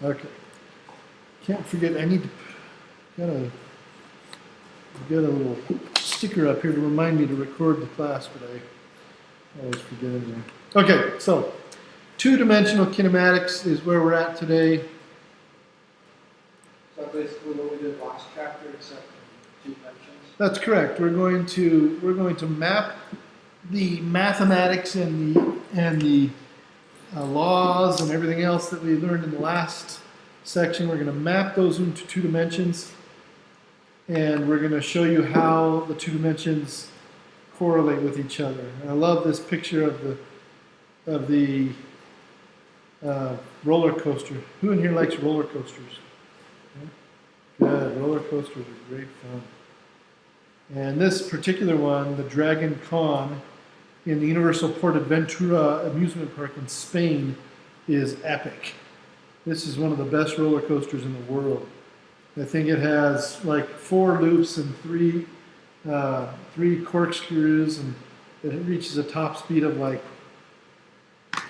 Okay. Can't forget, I need to, gotta get a little sticker up here to remind me to record the class, but I always forget anyway. Okay, so two-dimensional kinematics is where we're at today. So basically what we did last chapter, except in 2 dimensions. That's correct. We're going to map the mathematics and the laws and everything else that we learned in the last section. We're going to map those into 2 dimensions, and we're going to show you how the 2 dimensions correlate with each other. And I love this picture of the roller coaster. Who in here likes roller coasters? Good. Roller coasters are great fun. And this particular one, the Dragon Con in the Universal Portaventura amusement park in Spain, is epic. This is one of the best roller coasters in the world. I think it has like 4 loops and 3 corkscrews, and it reaches a top speed of like,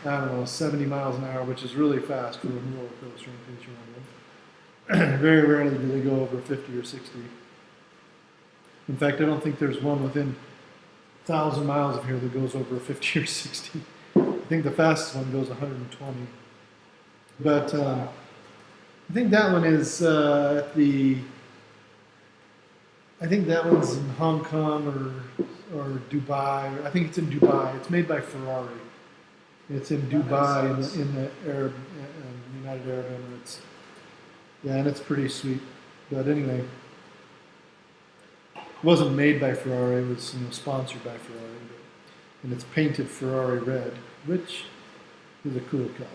I don't know, 70 miles an hour, which is really fast for a roller coaster in case you're wondering. Very rarely do they go over 50 or 60. In fact, I don't think there's one within 1,000 miles of here that goes over 50 or 60. I think the fastest one goes 120. But I think that one is I think that one's in Hong Kong or Dubai. I think it's in Dubai. It's made by Ferrari. It's in Dubai in the United Arab Emirates. Yeah, and it's pretty sweet. But anyway, it wasn't made by Ferrari. It was sponsored by Ferrari, and it's painted Ferrari red, which is a cool color.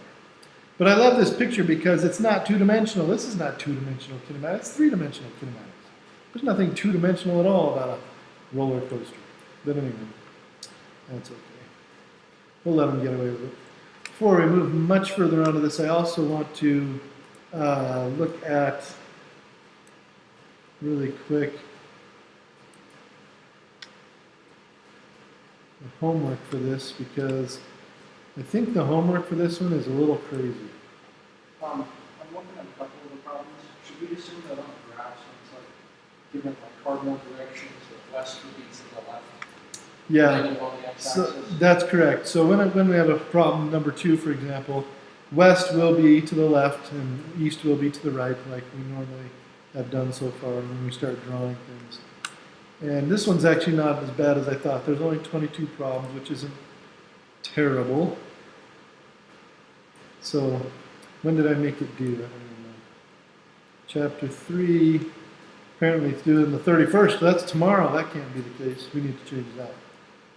But I love this picture because it's not 2-dimensional. This is not 2-dimensional kinematics. It's 3-dimensional kinematics. There's nothing 2-dimensional at all about a roller coaster. But anyway, that's okay. We'll let them get away with it. Before we move much further onto this, I also want to look at, really quick, the homework for this, because I think the homework for this one is a little crazy. I'm looking at a couple of the problems. Should we assume that on the graph, so it's like given like cardinal directions, the west would be to the left? Yeah, so that's correct. So when we have a problem, number 2, for example, west will be to the left and east will be to the right, like we normally have done so far when we start drawing things. And this one's actually not as bad as I thought. There's only 22 problems, which isn't terrible. So when did I make it due? I don't even know. Chapter 3, apparently it's due on the 31st. That's tomorrow. That can't be the case. We need to change that.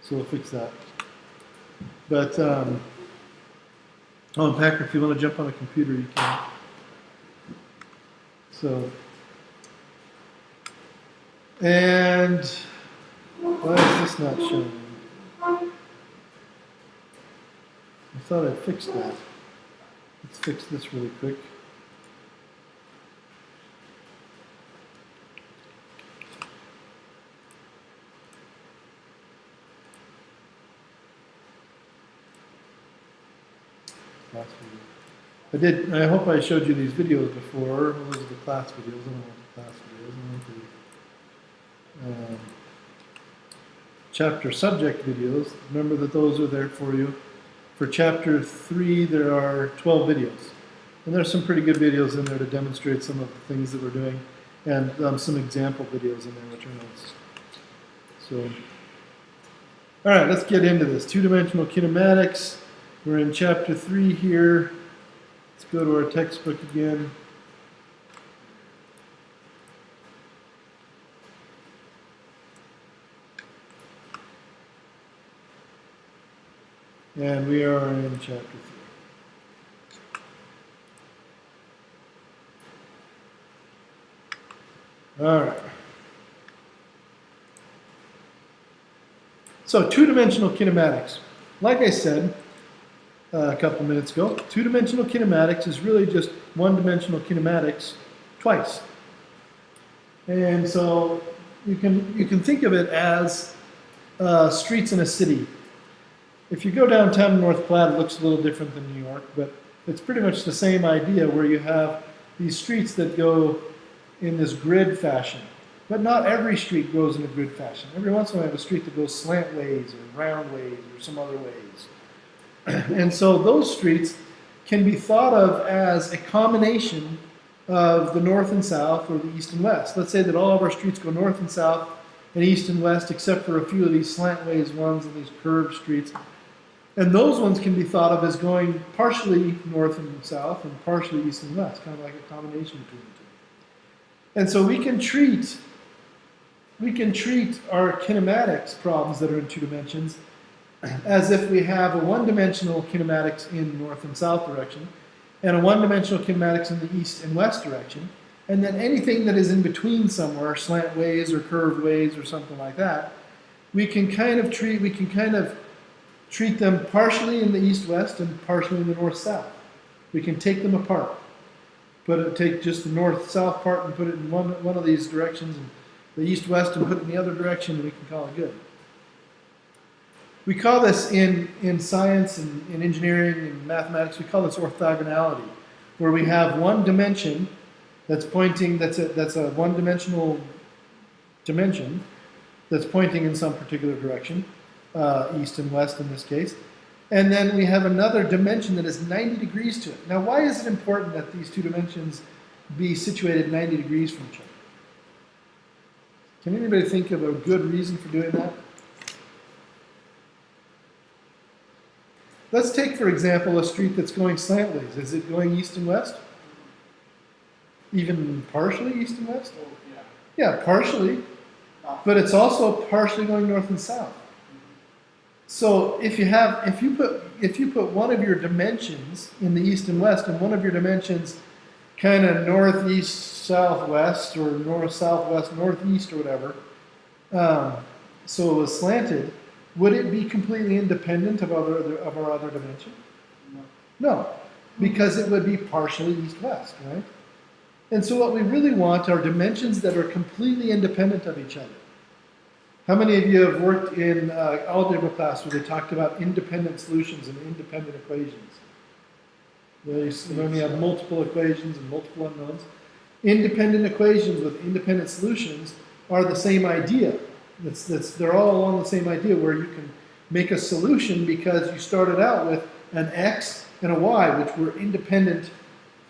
So we'll fix that. But, oh, and Packer, if you want to jump on a computer, you can. So, and why is this not showing? I thought I fixed that. Let's fix this really quick. I hope I showed you these videos before. Those are the class videos. I don't know what the class videos. I don't know chapter subject videos. Remember that those are there for you. For chapter 3, there are 12 videos. And there's some pretty good videos in there to demonstrate some of the things that we're doing. And some example videos in there, which are notes. So, all right, let's get into this. 2-dimensional kinematics. We're in chapter 3 here. Let's go to our textbook again. And we are in chapter 3. All right. So 2-dimensional kinematics. Like I said a couple minutes ago, 2-dimensional kinematics is really just 1-dimensional kinematics twice. And so you can think of it as streets in a city. If you go downtown in North Platte, it looks a little different than New York, but It's pretty much the same idea where you have these streets that go in this grid fashion. But not every street goes in a grid fashion. Every once in a while, you have a street that goes slant ways or round ways or some other ways. And so those streets can be thought of as a combination of the north and south or the east and west. Let's say that all of our streets go north and south and east and west, except for a few of these slant ways ones and these curved streets. And those ones can be thought of as going partially north and south and partially east and west, kind of like a combination between the two. And so we can treat our kinematics problems that are in 2 dimensions as if we have a one-dimensional kinematics in north and south direction and a one-dimensional kinematics in the east and west direction, and then anything that is in between somewhere, slant ways or curved ways or something like that, we can kind of treat them partially in the east-west and partially in the north-south. We can take them apart. Take just the north-south part and put it in one of these directions, and the east-west and put it in the other direction, and we can call it good. We call this in science and in engineering and mathematics, we call this orthogonality, where we have one dimension that's pointing, that's a one-dimensional dimension that's pointing in some particular direction, east and west in this case. And then we have another dimension that is 90 degrees to it. Now, why is it important that these 2 dimensions be situated 90 degrees from each other? Can anybody think of a good reason for doing that? Let's take, for example, a street that's going slantways. Is it going east and west? Even partially east and west? Oh, yeah. Yeah, partially. But it's also partially going north and south. So if you put one of your dimensions in the east and west and one of your dimensions kind of northeast southwest or north southwest northeast or whatever, so it was slanted, would it be completely independent of our other dimension? No, because it would be partially east-west, right? And so what we really want are dimensions that are completely independent of each other. How many of you have worked in algebra class where they talked about independent solutions and independent equations? When you have multiple equations and multiple unknowns. Independent equations with independent solutions are the same idea. They're all along the same idea where you can make a solution because you started out with an x and a y, which were independent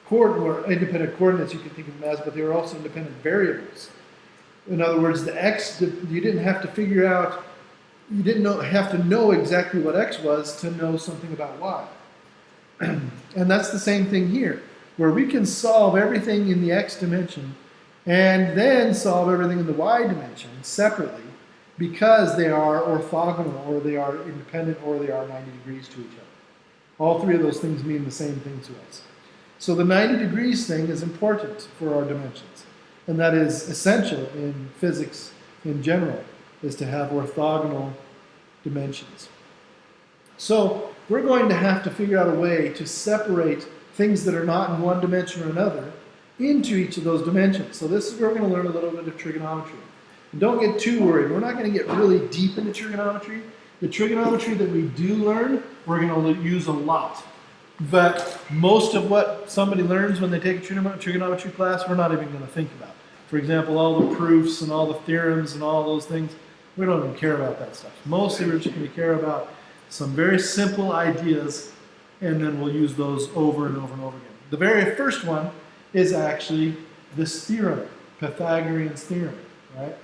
coordinates, you can think of them as, but they were also independent variables. In other words, the x, you didn't have to figure out, you didn't have to know exactly what x was to know something about y. And that's the same thing here, where we can solve everything in the x dimension and then solve everything in the y dimension separately because they are orthogonal, or they are independent, or they are 90 degrees to each other. All 3 of those things mean the same thing to us. So the 90 degrees thing is important for our dimensions. And that is essential in physics in general, is to have orthogonal dimensions. So we're going to have to figure out a way to separate things that are not in one dimension or another into each of those dimensions. So this is where we're going to learn a little bit of trigonometry. And don't get too worried. We're not going to get really deep into trigonometry. The trigonometry that we do learn, we're going to use a lot. But most of what somebody learns when they take a trigonometry class, we're not even going to think about. For example, all the proofs and all the theorems and all those things, we don't even care about that stuff. Mostly we're just going to care about some very simple ideas, and then we'll use those over and over and over again. The very first one is actually this theorem, Pythagorean's theorem, right?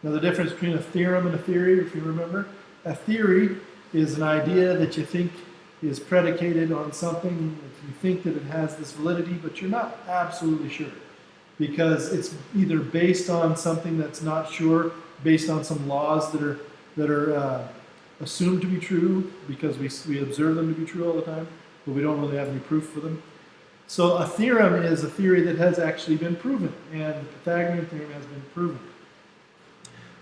Now the difference between a theorem and a theory, if you remember, a theory is an idea that you think is predicated on something, if you think that it has this validity, but you're not absolutely sure. Because it's either based on something that's not sure, based on some laws that are assumed to be true, because we observe them to be true all the time, but we don't really have any proof for them. So a theorem is a theory that has actually been proven, and the Pythagorean theorem has been proven.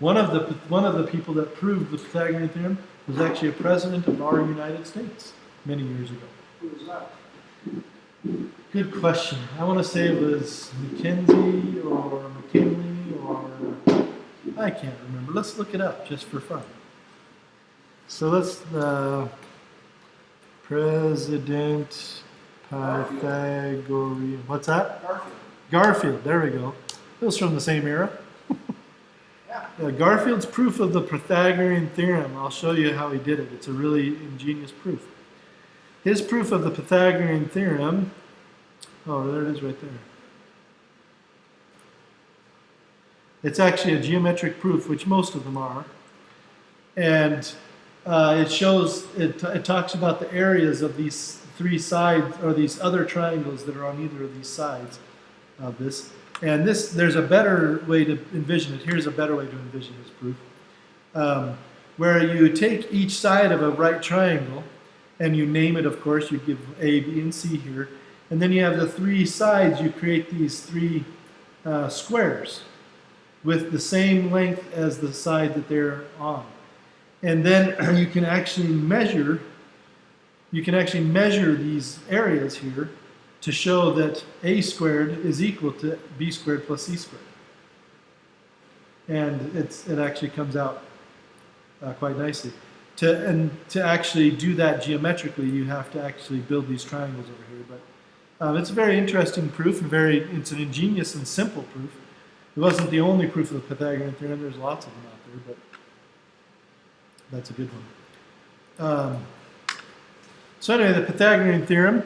One of the people that proved the Pythagorean theorem was actually a president of our United States many years ago. Who was that? Good question. I want to say it was Mackenzie or McKinley or I can't remember. Let's look it up just for fun. So let's president Pythagorean. What's that? Garfield. Garfield. There we go. It was from the same era. Yeah. Garfield's proof of the Pythagorean theorem. I'll show you how he did it. It's a really ingenious proof. His proof of the Pythagorean theorem. Oh, there it is right there. It's actually a geometric proof, which most of them are. And it shows, it talks about the areas of these three sides, or these other triangles that are on either of these sides of this. And there's a better way to envision it. Here's a better way to envision this proof. Where you take each side of a right triangle, and you name it, of course, you give A, B, and C here. And then you have the three sides, you create these three squares with the same length as the side that they're on. And then you can actually measure these areas here to show that A squared is equal to B squared plus C squared. And it actually comes out quite nicely. To actually do that geometrically, you have to actually build these triangles over here. But it's a very interesting proof, and it's an ingenious and simple proof. It wasn't the only proof of the Pythagorean theorem. There's lots of them out there, but that's a good one. So anyway, the Pythagorean theorem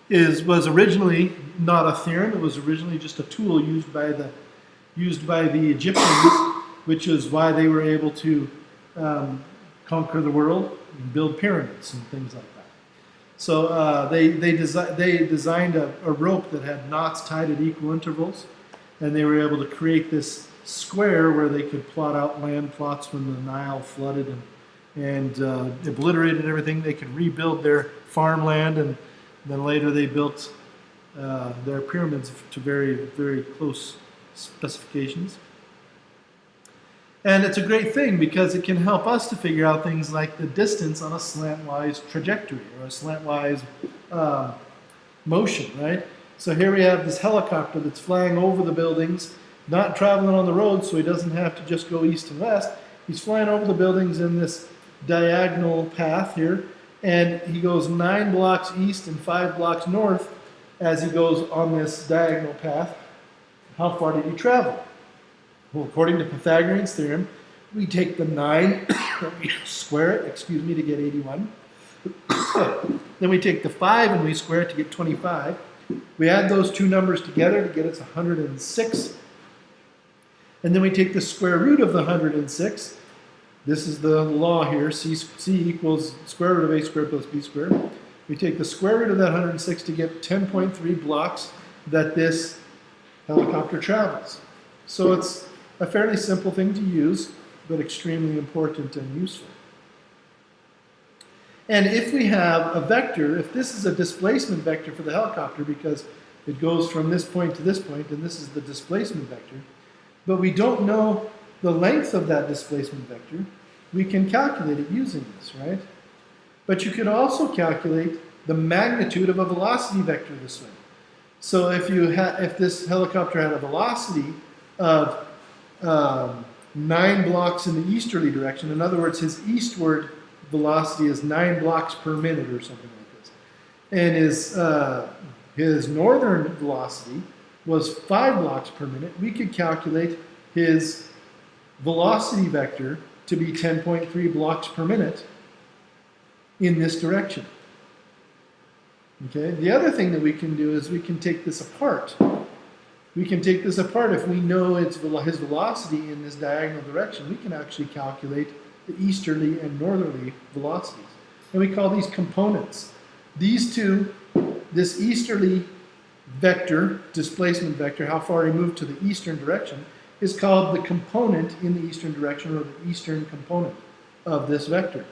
was originally not a theorem. It was originally just a tool used by the Egyptians, which is why they were able to conquer the world and build pyramids and things like that. So they designed a rope that had knots tied at equal intervals, and they were able to create this square where they could plot out land plots when the Nile flooded and obliterated everything. They could rebuild their farmland, and then later they built their pyramids to very, very close specifications. And it's a great thing because it can help us to figure out things like the distance on a slantwise trajectory or a slantwise motion, right? So here we have this helicopter that's flying over the buildings, not traveling on the road, so he doesn't have to just go east and west. He's flying over the buildings in this diagonal path here, and he goes 9 blocks east and 5 blocks north as he goes on this diagonal path. How far did he travel? Well, according to Pythagorean's theorem, we take the 9, we square it, to get 81. Then we take the 5 and we square it to get 25. We add those two numbers together to get us 106. And then we take the square root of the 106. This is the law here, C equals square root of A squared plus B squared. We take the square root of that 106 to get 10.3 blocks that this helicopter travels. So it's a fairly simple thing to use, but extremely important and useful. And if we have a vector, if this is a displacement vector for the helicopter, because it goes from this point to this point, and this is the displacement vector, but we don't know the length of that displacement vector, we can calculate it using this, right? But you could also calculate the magnitude of a velocity vector this way. So if this helicopter had a velocity of 9 blocks in the easterly direction, in other words, his eastward velocity is 9 blocks per minute or something like this, and his northern velocity was 5 blocks per minute, we could calculate his velocity vector to be 10.3 blocks per minute in this direction. Okay. The other thing that we can do is we can take this apart. We can take this apart if we know his velocity in this diagonal direction. We can actually calculate the easterly and northerly velocities. And we call these components. These two, this easterly vector, displacement vector, how far he moved to the eastern direction, is called the component in the eastern direction, or the eastern component of this vector.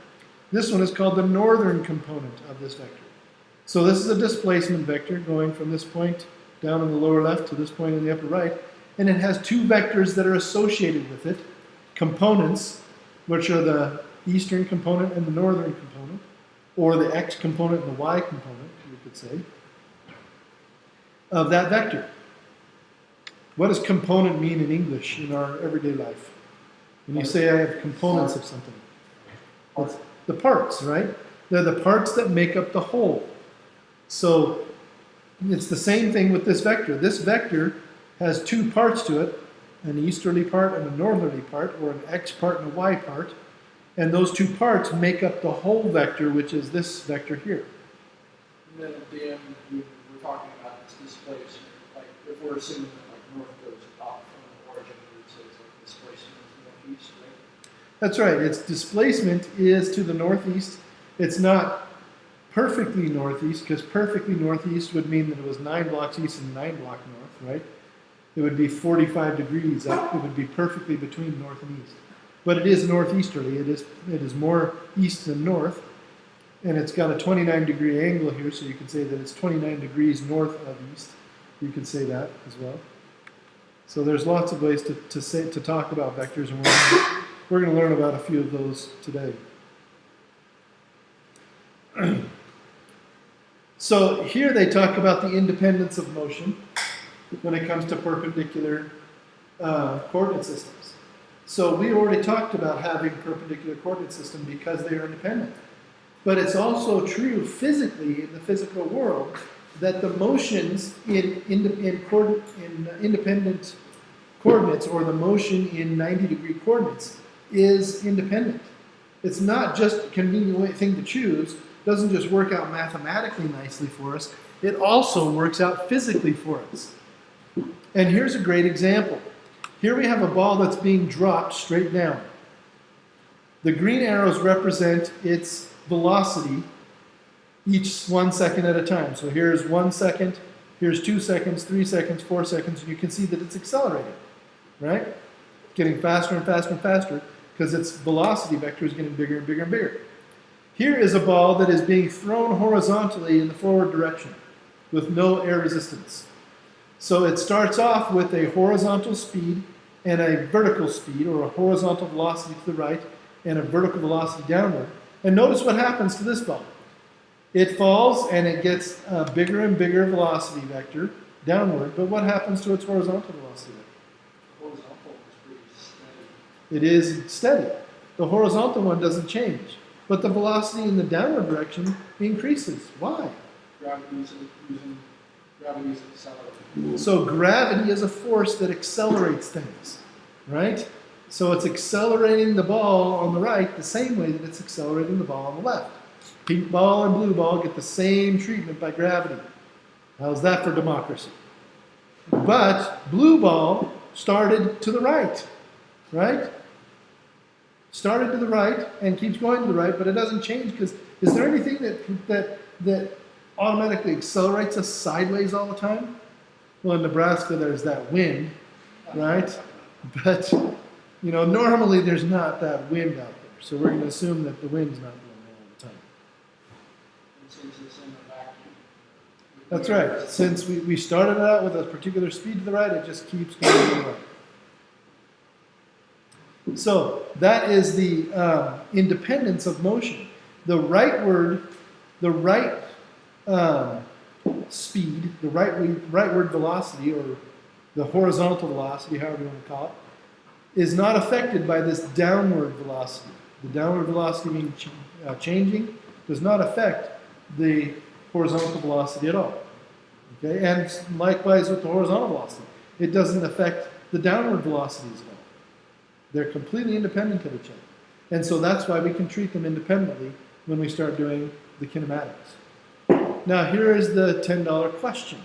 This one is called the northern component of this vector. So this is a displacement vector going from this point down in the lower left to this point in the upper right, and it has two vectors that are associated with it, components, which are the eastern component and the northern component, or the x component and the y component, you could say, of that vector. What does component mean in English in our everyday life? When you say I have components of something, it's the parts, right? They're the parts that make up the whole. So It's the same thing with this vector. This vector has two parts to it, an easterly part and a northerly part, or an x part and a y part. And those two parts make up the whole vector, which is this vector here. And then at the end, we're talking about this displacement. Like, if we're assuming that like north goes up from the origin, we would say it's like displacement is northeast, right? That's right. Its displacement is to the northeast. It's not perfectly northeast, because perfectly northeast would mean that it was 9 blocks east and 9 blocks north, right? It would be 45 degrees up. It would be perfectly between north and east. But it is northeasterly. It is more east than north. And it's got a 29-degree angle here, so you could say that it's 29 degrees north of east. You could say that as well. So there's lots of ways to talk about vectors, and we're going to learn about a few of those today. So here they talk about the independence of motion when it comes to perpendicular coordinate systems. So we already talked about having perpendicular coordinate system because they are independent. But it's also true physically in the physical world that the motions in independent coordinates, or the motion in 90-degree coordinates, is independent. It's not just a convenient thing to choose. It doesn't just work out mathematically nicely for us. It also works out physically for us. And here's a great example. Here we have a ball that's being dropped straight down. The green arrows represent its velocity each 1 second at a time. So here's 1 second, here's 2 seconds, 3 seconds, 4 seconds, and you can see that it's accelerating, right? Getting faster and faster and faster because its velocity vector is getting bigger and bigger and bigger. Here is a ball that is being thrown horizontally in the forward direction with no air resistance. So it starts off with a horizontal speed and a vertical speed, or a horizontal velocity to the right and a vertical velocity downward. And notice what happens to this ball. It falls and it gets a bigger and bigger velocity vector downward, but what happens to its horizontal velocity vector? Horizontal is pretty steady. It is steady. The horizontal one doesn't change, but the velocity in the downward direction increases. Why? Gravity's accelerating. So gravity is a force that accelerates things, right? So it's accelerating the ball on the right the same way that it's accelerating the ball on the left. Pink ball and blue ball get the same treatment by gravity. How's that for democracy? But blue ball started to the right, right? Started to the right and keeps going to the right, but it doesn't change because is there anything that automatically accelerates us sideways all the time? Well, in Nebraska, there's that wind, right? But, you know, normally there's not that wind out there. So we're going to assume that the wind's not blowing all the time. And since it's in a vacuum. That's right. Since we started out with a particular speed to the right, it just keeps going to the right. So that is the independence of motion. The rightward speed, the rightward velocity, or the horizontal velocity, however you want to call it, is not affected by this downward velocity. The downward velocity being changing does not affect the horizontal velocity at all. Okay, and likewise with the horizontal velocity, it doesn't affect the downward velocities at all. They're completely independent of each other, and so that's why we can treat them independently when we start doing the kinematics. Now here is the $10 question.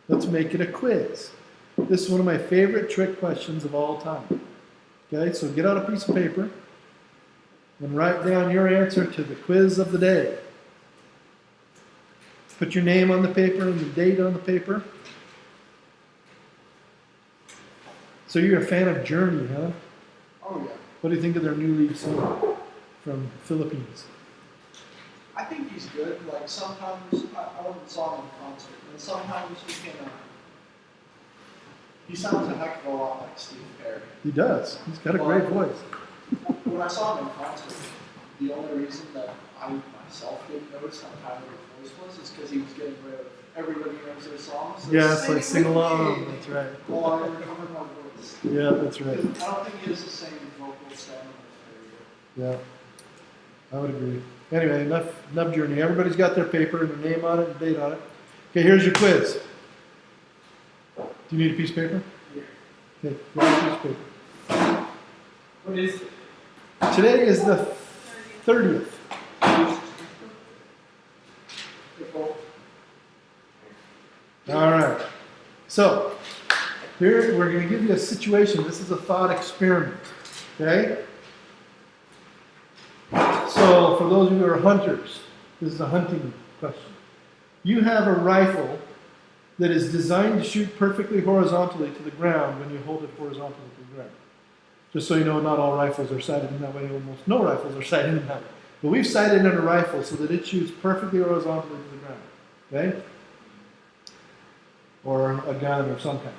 Let's make it a quiz. This is one of my favorite trick questions of all time. Okay, so get out a piece of paper and write down your answer to the quiz of the day. Put your name on the paper and the date on the paper. So you're a fan of Journey, huh? Oh, yeah. What do you think of their new lead song from Philippines? I think he's good. Like, sometimes, I went and saw him in concert, and sometimes he sounds a heck of a lot like Steve Perry. He does. He's got a great voice. When I saw him in concert, the only reason that I myself didn't notice how tired his voice was is because he was getting rid of everybody knows their songs. So Yeah, it's like sing along. That's right. While I recovered my voice. Yeah, that's right. I don't think he has the same vocal stamina as Perry. Yeah, I would agree. Anyway, enough Journey. Everybody's got their paper and their name on it and date on it. Okay, here's your quiz. Do you need a piece of paper? Yeah. Okay, grab a piece of paper. What is it? Today is the 30th. All right. So, here we're going to give you a situation. This is a thought experiment. Okay? So, for those of you who are hunters, this is a hunting question. You have a rifle that is designed to shoot perfectly horizontally to the ground when you hold it horizontally to the ground. Just so you know, not all rifles are sighted in that way. Almost no rifles are sighted in that way. But we've sighted in a rifle so that it shoots perfectly horizontally to the ground. Okay? Or a gun of some kind.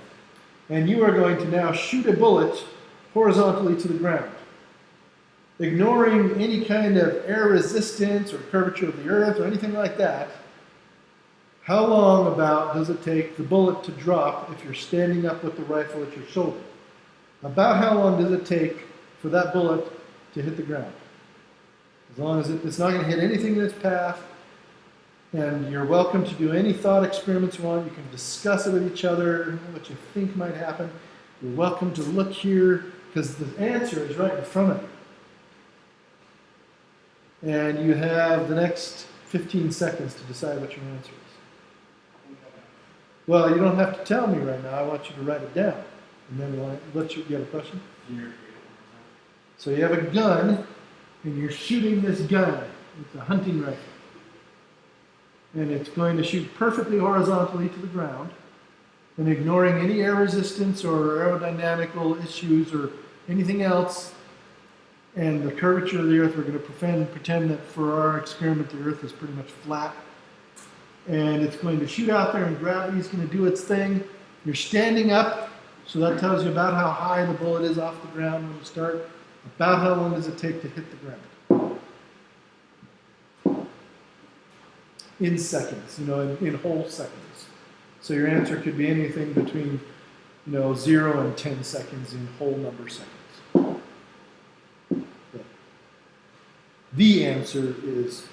And you are going to now shoot a bullet horizontally to the ground. Ignoring any kind of air resistance or curvature of the earth or anything like that, how long about does it take the bullet to drop if you're standing up with the rifle at your shoulder? About how long does it take for that bullet to hit the ground? As long as it's not going to hit anything in its path, and you're welcome to do any thought experiments you want. You can discuss it with each other, what you think might happen. You're welcome to look here, because the answer is right in front of you. And you have the next 15 seconds to decide what your answer is. Well, you don't have to tell me right now. I want you to write it down. And then we'll let you get a question. So you have a gun, and you're shooting this gun. It's a hunting rifle. And it's going to shoot perfectly horizontally to the ground, and ignoring any air resistance or aerodynamical issues or anything else, and the curvature of the earth, we're going to pretend that for our experiment the earth is pretty much flat. And it's going to shoot out there, and gravity is going to do its thing. You're standing up, so that tells you about how high the bullet is off the ground when you start. About how long does it take to hit the ground? In seconds, in whole seconds. So your answer could be anything between, 0 and 10 seconds in whole number seconds. But the answer is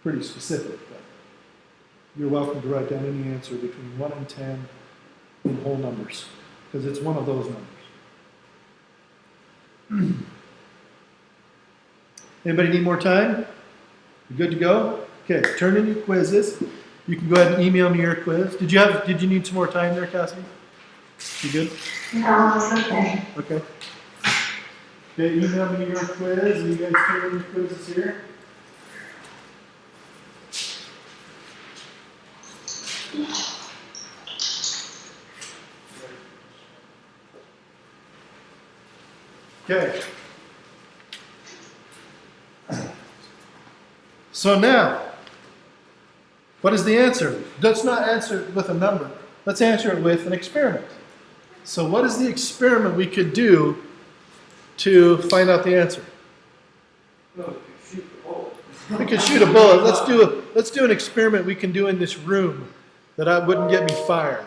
pretty specific, but you're welcome to write down any answer between 1 and 10 in whole numbers, because it's one of those numbers. Anybody need more time? You good to go? Okay, turn in your quizzes. You can go ahead and email me your quiz. Did you need some more time there, Cassidy? You good? No, it's okay. Okay. Okay, email me your quiz, and you guys turn in your quizzes here. Okay. So now, what is the answer? Let's not answer it with a number. Let's answer it with an experiment. So what is the experiment we could do to find out the answer? No, you shoot the bullet. We could shoot a bullet. Let's do an experiment we can do in this room that wouldn't get me fired.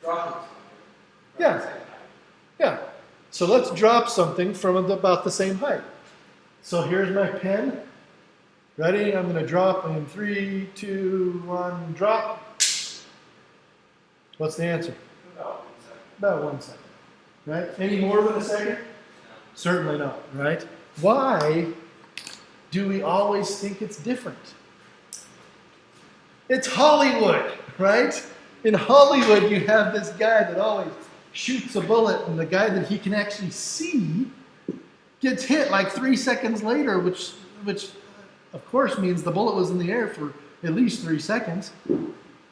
Drop it. Yeah. Yeah. So let's drop something from about the same height. So here's my pen. Ready? I'm going to drop in 3, 2, 1, drop. What's the answer? About 1 second. Right? Any more than a second? Certainly not, right? Why do we always think it's different? It's Hollywood, right? In Hollywood, you have this guy that always shoots a bullet, and the guy that he can actually see gets hit like 3 seconds later, which of course means the bullet was in the air for at least 3 seconds.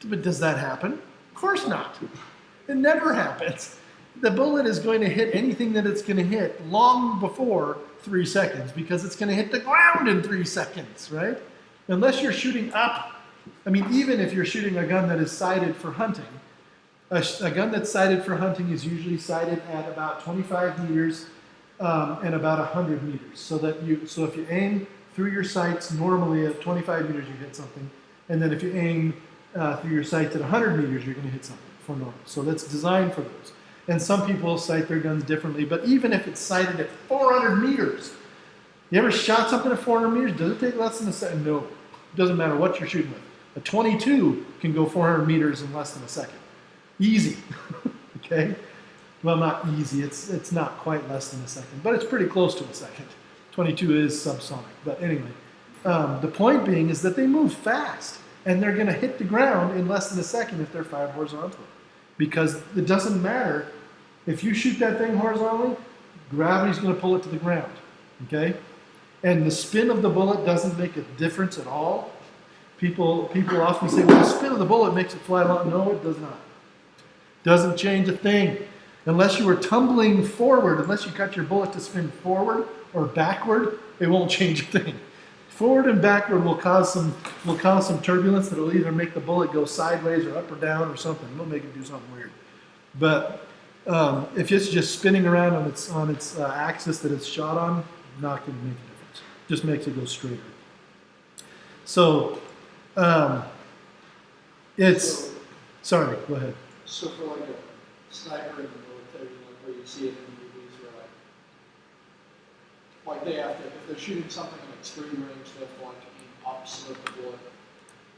But does that happen? Of course not. It never happens. The bullet is going to hit anything that it's going to hit long before 3 seconds, because it's going to hit the ground in 3 seconds, right? Unless you're shooting up. I mean, even if you're shooting a gun that is sighted for hunting, a gun that's sighted for hunting is usually sighted at about 25 meters and about 100 meters. So if you aim through your sights normally at 25 meters, you hit something. And then if you aim through your sights at 100 meters, you're going to hit something for normal. So that's designed for those. And some people sight their guns differently, but even if it's sighted at 400 meters, you ever shot something at 400 meters? Does it take less than a second? No. It doesn't matter what you're shooting with. A 22 can go 400 meters in less than a second. Easy, okay? Well, not easy, it's not quite less than a second, but it's pretty close to a second. 22 is subsonic, but anyway. The point being is that they move fast, and they're gonna hit the ground in less than a second if they're fired horizontally. Because it doesn't matter, if you shoot that thing horizontally, gravity's gonna pull it to the ground, okay? And the spin of the bullet doesn't make a difference at all. People often say, well, the spin of the bullet makes it fly along. No, it does not. Doesn't change a thing. Unless you were tumbling forward, unless you cut your bullet to spin forward or backward, it won't change a thing. Forward and backward will cause some turbulence that will either make the bullet go sideways or up or down or something. It'll make it do something weird. But if it's just spinning around on its axis that it's shot on, not going to make a difference. Just makes it go straighter. So sorry, go ahead. So for like a sniper in the military, like where you see it in the movies, where like they have to, if they're shooting something in extreme range, they have to like aim up so that the bullet.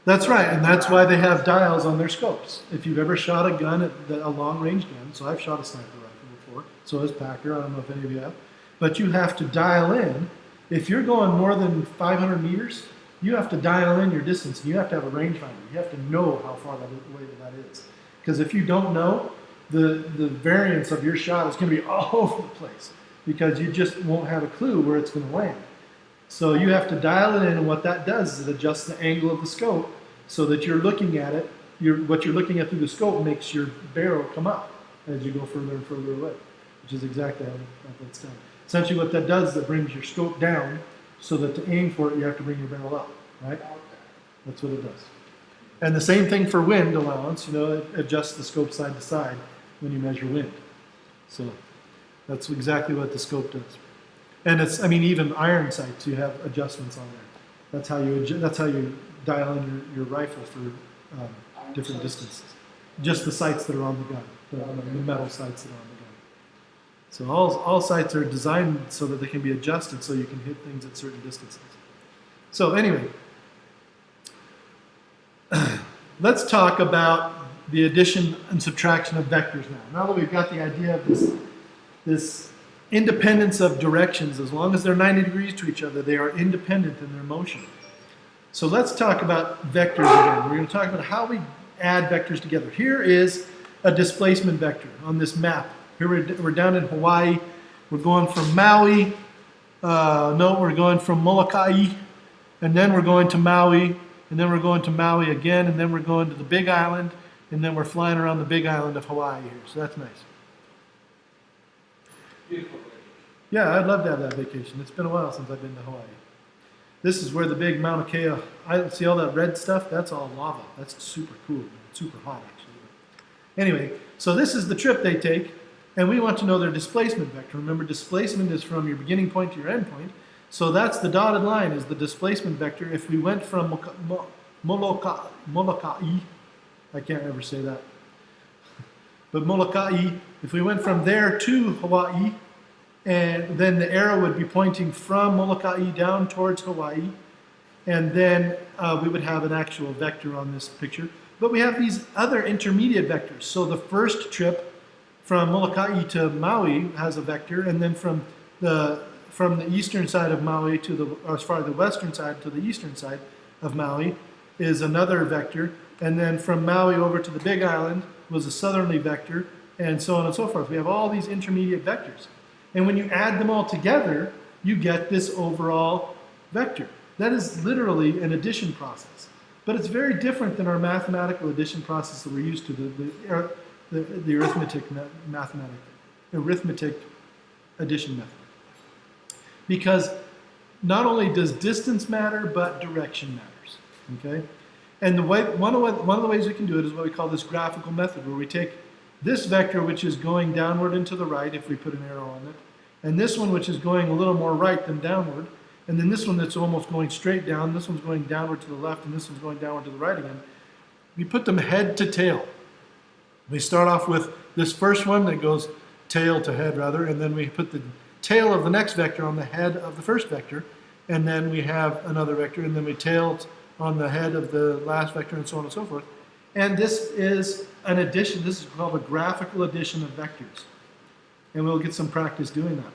That's right, and that's why they have dials on their scopes. If you've ever shot a gun, a long-range gun, so I've shot a sniper rifle before, so has Packer, I don't know if any of you have, but you have to dial in. If you're going more than 500 meters, you have to dial in your distance, and you have to have a rangefinder. You have to know how far away that is. Because if you don't know, the variance of your shot is going to be all over the place, because you just won't have a clue where it's going to land. So you have to dial it in, and what that does is it adjusts the angle of the scope so that you're looking at it, what you're looking at through the scope makes your barrel come up as you go further and further away, which is exactly how that's done. Essentially what that does is it brings your scope down so that to aim for it you have to bring your barrel up, right? That's what it does. And the same thing for wind allowance, it adjusts the scope side to side when you measure wind. So that's exactly what the scope does. And even iron sights, you have adjustments on there. That's how you dial in your rifle for different distances. Just the sights that are on the gun, the metal sights that are on the gun. So all sights are designed so that they can be adjusted so you can hit things at certain distances. So anyway, let's talk about the addition and subtraction of vectors now. Now that we've got the idea of this independence of directions, as long as they're 90 degrees to each other, they are independent in their motion. So let's talk about vectors again. We're going to talk about how we add vectors together. Here is a displacement vector on this map. Here we're down in Hawaii. We're going from Maui. We're going from Molokai, and then we're going to Maui, and then we're going to Maui again, and then we're going to the Big Island, and then we're flying around the Big Island of Hawaii here. So that's nice. Beautiful vacation. Yeah, I'd love to have that vacation. It's been a while since I've been to Hawaii. This is where the big Mauna Kea, see all that red stuff? That's all lava. That's super cool. It's super hot, actually. Anyway, so this is the trip they take, and we want to know their displacement vector. Remember, displacement is from your beginning point to your end point. So that's the dotted line is the displacement vector. If we went from Molokai, I can't ever say that, but Molokai, if we went from there to Hawaii, and then the arrow would be pointing from Molokai down towards Hawaii, and then we would have an actual vector on this picture. But we have these other intermediate vectors. So the first trip from Molokai to Maui has a vector, and then from the eastern side of Maui to as far as the western side to the eastern side of Maui is another vector, and then from Maui over to the Big Island was a southerly vector, and so on and so forth. We have all these intermediate vectors. And when you add them all together, you get this overall vector. That is literally an addition process. But it's very different than our mathematical addition process that we're used to, the arithmetic addition method. Because not only does distance matter, but direction matters. Okay? And one of the ways we can do it is what we call this graphical method, where we take this vector, which is going downward and to the right, if we put an arrow on it, and this one, which is going a little more right than downward, and then this one that's almost going straight down, this one's going downward to the left, and this one's going downward to the right again. We put them head to tail. We start off with this first one that goes tail to head, rather, and then we put the tail of the next vector on the head of the first vector, and then we have another vector, and then we tail on the head of the last vector, and so on and so forth. And this is an addition. This is called a graphical addition of vectors. And we'll get some practice doing that.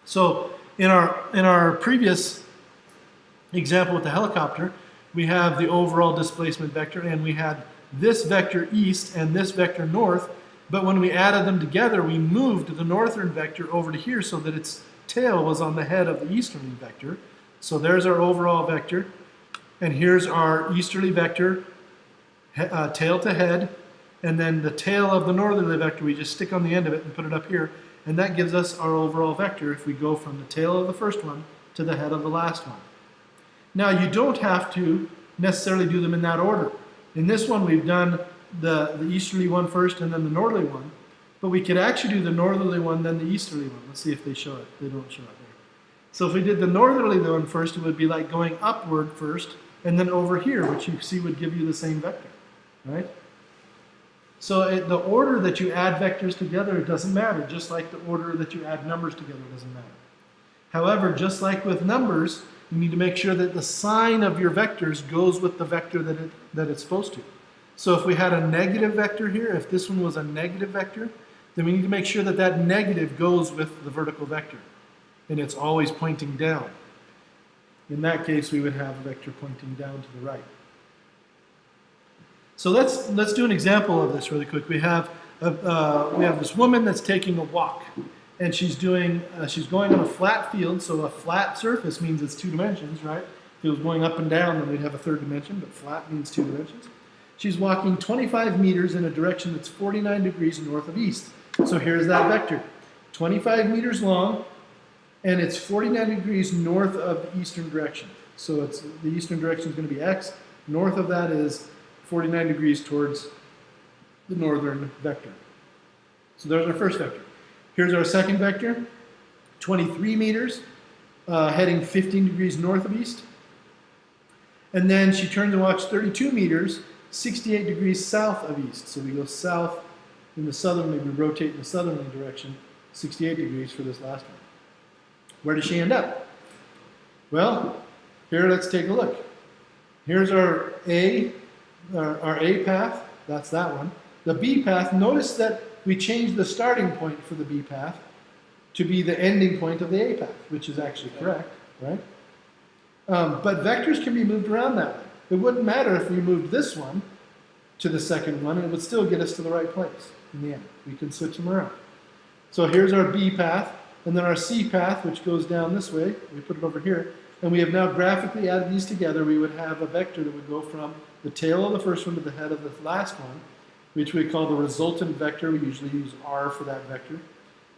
So in our previous example with the helicopter, we have the overall displacement vector, and we had this vector east and this vector north, but when we added them together, we moved the northern vector over to here so that its tail was on the head of the easterly vector. So there's our overall vector, and here's our easterly vector, tail to head, and then the tail of the northerly vector, we just stick on the end of it and put it up here, and that gives us our overall vector if we go from the tail of the first one to the head of the last one. Now, you don't have to necessarily do them in that order. In this one, we've done the easterly one first and then the northerly one, but we could actually do the northerly one, then the easterly one. Let's see if they show it. They don't show it there. So if we did the northerly one first, it would be like going upward first and then over here, which you see would give you the same vector, right? So the order that you add vectors together, it doesn't matter, just like the order that you add numbers together doesn't matter. However, just like with numbers, you need to make sure that the sign of your vectors goes with the vector that it's supposed to. So if we had a negative vector here, if this one was a negative vector, then we need to make sure that that negative goes with the vertical vector. And it's always pointing down. In that case, we would have a vector pointing down to the right. So let's do an example of this really quick. We have this woman that's taking a walk, and she's going on a flat field. So a flat surface means it's 2 dimensions, right? If it was going up and down, then we'd have a 3rd dimension, but flat means 2 dimensions. She's walking 25 meters in a direction that's 49 degrees north of east. So here's that vector, 25 meters long, and it's 49 degrees north of the eastern direction. So the eastern direction is going to be x. North of that is 49 degrees towards the northern vector. So there's our first vector. Here's our second vector, 23 meters, heading 15 degrees north of east. And then she turns and walks 32 meters, 68 degrees south of east. So we go south in the southerly, we rotate in the southerly direction, 68 degrees for this last one. Where does she end up? Well, here, let's take a look. Here's our A path, that's that one. The B path, notice that we changed the starting point for the B path to be the ending point of the A path, which is actually correct, right? But vectors can be moved around that way. It wouldn't matter if we moved this one to the second one, it would still get us to the right place in the end. We can switch them around. So here's our B path, and then our C path, which goes down this way. We put it over here, and we have now graphically added these together. We would have a vector that would go from the tail of the first one to the head of the last one, which we call the resultant vector. We usually use R for that vector.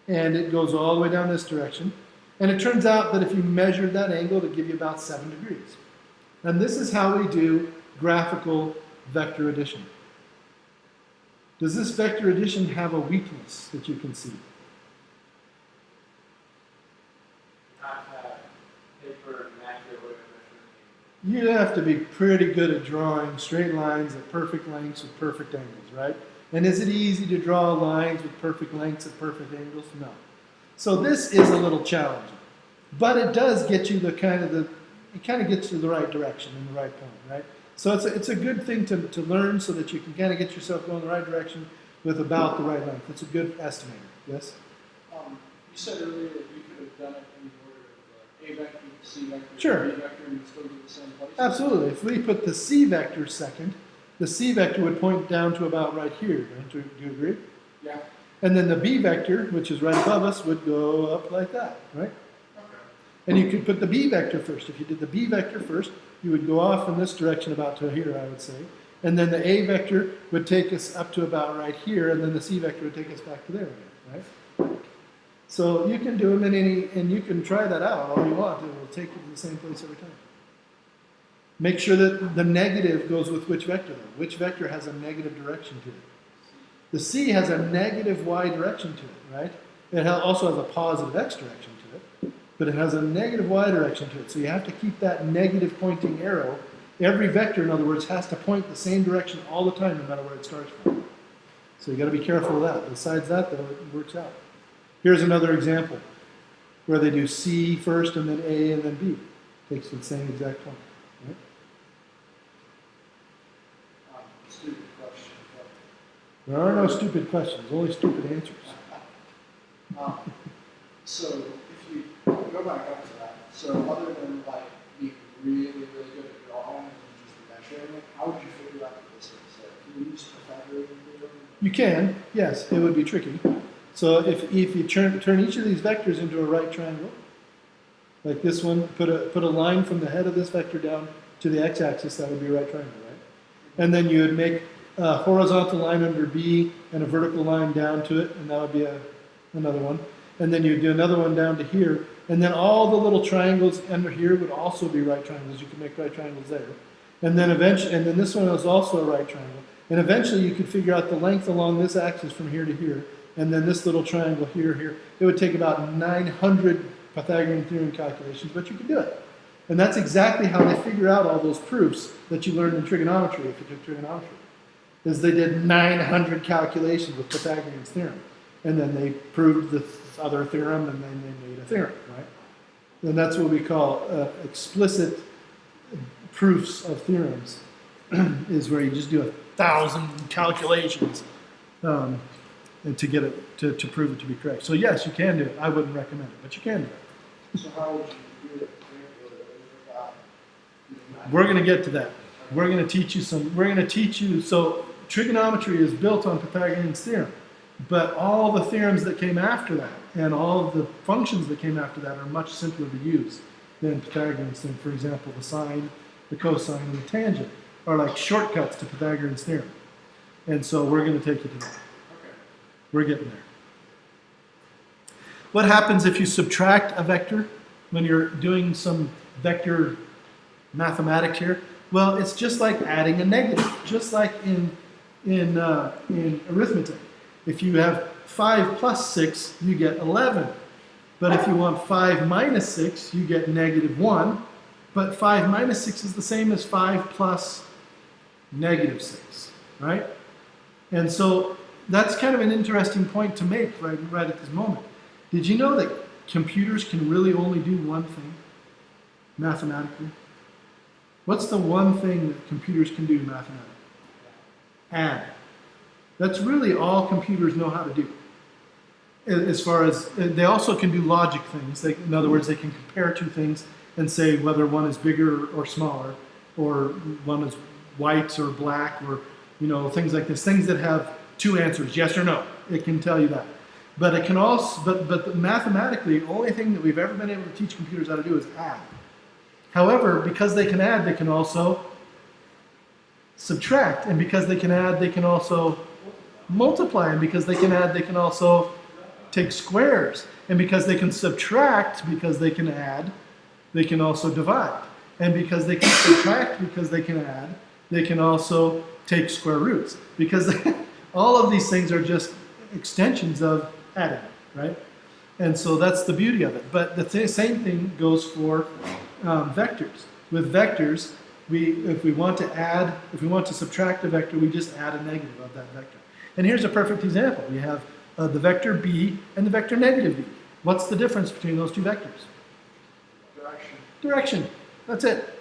And it goes all the way down this direction. And it turns out that if you measured that angle, it would give you about 7 degrees. And this is how we do graphical vector addition. Does this vector addition have a weakness that you can see? You have to be pretty good at drawing straight lines at perfect lengths with perfect angles, right? And is it easy to draw lines with perfect lengths at perfect angles? No. So this is a little challenging, but it does get you it kind of gets you the right direction and the right point, right? So it's a good thing to learn so that you can kind of get yourself going the right direction with about the right length. It's a good estimator. Yes? You said earlier that you could have done it in the order of A vector, C vector, sure. B vector, and still get the same place? Absolutely. If we put the C vector second, the C vector would point down to about right here. Do you agree? Yeah. And then the B vector, which is right above us, would go up like that, right? Okay. And you could put the B vector first. If you did the B vector first, you would go off in this direction about to here, I would say. And then the A vector would take us up to about right here, and then the C vector would take us back to there again, right? So you can do them and you can try that out all you want. It will take you to the same place every time. Make sure that the negative goes with which vector, though. Which vector has a negative direction to it? The C has a negative y direction to it, right? It also has a positive x direction to it, but it has a negative y direction to it. So you have to keep that negative pointing arrow. Every vector, in other words, has to point the same direction all the time, no matter where it starts from. So you got to be careful of that. Besides that, though, it works out. Here's another example where they do C first and then A and then B. Takes the same exact point. Right? question, There are no stupid questions, only stupid answers. but, so if you go back up to that, so other than like being really, really good at drawing and just measuring it, how would you figure out the distance? Can you use Pythagorean theorem? You can, yes, it would be tricky. So if you turn each of these vectors into a right triangle, like this one, put a line from the head of this vector down to the x-axis, that would be a right triangle, right? And then you would make a horizontal line under B and a vertical line down to it, and that would be another one. And then you would do another one down to here, and then all the little triangles under here would also be right triangles. You could make right triangles there. And then eventually, and then this one is also a right triangle. And eventually you could figure out the length along this axis from here to here, and then this little triangle here. It would take about 900 Pythagorean theorem calculations, but you could do it. And that's exactly how they figure out all those proofs that you learned in trigonometry, if you took trigonometry. Is they did 900 calculations with Pythagorean's theorem. And then they proved this other theorem, and then they made a theorem, right? And that's what we call explicit proofs of theorems, is where you just do 1,000 calculations and to get it to prove it to be correct. So yes, you can do it. I wouldn't recommend it, but you can do it. So how would you do it without We're going to get to that. We're going to teach you some. We're going to teach you. So trigonometry is built on Pythagorean's theorem, but all the theorems that came after that and all of the functions that came after that are much simpler to use than Pythagorean's theorem. For example, the sine, the cosine, and the tangent are like shortcuts to Pythagorean's theorem. And so we're going to take you to that. Okay. We're getting there. What happens if you subtract a vector when you're doing some vector mathematics here? Well, it's just like adding a negative, just like in arithmetic. If you have 5 plus 6, you get 11. But if you want 5 minus 6, you get negative 1. But 5 minus 6 is the same as 5 plus negative 6, right? And so that's kind of an interesting point to make right at this moment. Did you know that computers can really only do one thing mathematically? What's the one thing that computers can do mathematically? Add. That's really all computers know how to do. As far as, they also can do logic things. In other words, they can compare two things and say whether one is bigger or smaller, or one is white or black, or things like this. Things that have two answers, yes or no. It can tell you that. But it can also, but mathematically, the only thing that we've ever been able to teach computers how to do is add. However, because they can add, they can also subtract. And because they can add, they can also multiply. And because they can add, they can also take squares. And because they can subtract, because they can add, they can also divide. And because they can subtract, because they can add, they can also take square roots. Because all of these things are just extensions of adding, right? And so that's the beauty of it. But the same thing goes for vectors. With vectors, if we want to subtract a vector, we just add a negative of that vector. And here's a perfect example. We have the vector b and the vector negative b. What's the difference between those two vectors? Direction. Direction. That's it.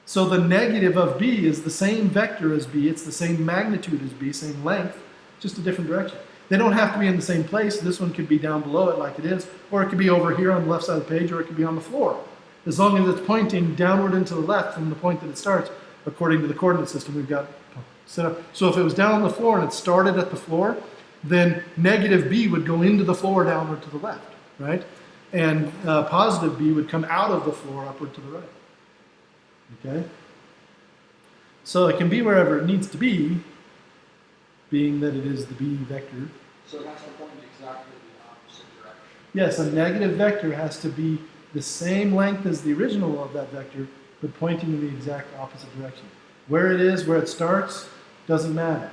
So the negative of b is the same vector as b. It's the same magnitude as b, same length, just a different direction. They don't have to be in the same place. This one could be down below it like it is, or it could be over here on the left side of the page, or it could be on the floor. As long as it's pointing downward and to the left from the point that it starts, according to the coordinate system we've got set up. So if it was down on the floor and it started at the floor, then negative b would go into the floor downward to the left, right? And positive b would come out of the floor upward to the right. Okay? So it can be wherever it needs to be, being that it is the b vector. So that's the point exactly the opposite direction. Yes, a negative vector has to be the same length as the original of that vector, but pointing in the exact opposite direction. Where it is, where it starts, doesn't matter.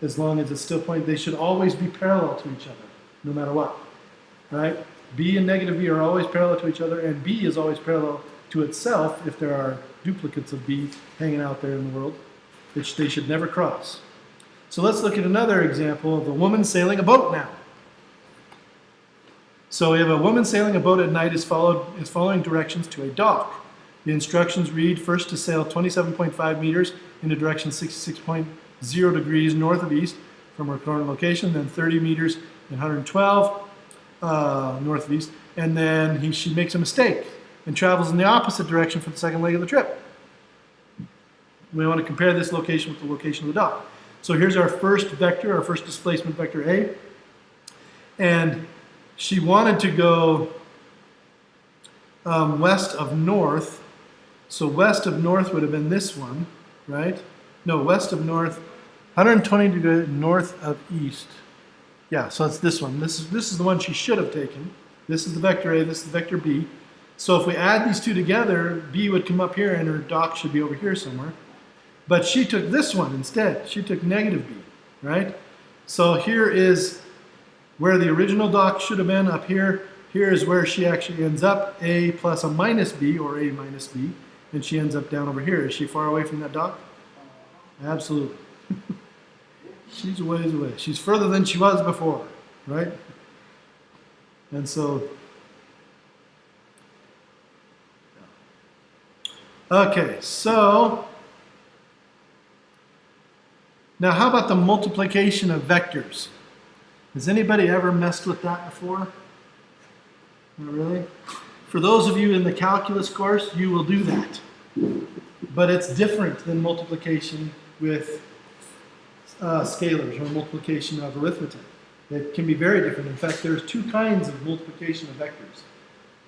As long as it's still pointing, they should always be parallel to each other, no matter what. Right? B and negative b are always parallel to each other, and b is always parallel to itself if there are duplicates of b hanging out there in the world, which they should never cross. So let's look at another example of a woman sailing a boat now. So we have a woman sailing a boat at night is following directions to a dock. The instructions read first to sail 27.5 meters in the direction 66.0 degrees north of east from her current location, then 30 meters and 112 north of east, and then she makes a mistake and travels in the opposite direction for the second leg of the trip. We want to compare this location with the location of the dock. So here's our first vector, our first displacement vector A, and she wanted to go west of north. So west of north would have been this one, right? No, west of north, 120 degrees north of east. Yeah, so it's this one. This is the one she should have taken. This is the vector A, this is the vector B. So if we add these two together, B would come up here and her dock should be over here somewhere. But she took this one instead. She took negative B, right? So here is where the original dock should have been up here. Here is where she actually ends up, A plus a minus B, or A minus B, and she ends up down over here. Is she far away from that dock? Absolutely. She's a ways away. She's further than she was before, right? And so, okay, so now how about the multiplication of vectors? Has anybody ever messed with that before? Not really? For those of you in the calculus course, you will do that. But it's different than multiplication with scalars or multiplication of arithmetic. It can be very different. In fact, there's two kinds of multiplication of vectors.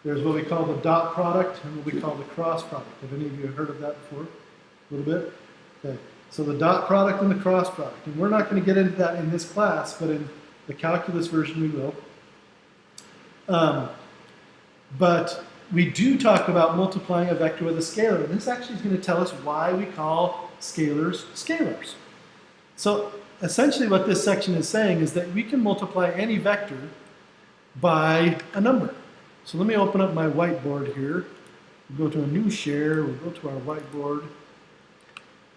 There's what we call the dot product and what we call the cross product. Have any of you heard of that before? A little bit? Okay. So the dot product and the cross product. And we're not going to get into that in this class, but in the calculus version we will. But we do talk about multiplying a vector with a scalar. And this actually is going to tell us why we call scalars scalars. So essentially what this section is saying is that we can multiply any vector by a number. So let me open up my whiteboard here. We'll go to a new share. We'll go to our whiteboard.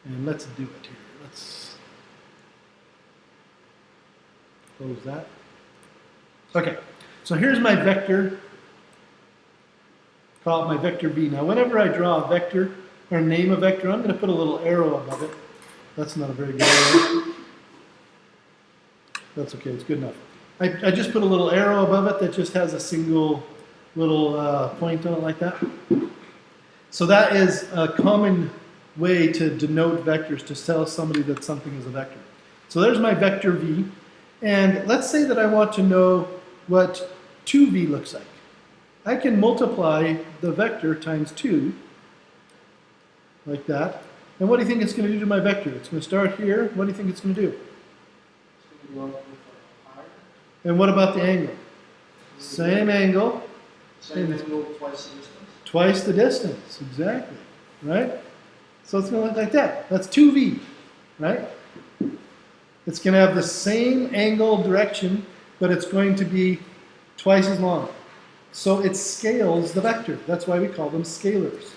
And let's do it here. Let's close that. Okay, so here's my vector. Call it my vector V. Now whenever I draw a vector or name a vector, I'm going to put a little arrow above it. That's not a very good arrow. That's okay, it's good enough. I just put a little arrow above it that just has a single little point on it like that. So that is a common way to denote vectors, to tell somebody that something is a vector. So there's my vector V. And let's say that I want to know what 2V looks like. I can multiply the vector times 2, like that. And what do you think it's going to do to my vector? It's going to start here. What do you think it's going to do? It's going to go higher. And what about the angle? Same angle. Same angle, twice the distance. Twice the distance, exactly. Right? So it's going to look like that. That's 2V, right? It's going to have the same angle direction, but it's going to be twice as long. So it scales the vector. That's why we call them scalars.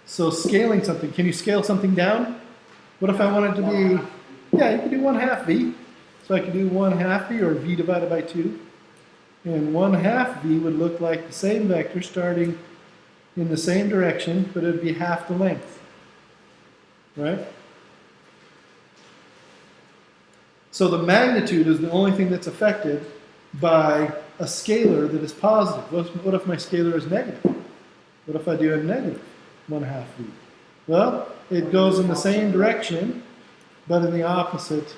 So scaling something, can you scale something down? What if I wanted to be, yeah, you could do 1/2 V. So I could do 1/2 V, or V divided by 2. And 1/2 V would look like the same vector starting in the same direction, but it would be half the length. Right? So the magnitude is the only thing that's affected by a scalar that is positive. What if my scalar is negative? What if I do a negative 1/2 V? Well, it goes in the same direction, but in the opposite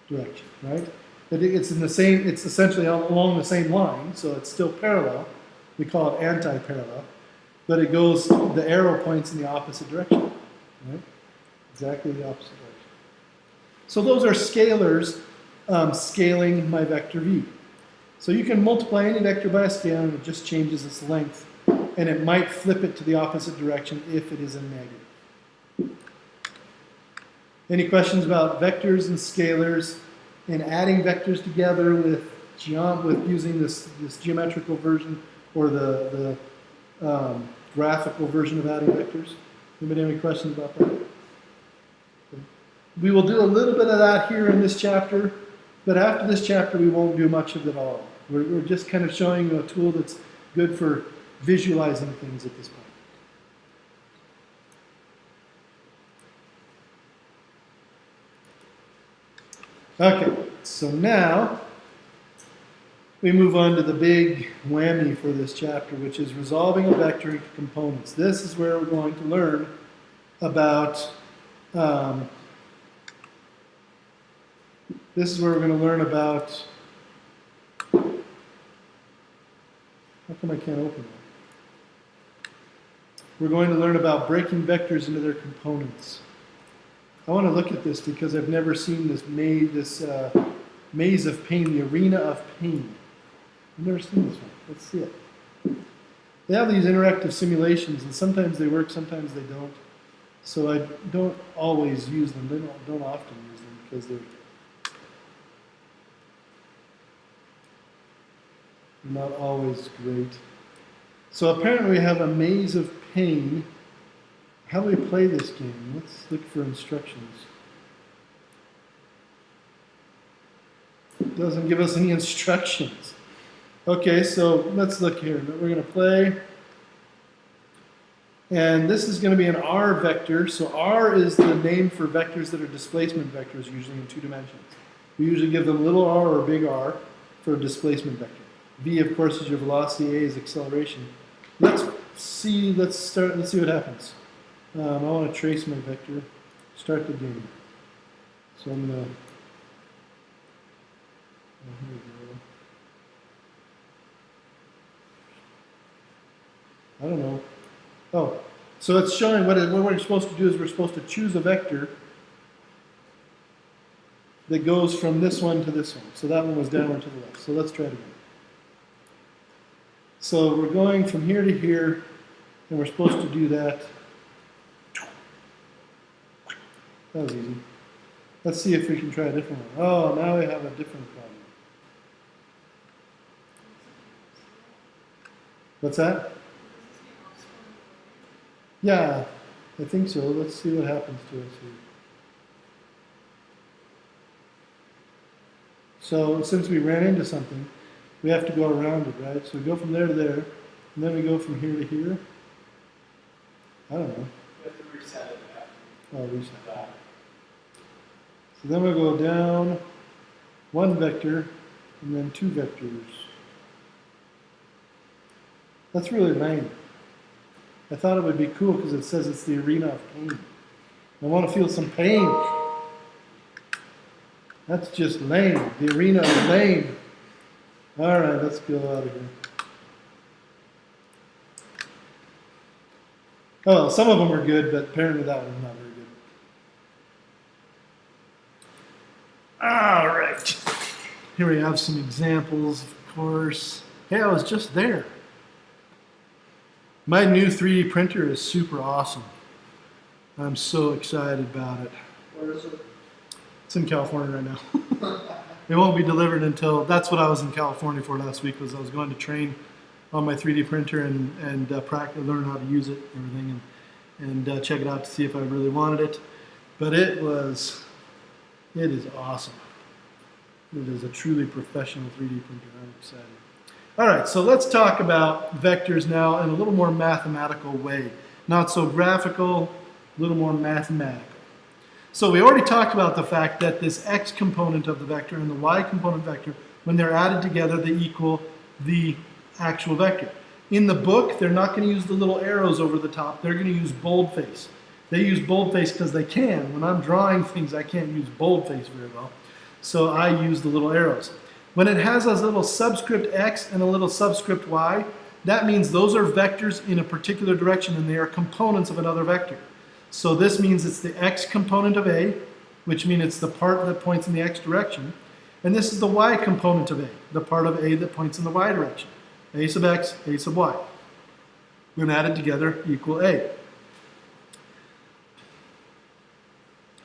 direction, right? It's in the same. It's essentially along the same line, so it's still parallel. We call it anti-parallel, but it goes. The arrow points in the opposite direction, right? Exactly the opposite direction. So those are scalars scaling my vector V. So you can multiply any vector by a scalar, and it just changes its length. And it might flip it to the opposite direction if it is a negative. Any questions about vectors and scalars and adding vectors together with using this geometrical version or the graphical version of adding vectors? Anybody have any questions about that? We will do a little bit of that here in this chapter, but after this chapter we won't do much of it all. We're just kind of showing you a tool that's good for visualizing things at this point. Okay, so now we move on to the big whammy for this chapter, which is resolving a vector into components. This is where we're going to learn about how come I can't open that? We're going to learn about breaking vectors into their components. I want to look at this because I've never seen this maze of pain, the arena of pain. I've never seen this one. Let's see it. They have these interactive simulations, and sometimes they work, sometimes they don't. So I don't always use them. They don't often use them because they're not always great. So apparently we have a maze of pain. How do we play this game? Let's look for instructions. It doesn't give us any instructions. Okay, so let's look here. We're going to play. And this is going to be an R vector. So R is the name for vectors that are displacement vectors, usually in 2 dimensions. We usually give them little r or big R for a displacement vector. V, of course, is your velocity. A is acceleration. Let's see what happens. I want to trace my vector. Start the game. So I'm going to... here we go. I don't know. Oh, so it's showing what we're supposed to do is we're supposed to choose a vector that goes from this one to this one. So that one was downward to the left. So let's try it again. So we're going from here to here, and we're supposed to do that. That was easy. Let's see if we can try a different one. Oh, now we have a different problem. What's that? Yeah, I think so. Let's see what happens to us here. So since we ran into something, we have to go around it, right? So we go from there to there, and then we go from here to here. I don't know. You have to reset it back. Oh, reset. So then we'll go down 1 vector, and then 2 vectors. That's really lame. I thought it would be cool because it says it's the arena of pain. I want to feel some pain. That's just lame. The arena of lame. All right, let's go out of here. Oh, some of them are good, but apparently that one's not very good. All right. Here we have some examples, of course. Hey, I was just there. My new 3D printer is super awesome. I'm so excited about it. Where is it? It's in California right now. It won't be delivered until, that's what I was in California for last week, was I was going to train on my 3D printer and practice, learn how to use it and everything, and check it out to see if I really wanted it. But it is awesome. It is a truly professional 3D printer. I'm excited. All right, so let's talk about vectors now in a little more mathematical way. Not so graphical, a little more mathematical. So we already talked about the fact that this x component of the vector and the y component vector, when they're added together, they equal the actual vector. In the book, they're not going to use the little arrows over the top. They're going to use boldface. They use boldface because they can. When I'm drawing things, I can't use boldface very well. So I use the little arrows. When it has a little subscript x and a little subscript y, that means those are vectors in a particular direction and they are components of another vector. So this means it's the x component of A, which means it's the part that points in the x direction. And this is the y component of A, the part of A that points in the y direction. A sub x, A sub y. When added together equal A.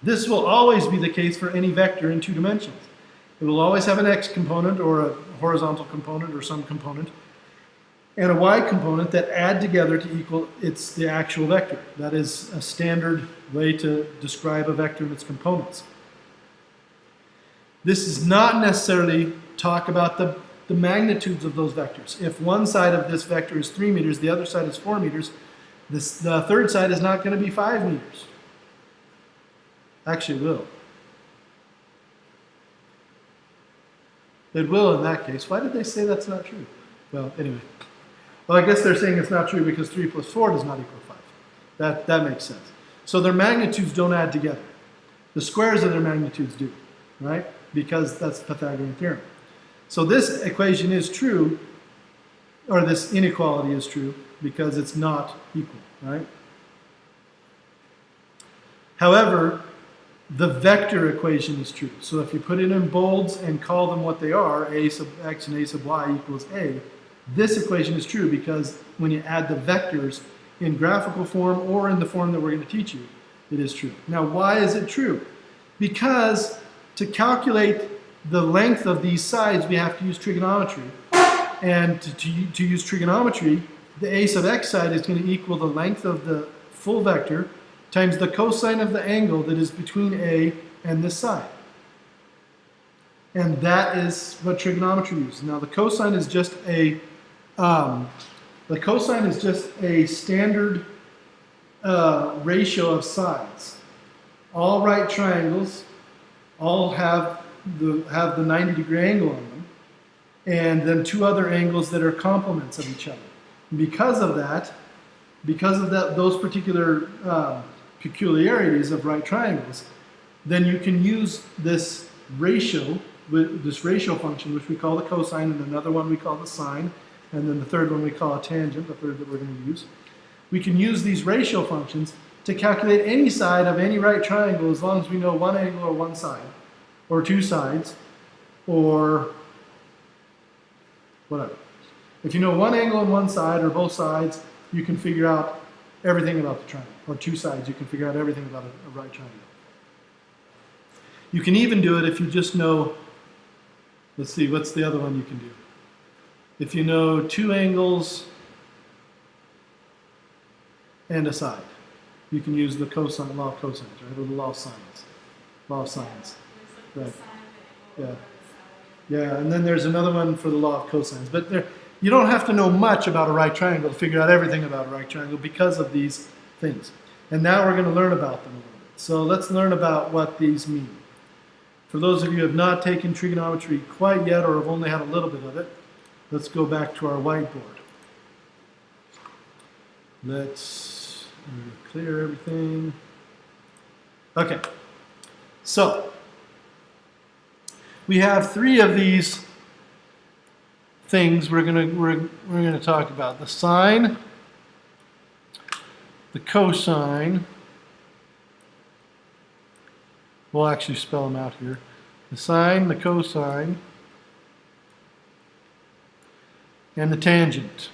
This will always be the case for any vector in 2 dimensions. It will always have an x component or a horizontal component or some component and a y component that add together to equal the actual vector. That is a standard way to describe a vector and its components. This does not necessarily talk about the magnitudes of those vectors. If one side of this vector is 3 meters, the other side is 4 meters, the third side is not going to be 5 meters. Actually, it will. It will in that case. Why did they say that's not true? Well, anyway. Well, I guess they're saying it's not true because 3 plus 4 does not equal 5. That makes sense. So their magnitudes don't add together. The squares of their magnitudes do, right? Because that's the Pythagorean theorem. So this equation is true, or this inequality is true, because it's not equal, right? However, the vector equation is true. So if you put it in bolds and call them what they are, a sub x and a sub y equals a, this equation is true because when you add the vectors in graphical form or in the form that we're going to teach you, it is true. Now, why is it true? Because to calculate the length of these sides, we have to use trigonometry. And to use trigonometry, the a sub x side is going to equal the length of the full vector times the cosine of the angle that is between a and this side. And that is what trigonometry uses. Now the cosine is just a standard ratio of sides. All right triangles all have the 90-degree angle on them, and then two other angles that are complements of each other. And because of that, those particular peculiarities of right triangles, then you can use this ratio function, which we call the cosine, and another one we call the sine, and then the third one we call a tangent, the third that we're going to use. We can use these ratio functions to calculate any side of any right triangle as long as we know one angle or one side, or two sides, or whatever. If you know one angle on one side or both sides, you can figure out everything about the triangle. Or two sides, you can figure out everything about a right triangle. You can even do it if you just know, let's see, what's the other one you can do? If you know two angles and a side, you can use the cosine, law of cosines, right? Or the law of sines. Law of sines. Right. Yeah. Yeah, and then there's another one for the law of cosines. But you don't have to know much about a right triangle to figure out everything about a right triangle because of these things. And now we're going to learn about them a little bit. So let's learn about what these mean. For those of you who have not taken trigonometry quite yet or have only had a little bit of it, let's go back to our whiteboard. Let's clear everything. Okay, so we have three of these things we're gonna talk about: the sine, the cosine. We'll actually spell them out here: the sine, the cosine, and the tangent.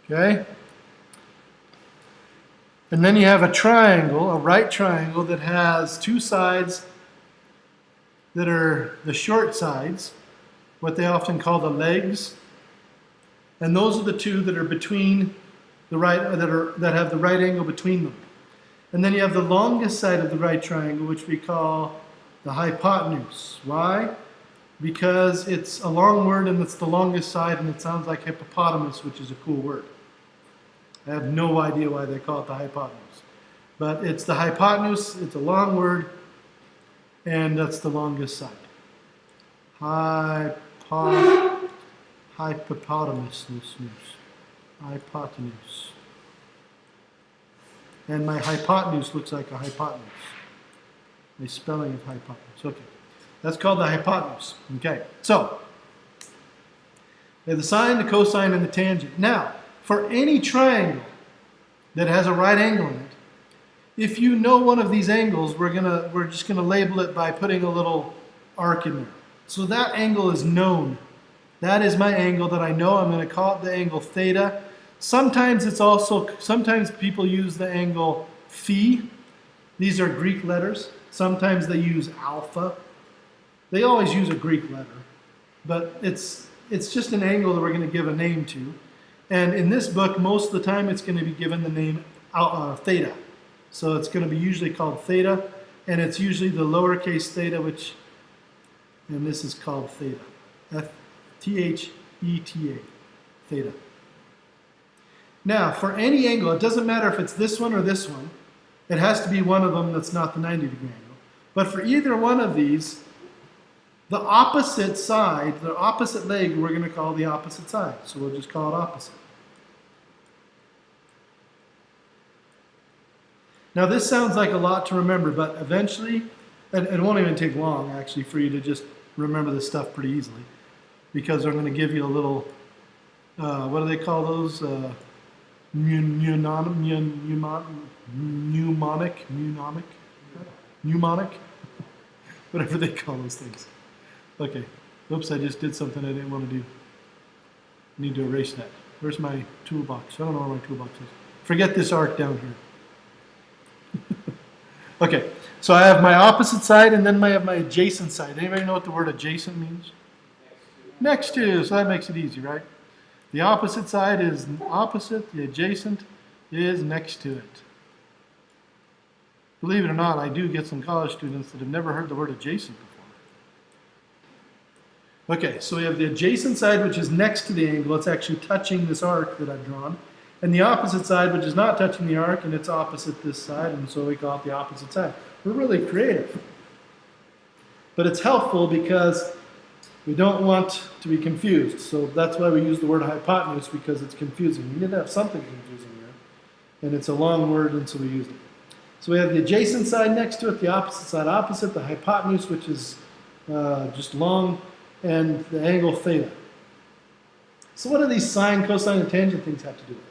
Okay? And then you have a triangle, a right triangle, that has two sides that are the short sides, what they often call the legs. And those are the two that are between the right, that have the right angle between them. And then you have the longest side of the right triangle, which we call the hypotenuse. Why? Because it's a long word and it's the longest side, and it sounds like hippopotamus, which is a cool word. I have no idea why they call it the hypotenuse. But it's the hypotenuse, it's a long word, and that's the longest side. Hypopotamus. Hypotenuse. And my hypotenuse looks like a hypotenuse. A spelling of hypotenuse. Okay. That's called the hypotenuse. Okay. So, we have the sine, the cosine, and the tangent. Now, for any triangle that has a right angle in it, if you know one of these angles, we're just gonna label it by putting a little arc in there. So that angle is known. That is my angle that I know. I'm gonna call it the angle theta. Sometimes people use the angle phi. These are Greek letters. Sometimes they use alpha. They always use a Greek letter, but it's just an angle that we're going to give a name to. And in this book, most of the time it's going to be given the name theta. So it's going to be usually called theta, and it's usually the lowercase theta, and this is called theta. F-T-H-E-T-A, theta. Now, for any angle, it doesn't matter if it's this one or this one, it has to be one of them that's not the 90-degree angle. But for either one of these, The opposite side, the opposite leg, we're going to call the opposite side. So we'll just call it opposite. Now this sounds like a lot to remember, but eventually, and it won't even take long actually for you to just remember this stuff pretty easily, because I'm going to give you a little, what do they call those? Mnemonic, whatever they call those things. Okay, oops, I just did something I didn't want to do. I need to erase that. Where's my toolbox? I don't know where my toolbox is. Forget this arc down here. Okay, so I have my opposite side and then I have my adjacent side. Anybody know what the word adjacent means? Next to, so that makes it easy, right? The opposite side is opposite, the adjacent is next to it. Believe it or not, I do get some college students that have never heard the word adjacent before. Okay, so we have the adjacent side, which is next to the angle. It's actually touching this arc that I've drawn. And the opposite side, which is not touching the arc, and it's opposite this side, and so we call it the opposite side. We're really creative. But it's helpful because we don't want to be confused. So that's why we use the word hypotenuse, because it's confusing. We need to have something confusing here. And it's a long word, and so we use it. So we have the adjacent side next to it, the opposite side opposite, the hypotenuse, which is just long, and the angle theta. So what do these sine, cosine, and tangent things have to do with it?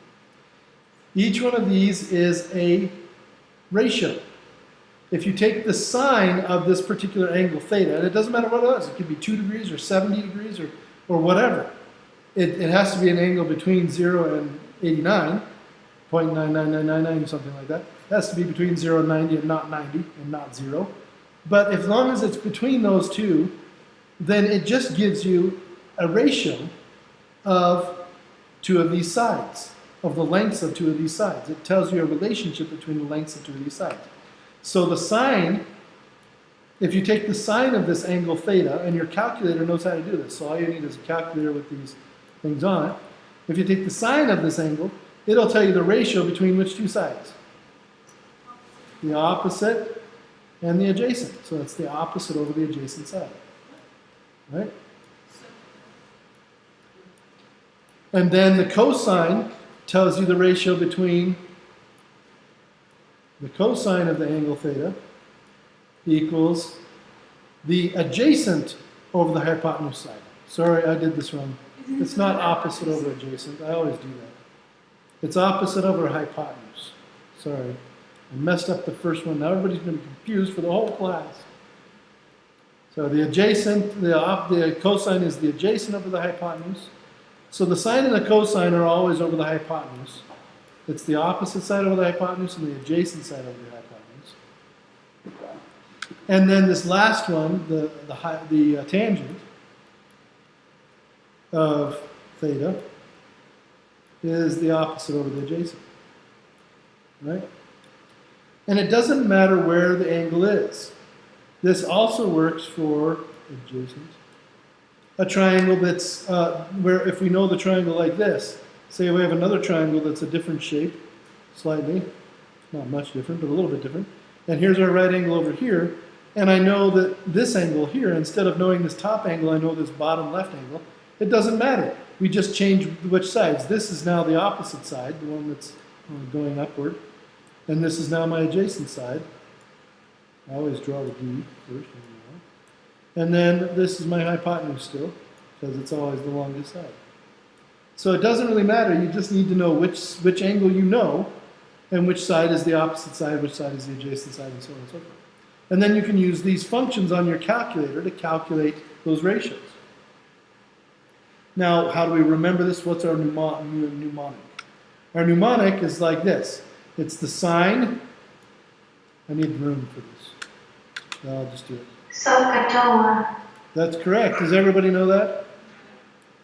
Each one of these is a ratio. If you take the sine of this particular angle theta, and it doesn't matter what it is, it could be 2 degrees or 70 degrees or whatever. It has to be an angle between 0 and 89, 0.99999 or something like that. It has to be between 0 and 90 and not 90 and not 0. But as long as it's between those two, then it just gives you a ratio of 2 of these sides, of the lengths of 2 of these sides. It tells you a relationship between the lengths of 2 of these sides. So the sine, if you take the sine of this angle theta, and your calculator knows how to do this, so all you need is a calculator with these things on it. If you take the sine of this angle, it'll tell you the ratio between which 2 sides? The opposite and the adjacent. So it's the opposite over the adjacent side. Right? And then the cosine tells you the ratio between the cosine of the angle theta equals the adjacent over the hypotenuse side. Sorry, I did this wrong. It's not opposite over adjacent. I always do that. It's opposite over hypotenuse. Sorry. I messed up the first one. Now everybody's going to be confused for the whole class. So the adjacent, the cosine is the adjacent over the hypotenuse. So the sine and the cosine are always over the hypotenuse. It's the opposite side over the hypotenuse and the adjacent side over the hypotenuse. And then this last one, the tangent of theta is the opposite over the adjacent. Right? And it doesn't matter where the angle is. This also works for adjacent. A triangle that's, where if we know the triangle like this, say we have another triangle that's a different shape, slightly, not much different, but a little bit different. And here's our right angle over here. And I know that this angle here, instead of knowing this top angle, I know this bottom left angle. It doesn't matter. We just change which sides. This is now the opposite side, the one that's going upward. And this is now my adjacent side. I always draw the D first. And then this is my hypotenuse still, because it's always the longest side. So it doesn't really matter. You just need to know which angle you know, and which side is the opposite side, which side is the adjacent side, and so on and so forth. And then you can use these functions on your calculator to calculate those ratios. Now, how do we remember this? What's our mnemonic? Our mnemonic is like this. It's the sine. I need room for this. I'll just do it. SOHCAHTOA. That's correct. Does everybody know that?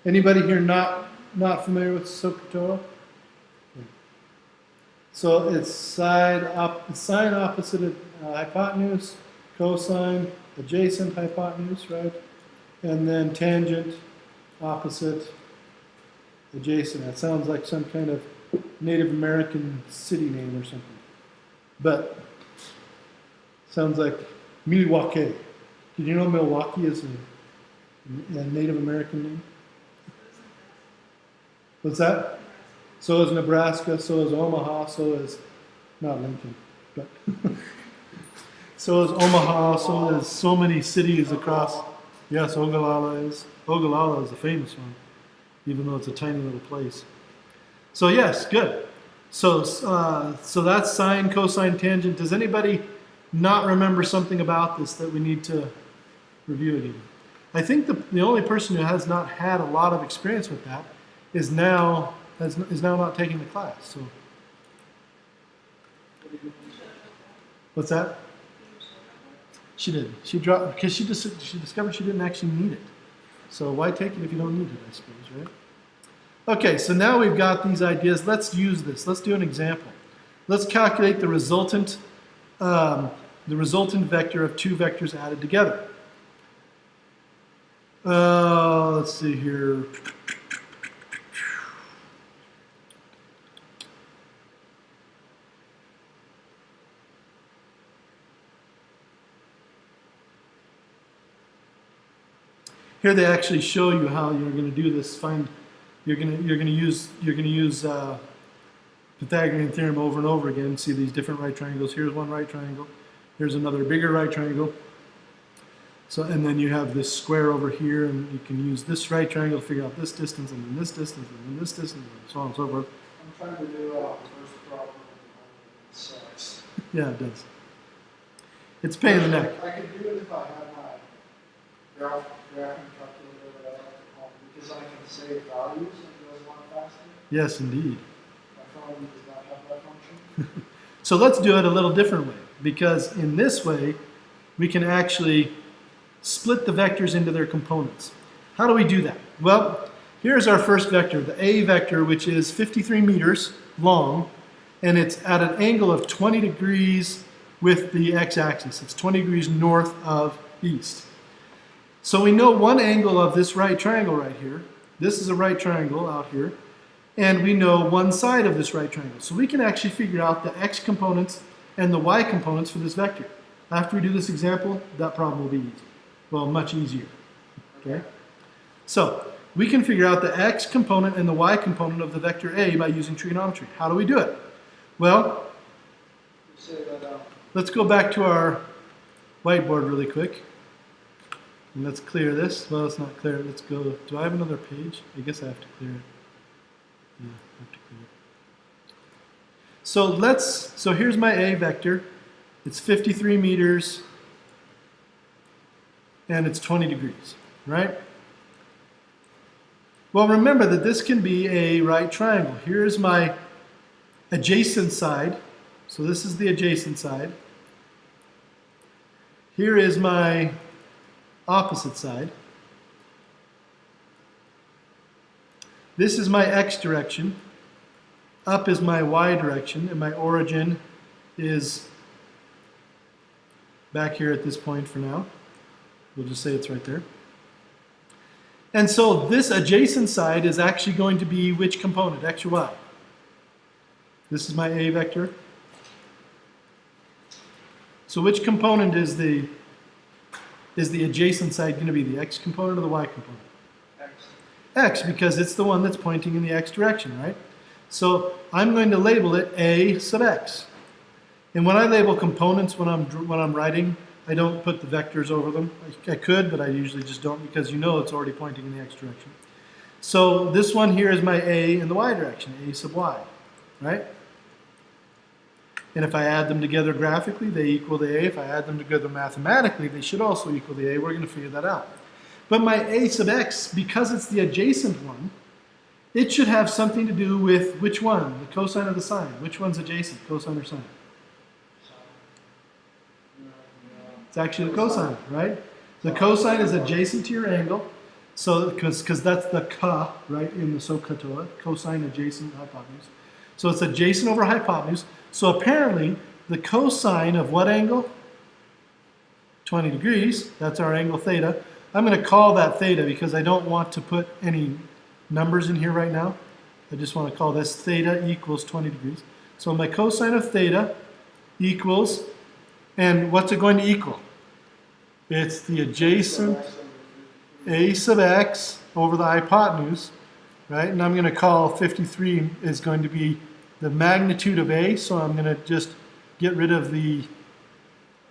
Anybody here not familiar with SOHCAHTOA? So it's sine opposite hypotenuse, cosine adjacent hypotenuse, right? And then tangent opposite adjacent. That sounds like some kind of Native American city name or something. But sounds like Milwaukee. Did you know Milwaukee is a A Native American name? What's that? So is Nebraska, so is Omaha, so is, not Lincoln, but so is Omaha, so is so many cities across. Yes, Ogallala is a famous one, even though it's a tiny little place. So yes, good. So that's sine, cosine, tangent. Does anybody not remember something about this that we need to review again? I think the only person who has not had a lot of experience with that is now not taking the class. So what's that? She did. She dropped because she discovered she didn't actually need it. So why take it if you don't need it, I suppose, right? Okay, so now we've got these ideas. Let's use this. Let's do an example. Let's calculate the resultant vector of two vectors added together. Let's see here. Here they actually show you how you're going to do this. You're going to use Pythagorean theorem over and over again. See these different right triangles. Here's one right triangle. Here's another bigger right triangle. So, and then you have this square over here, and you can use this right triangle to figure out this distance, and then this distance, and then this distance, and so on and so forth. I'm trying to do the first problem. It sucks. Yeah, it does. It's a pain in the neck. I could do it if I had my graphing calculator that I have to call because I can save values and it goes a lot faster. Yes, indeed. My phone does not have that function. So let's do it a little different way, because in this way, we can actually split the vectors into their components. How do we do that? Well, here's our first vector, the A vector, which is 53 meters long, and it's at an angle of 20 degrees with the x-axis. It's 20 degrees north of east. So we know one angle of this right triangle right here. This is a right triangle out here. And we know one side of this right triangle. So we can actually figure out the x components and the y components for this vector. After we do this example, that problem will be easy. Well, much easier. Okay? So we can figure out the x component and the y component of the vector A by using trigonometry. How do we do it? Well, let's go back to our whiteboard really quick. And let's clear this. Well, it's not clear. Let's go. Do I have another page? I guess I have to clear it. Yeah, I have to clear it. So here's my A vector. It's 53 meters and it's 20 degrees, right? Well, remember that this can be a right triangle. Here's my adjacent side. So this is the adjacent side. Here is my opposite side. This is my x direction. Up is my y direction, and my origin is back here at this point for now. We'll just say it's right there. And so this adjacent side is actually going to be which component, x or y? This is my A vector. So which component is the adjacent side going to be, the x component or the y component? X. X, because it's the one that's pointing in the x direction, right? So I'm going to label it A sub x. And when I label components when I'm writing, I don't put the vectors over them. I could, but I usually just don't because you know it's already pointing in the x direction. So this one here is my A in the y direction, A sub y, right? And if I add them together graphically, they equal the A. If I add them together mathematically, they should also equal the A. We're going to figure that out. But my A sub x, because it's the adjacent one, it should have something to do with which one? The cosine or the sine? Which one's adjacent, cosine or sine? It's actually the cosine, right? The cosine is adjacent to your angle, so because that's the ka, right, in the SOHCAHTOA, cosine adjacent hypotenuse. So it's adjacent over hypotenuse. So apparently, the cosine of what angle? 20 degrees. That's our angle theta. I'm going to call that theta because I don't want to put any numbers in here right now. I just want to call this theta equals 20 degrees. So my cosine of theta equals, and what's it going to equal? It's the adjacent a sub x over the hypotenuse, right? And I'm going to call 53 is going to be the magnitude of a, so I'm going to just get rid of the,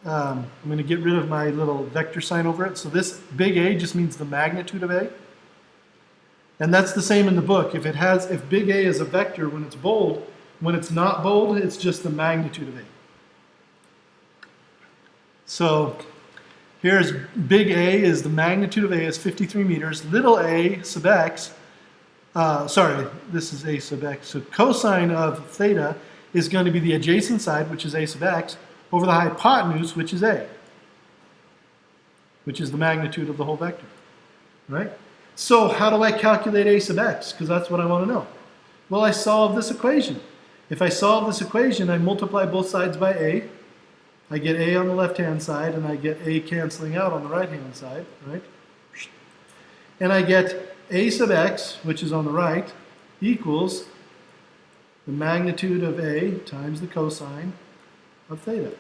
I'm going to get rid of my little vector sign over it. So this big A just means the magnitude of a. And that's the same in the book. If big A is a vector when it's bold, when it's not bold, it's just the magnitude of A. So here's big A is the magnitude of A is 53 meters. Little a sub x, sorry, this is a sub x. So cosine of theta is going to be the adjacent side, which is a sub x, over the hypotenuse, which is a, which is the magnitude of the whole vector, right? So how do I calculate a sub x? Because that's what I want to know. Well, I solve this equation. If I solve this equation, I multiply both sides by a. I get a on the left-hand side, and I get a canceling out on the right-hand side, right? And I get a sub x, which is on the right, equals the magnitude of a times the cosine of theta.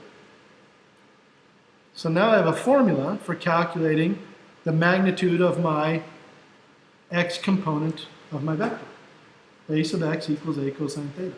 So now I have a formula for calculating the magnitude of my x component of my vector. A sub x equals a cosine theta.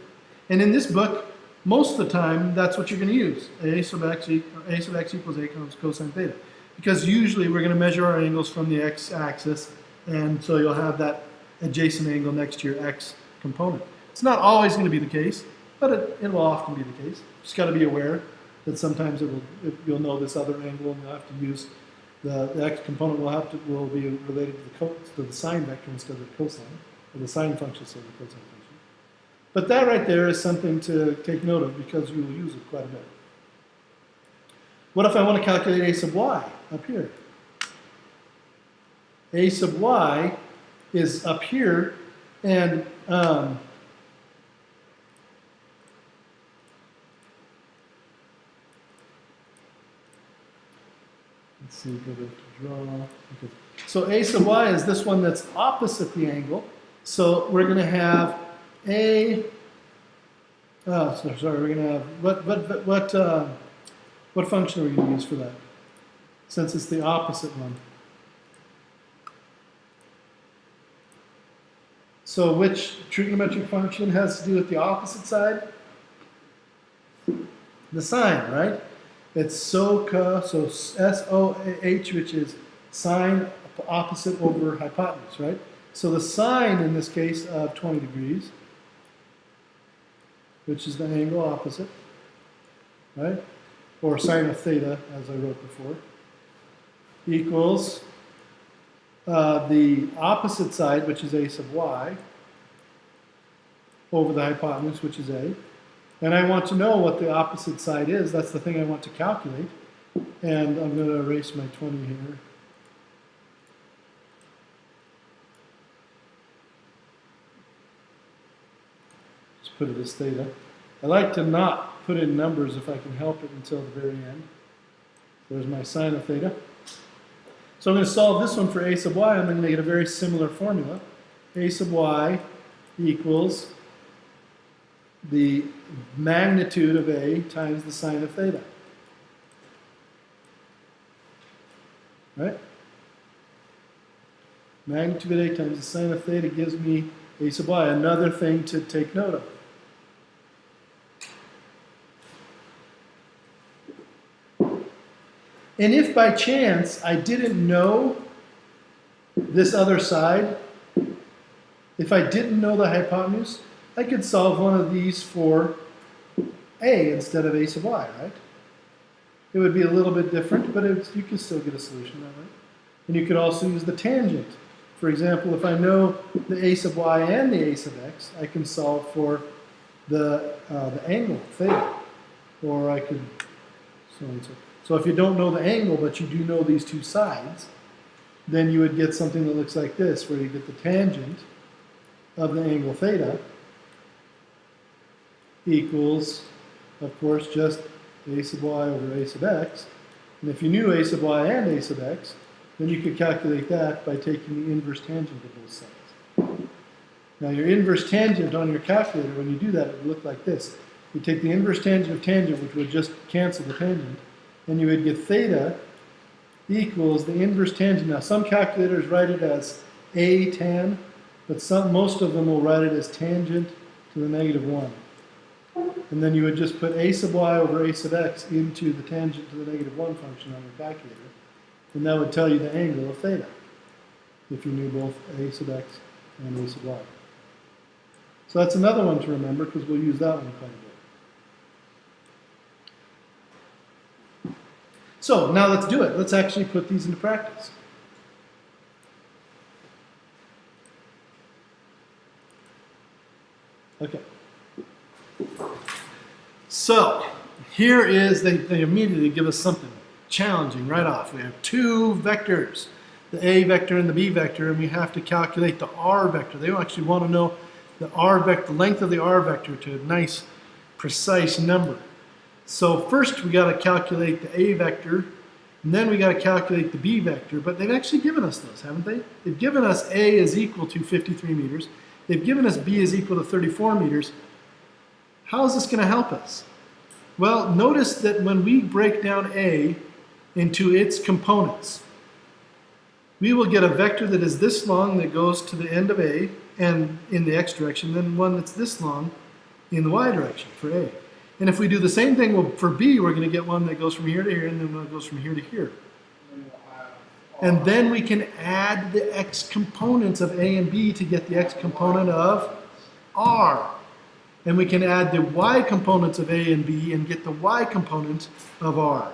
And in this book, most of the time, that's what you're going to use. A sub x equals a cosine theta. Because usually we're going to measure our angles from the x-axis, and so you'll have that adjacent angle next to your x component. It's not always going to be the case, but it will often be the case. Just got to be aware that sometimes you'll know this other angle, and you'll have to use the x component will be related to the sine vector instead of the cosine, or the sine function instead of the cosine function. But that right there is something to take note of because you will use it quite a bit. What if I want to calculate a sub y up here? A sub y is up here, and let's see, go to draw. Okay. So a sub y is this one that's opposite the angle. So we're going to have we're going to have, what function are we going to use for that? Since it's the opposite one. So which trigonometric function has to do with the opposite side? The sine, right? It's SOH, so S-O-H, which is sine opposite over hypotenuse, right? So the sine in this case of 20 degrees, which is the angle opposite, right? Or sine of theta, as I wrote before, equals the opposite side, which is a sub y, over the hypotenuse, which is a. And I want to know what the opposite side is. That's the thing I want to calculate. And I'm going to erase my 20 here. Just put it as theta. I like to not put in numbers if I can help it until the very end. There's my sine of theta. So I'm going to solve this one for a sub y. I'm going to get a very similar formula. A sub y equals the magnitude of a times the sine of theta. Right? Magnitude of a times the sine of theta gives me a sub y. Another thing to take note of. And if by chance I didn't know this other side, if I didn't know the hypotenuse, I could solve one of these for a instead of a sub y, right? It would be a little bit different, but you can still get a solution that way. And you could also use the tangent. For example, if I know the a sub y and the a sub x, I can solve for the angle, theta. Or I could, so and so. So if you don't know the angle, but you do know these two sides, then you would get something that looks like this, where you get the tangent of the angle theta equals, of course, just a sub y over a sub x. And if you knew a sub y and a sub x, then you could calculate that by taking the inverse tangent of both sides. Now your inverse tangent on your calculator, when you do that, it would look like this. You take the inverse tangent of tangent, which would just cancel the tangent, and you would get theta equals the inverse tangent. Now, some calculators write it as a tan, but most of them will write it as tangent to the negative 1. And then you would just put a sub y over a sub x into the tangent to the negative 1 function on your calculator. And that would tell you the angle of theta, if you knew both a sub x and a sub y. So that's another one to remember, because we'll use that one quite a bit. So now let's do it. Let's actually put these into practice. Okay. So here is, they immediately give us something challenging right off. We have two vectors, the a vector and the b vector, and we have to calculate the r vector. They actually want to know the r vector, the length of the r vector to a nice, precise number. So first we got to calculate the a vector, and then we got to calculate the b vector, but they've actually given us those, haven't they? They've given us a is equal to 53 meters. They've given us b is equal to 34 meters. How is this going to help us? Well, notice that when we break down a into its components, we will get a vector that is this long that goes to the end of a and in the x direction, then one that's this long in the y direction for a. And if we do the same thing for b, we're going to get one that goes from here to here, and then one that goes from here to here. And then we can add the x components of a and b to get the x component of r. And we can add the y components of a and b and get the y component of r.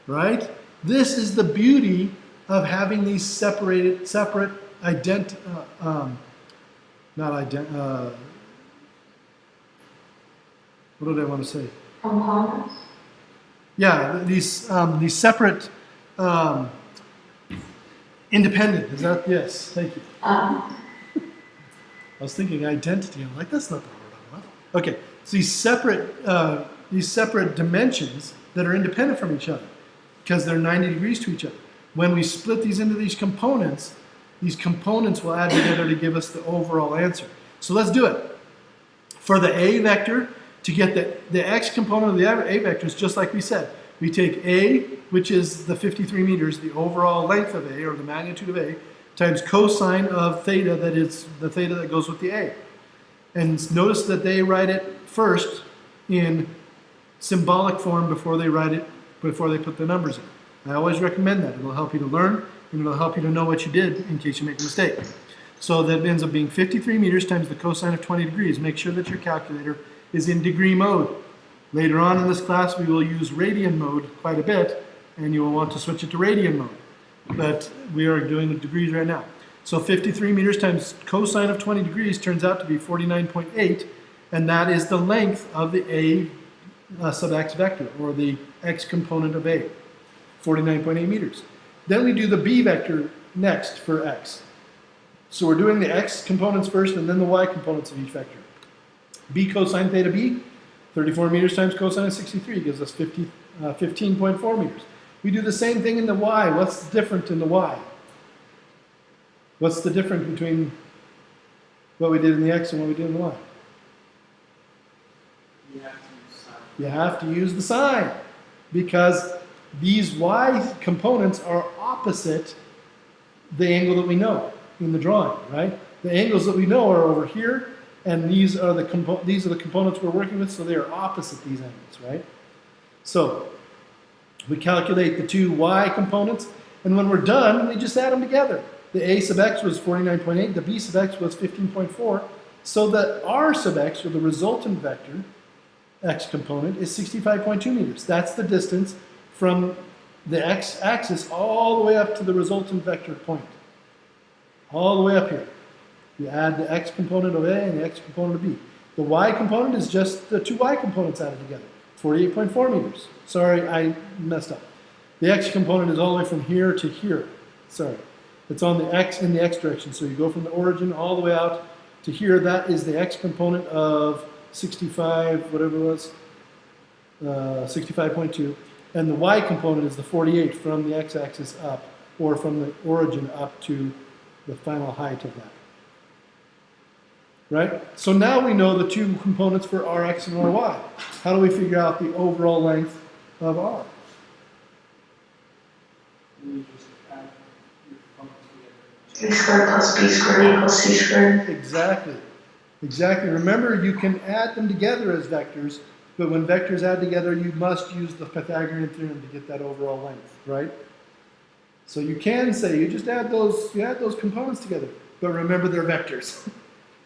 Right? This is the beauty of having these separate what did I want to say? Components. Yeah, these separate, independent. Is that, yes? Thank you. I was thinking identity. I'm like, that's not the word I want. Okay, so these separate dimensions that are independent from each other because they're 90 degrees to each other. When we split these into these components will add together to give us the overall answer. So let's do it. For the a vector, to get the x component of the a vector is just like we said. We take a, which is the 53 meters, the overall length of a, or the magnitude of a, times cosine of theta, that is the theta that goes with the a. And notice that they write it first in symbolic form before they put the numbers in. I always recommend that. It'll help you to learn, and it'll help you to know what you did in case you make a mistake. So that ends up being 53 meters times the cosine of 20 degrees. Make sure that your calculator is in degree mode. Later on in this class, we will use radian mode quite a bit, and you will want to switch it to radian mode. But we are doing the degrees right now. So 53 meters times cosine of 20 degrees turns out to be 49.8, and that is the length of the a sub x vector, or the x component of a, 49.8 meters. Then we do the b vector next for x. So we're doing the x components first, and then the y components of each vector. B cosine theta b, 34 meters times cosine of 63 gives us 15.4 meters. We do the same thing in the y. What's different in the y? What's the difference between what we did in the x and what we did in the y? You have to use the sign, because these y components are opposite the angle that we know in the drawing, right? The angles that we know are over here, and these are the components we're working with, so they are opposite these angles, right? So we calculate the two y components, and when we're done, we just add them together. The a sub x was 49.8, the b sub x was 15.4, so that r sub x, or the resultant vector, x component, is 65.2 meters. That's the distance from the x-axis all the way up to the resultant vector point. All the way up here. You add the x component of a and the x component of b. The y component is just the two y components added together, 48.4 meters. Sorry, I messed up. The x component is all the way from here to here. Sorry. It's on the x in the x direction. So you go from the origin all the way out to here. That is the x component of 65, whatever it was, 65.2. And the y component is the 48 from the x-axis up, or from the origin up to the final height of that. Right? So now we know the two components for Rx and Ry. How do we figure out the overall length of R? really just add your components A together. squared plus B squared equals C squared. Exactly. Exactly. Remember, you can add them together as vectors, but when vectors add together, you must use the Pythagorean theorem to get that overall length, right? So you can say you just add those components together, but remember they're vectors,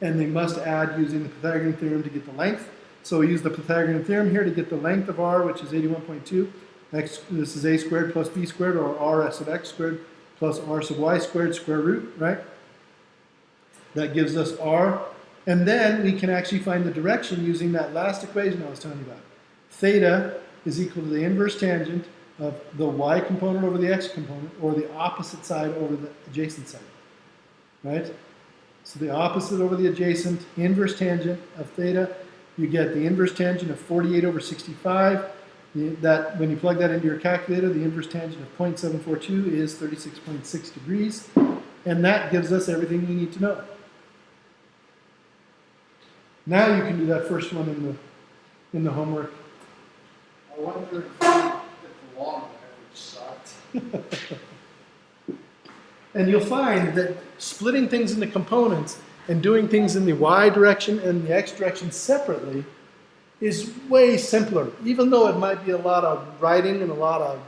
and they must add using the Pythagorean theorem to get the length. So we use the Pythagorean theorem here to get the length of r, which is 81.2. This is a squared plus b squared, or r sub x squared plus r sub y squared square root, right? That gives us r. And then we can actually find the direction using that last equation I was telling you about. Theta is equal to the inverse tangent of the y component over the x component, or the opposite side over the adjacent side, right? So the opposite over the adjacent, inverse tangent of theta, you get the inverse tangent of 48 over 65. That, when you plug that into your calculator, the inverse tangent of 0.742 is 36.6 degrees, and that gives us everything we need to know. Now you can do that first one in the homework. I wonder if the long there sucked. And you'll find that splitting things into components and doing things in the y direction and the x direction separately is way simpler, even though it might be a lot of writing and a lot of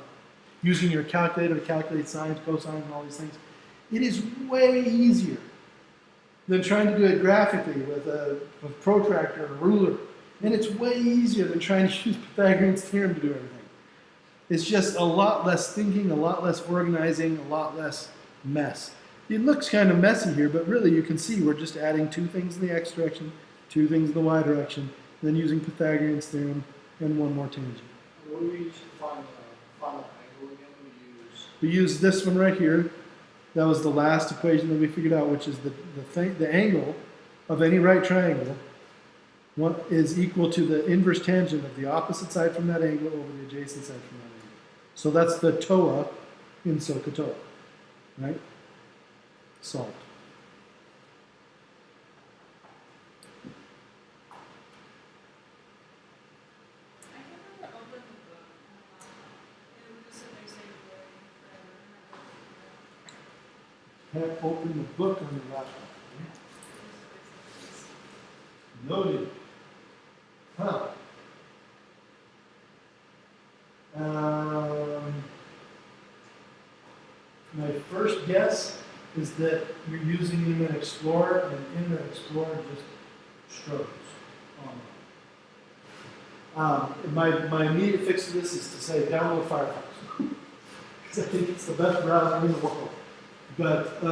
using your calculator to calculate sines, cosines, and all these things. It is way easier than trying to do it graphically with a protractor or a ruler. And it's way easier than trying to use Pythagorean's theorem to do everything. It's just a lot less thinking, a lot less organizing, a lot less mess. It looks kind of messy here, but really you can see we're just adding two things in the x direction, two things in the y direction, then using Pythagorean's theorem, and one more tangent. What do we use to find the final angle again? We use this one right here. That was the last equation that we figured out, which is the angle of any right triangle is equal to the inverse tangent of the opposite side from that angle over the adjacent side from that angle. So that's the TOA in SOHCAHTOA, right? Solved. Can't open the book on your laptop. Noted. Huh. My first guess is that you're using Internet Explorer, and Internet Explorer just struggles on. My immediate fix to this is to say download Firefox, because I think it's the best browser in the world. But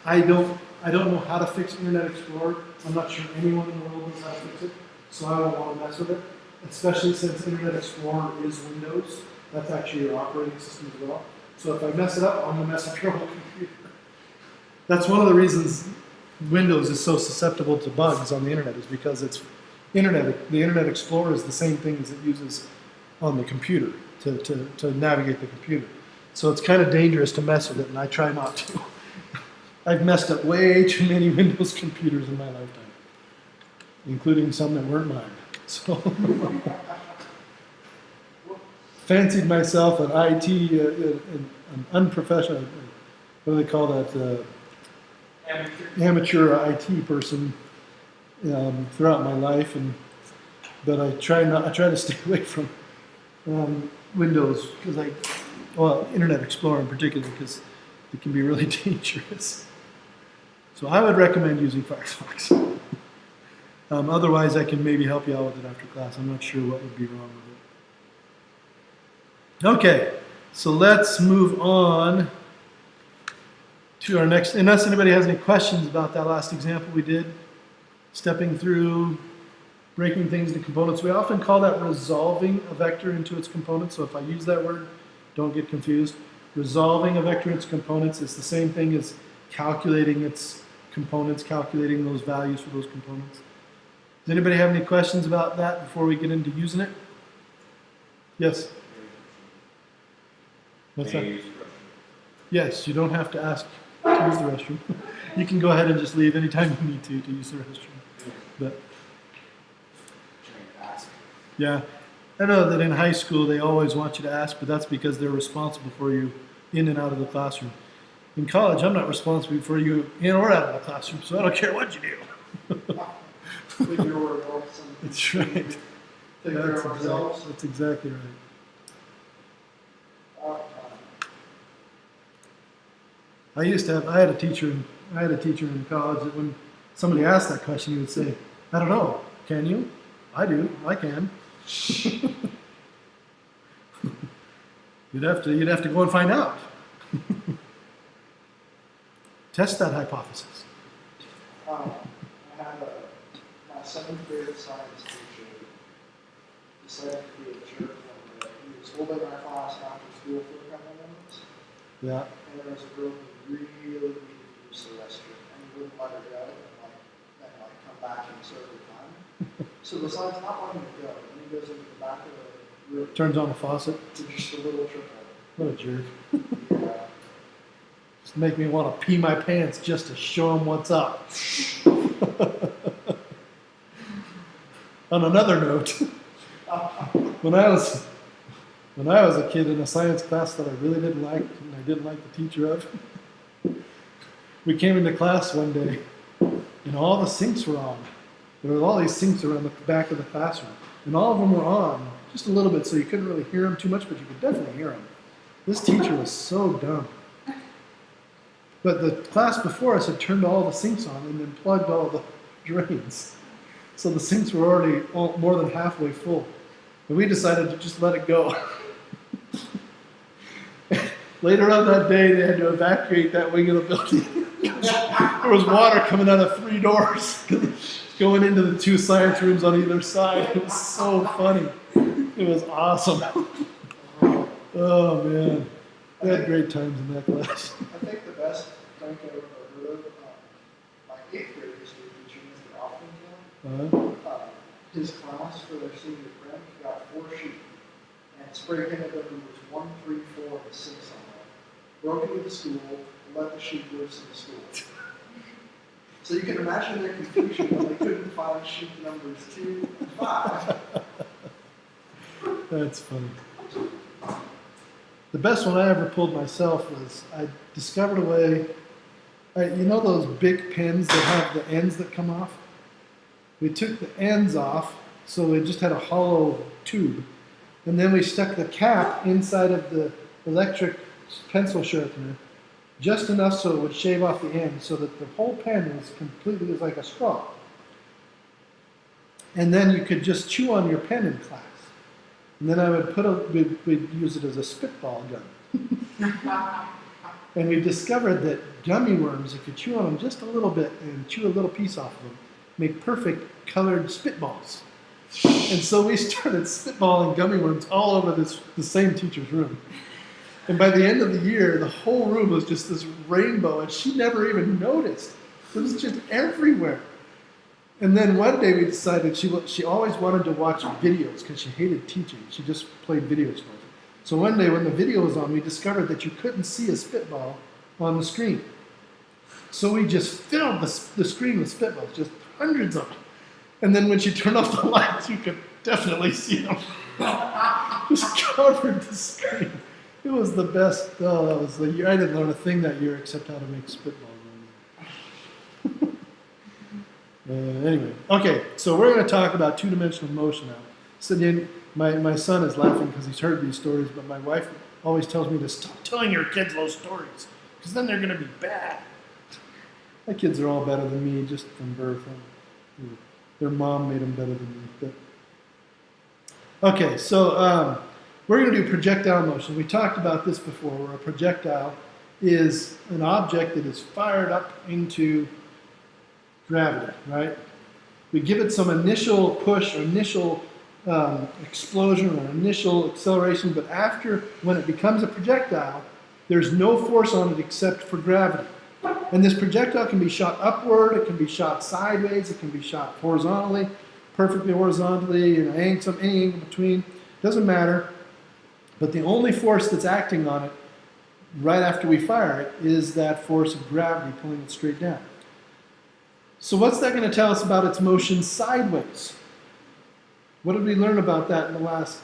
I don't know how to fix Internet Explorer. I'm not sure anyone in the world knows how to fix it, so I don't want to mess with it, especially since Internet Explorer is Windows. That's actually your operating system as well. So if I mess it up, I'm going to mess up your whole computer. That's one of the reasons Windows is so susceptible to bugs on the internet, is because it's the Internet Explorer is the same thing as it uses on the computer to navigate the computer. So it's kind of dangerous to mess with it, and I try not to. I've messed up way too many Windows computers in my lifetime, including some that weren't mine. So fancied myself an IT, an unprofessional, what do they call that? Amateur IT person throughout my life, but I try to stay away from Windows because Internet Explorer in particular, because it can be really dangerous. So I would recommend using Firefox. Otherwise, I can maybe help you out with it after class. I'm not sure what would be wrong with it. Okay, so let's move on to our next, unless anybody has any questions about that last example we did, stepping through, breaking things into components. We often call that resolving a vector into its components. So if I use that word, don't get confused. Resolving a vector into components is the same thing as calculating its components, calculating those values for those components. Does anybody have any questions about that before we get into using it? Yes? What's that? Yes, you don't have to ask to use the restroom. You can go ahead and just leave anytime you need to use the restroom. But yeah, I know that in high school they always want you to ask, but that's because they're responsible for you in and out of the classroom. In college, I'm not responsible for you in or out of the classroom, so I don't care what you do. Figure we're both some. That's right. Take care of ourselves. That's exactly right. I had a teacher in college that when somebody asked that question, he would say, I don't know, can you? I do, I can. You'd have to go and find out. Test that hypothesis. I had my 7th grade science teacher decided to be a jerk one day. He was holding my class after school for a couple minutes. Yeah. And there was a girl who really needed to use the restroom, and he wouldn't let her go, and then come back and serve her time. So besides not letting her go, then he goes into the back of the room. Turns on the faucet. To just a little trickle. What a jerk. Yeah. Just make me want to pee my pants just to show him what's up. On another note, when I was a kid in a science class that I really didn't like, and I didn't like the teacher of, we came into class one day, and all the sinks were on. There were all these sinks around the back of the classroom, and all of them were on, just a little bit, so you couldn't really hear them too much, but you could definitely hear them. This teacher was so dumb. But the class before us had turned all the sinks on and then plugged all the drains. So the sinks were already more than halfway full. And we decided to just let it go. Later on that day, they had to evacuate that wing of the building. There was water coming out of 3 doors, going into the 2 science rooms on either side. It was so funny. It was awesome. Oh, man. We had great times in that class. I think the best thing I ever heard of, my 8th grade history teacher, Mr. Offington, his class for their senior prom got 4 sheep, and spray painted them was 1, 3, 4 and 6 on them. Broke into the school, and let the sheep loose in the school. So you can imagine their confusion when they couldn't find sheep numbers 2 and 5. That's funny. The best one I ever pulled myself was I discovered a way, you know those big pens that have the ends that come off? We took the ends off, so we just had a hollow tube. And then we stuck the cap inside of the electric pencil sharpener, just enough so it would shave off the end, so that the whole pen was like a straw. And then you could just chew on your pen in class. And then I would we'd use it as a spitball gun. And we discovered that gummy worms, if you chew on them just a little bit and chew a little piece off of them, make perfect colored spitballs. And so we started spitballing gummy worms all over the same teacher's room. And by the end of the year, the whole room was just this rainbow, and she never even noticed. It was just everywhere. And then one day we decided she always wanted to watch videos because she hated teaching. She just played video games. So one day when the video was on, we discovered that you couldn't see a spitball on the screen. So we just filled the screen with spitballs, just hundreds of them. And then when she turned off the lights, you could definitely see them. Just covered the screen. It was the best. Oh, that was the year. I didn't learn a thing that year except how to make spitballs. Anyway, okay, so we're going to talk about two-dimensional motion now. So then my son is laughing because he's heard these stories, but my wife always tells me to stop telling your kids those stories because then they're going to be bad. My kids are all better than me just from birth. Their mom made them better than me. But. Okay, so we're going to do projectile motion. We talked about this before, where a projectile is an object that is fired up into gravity, right? We give it some initial push or initial explosion or initial acceleration, but when it becomes a projectile, there's no force on it except for gravity. And this projectile can be shot upward, it can be shot sideways, it can be shot horizontally, perfectly horizontally, some angle between, doesn't matter. But the only force that's acting on it right after we fire it is that force of gravity pulling it straight down. So what's that going to tell us about its motion sideways? What did we learn about that in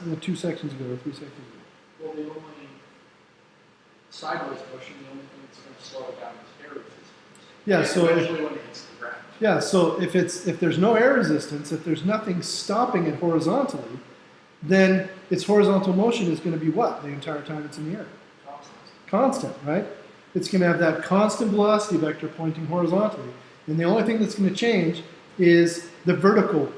the 2 sections ago or 3 sections ago? Well, sideways motion, the only thing that's going to slow it down is air resistance. Yeah, And so eventually when it hits the ground. yeah, so if there's no air resistance, if there's nothing stopping it horizontally, then its horizontal motion is going to be what the entire time it's in the air? Constant, right? It's going to have that constant velocity vector pointing horizontally. And the only thing that's going to change is the vertical,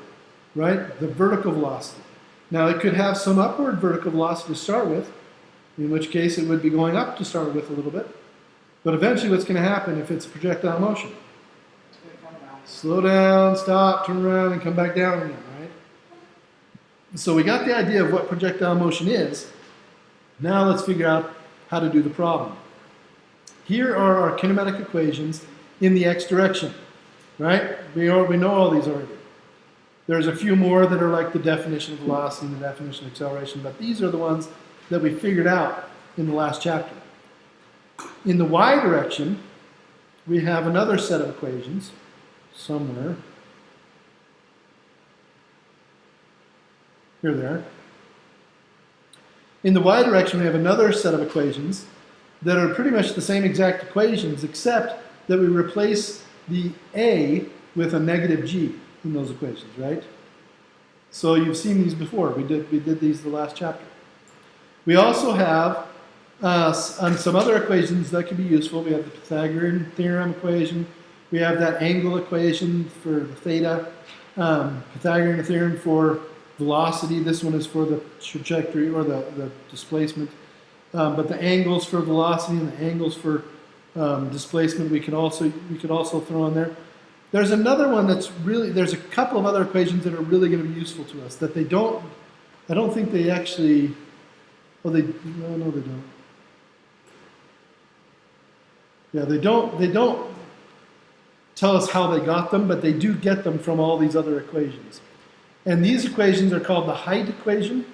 right? The vertical velocity. Now it could have some upward vertical velocity to start with, in which case it would be going up to start with a little bit. But eventually what's going to happen if it's projectile motion? It's going to come down. Slow down, stop, turn around, and come back down again, right? So we got the idea of what projectile motion is. Now let's figure out how to do the problem. Here are our kinematic equations in the x direction, right? We know all these already. There's a few more that are like the definition of velocity and the definition of acceleration, but these are the ones that we figured out in the last chapter. In the y direction, we have another set of equations somewhere. Here they are. In the y direction, we have another set of equations that are pretty much the same exact equations, except that we replace the a with a negative g in those equations, right? So you've seen these before. We did these the last chapter. We also have some other equations that can be useful. We have the Pythagorean theorem equation. We have that angle equation for the theta. Pythagorean theorem for velocity. This one is for the trajectory or the displacement. But the angles for velocity and the angles for displacement we could also throw in there. There's another one there's a couple of other equations that are really going to be useful to us that I don't think they actually, no, they don't. Yeah, they don't tell us how they got them, but they do get them from all these other equations. And these equations are called the height equation.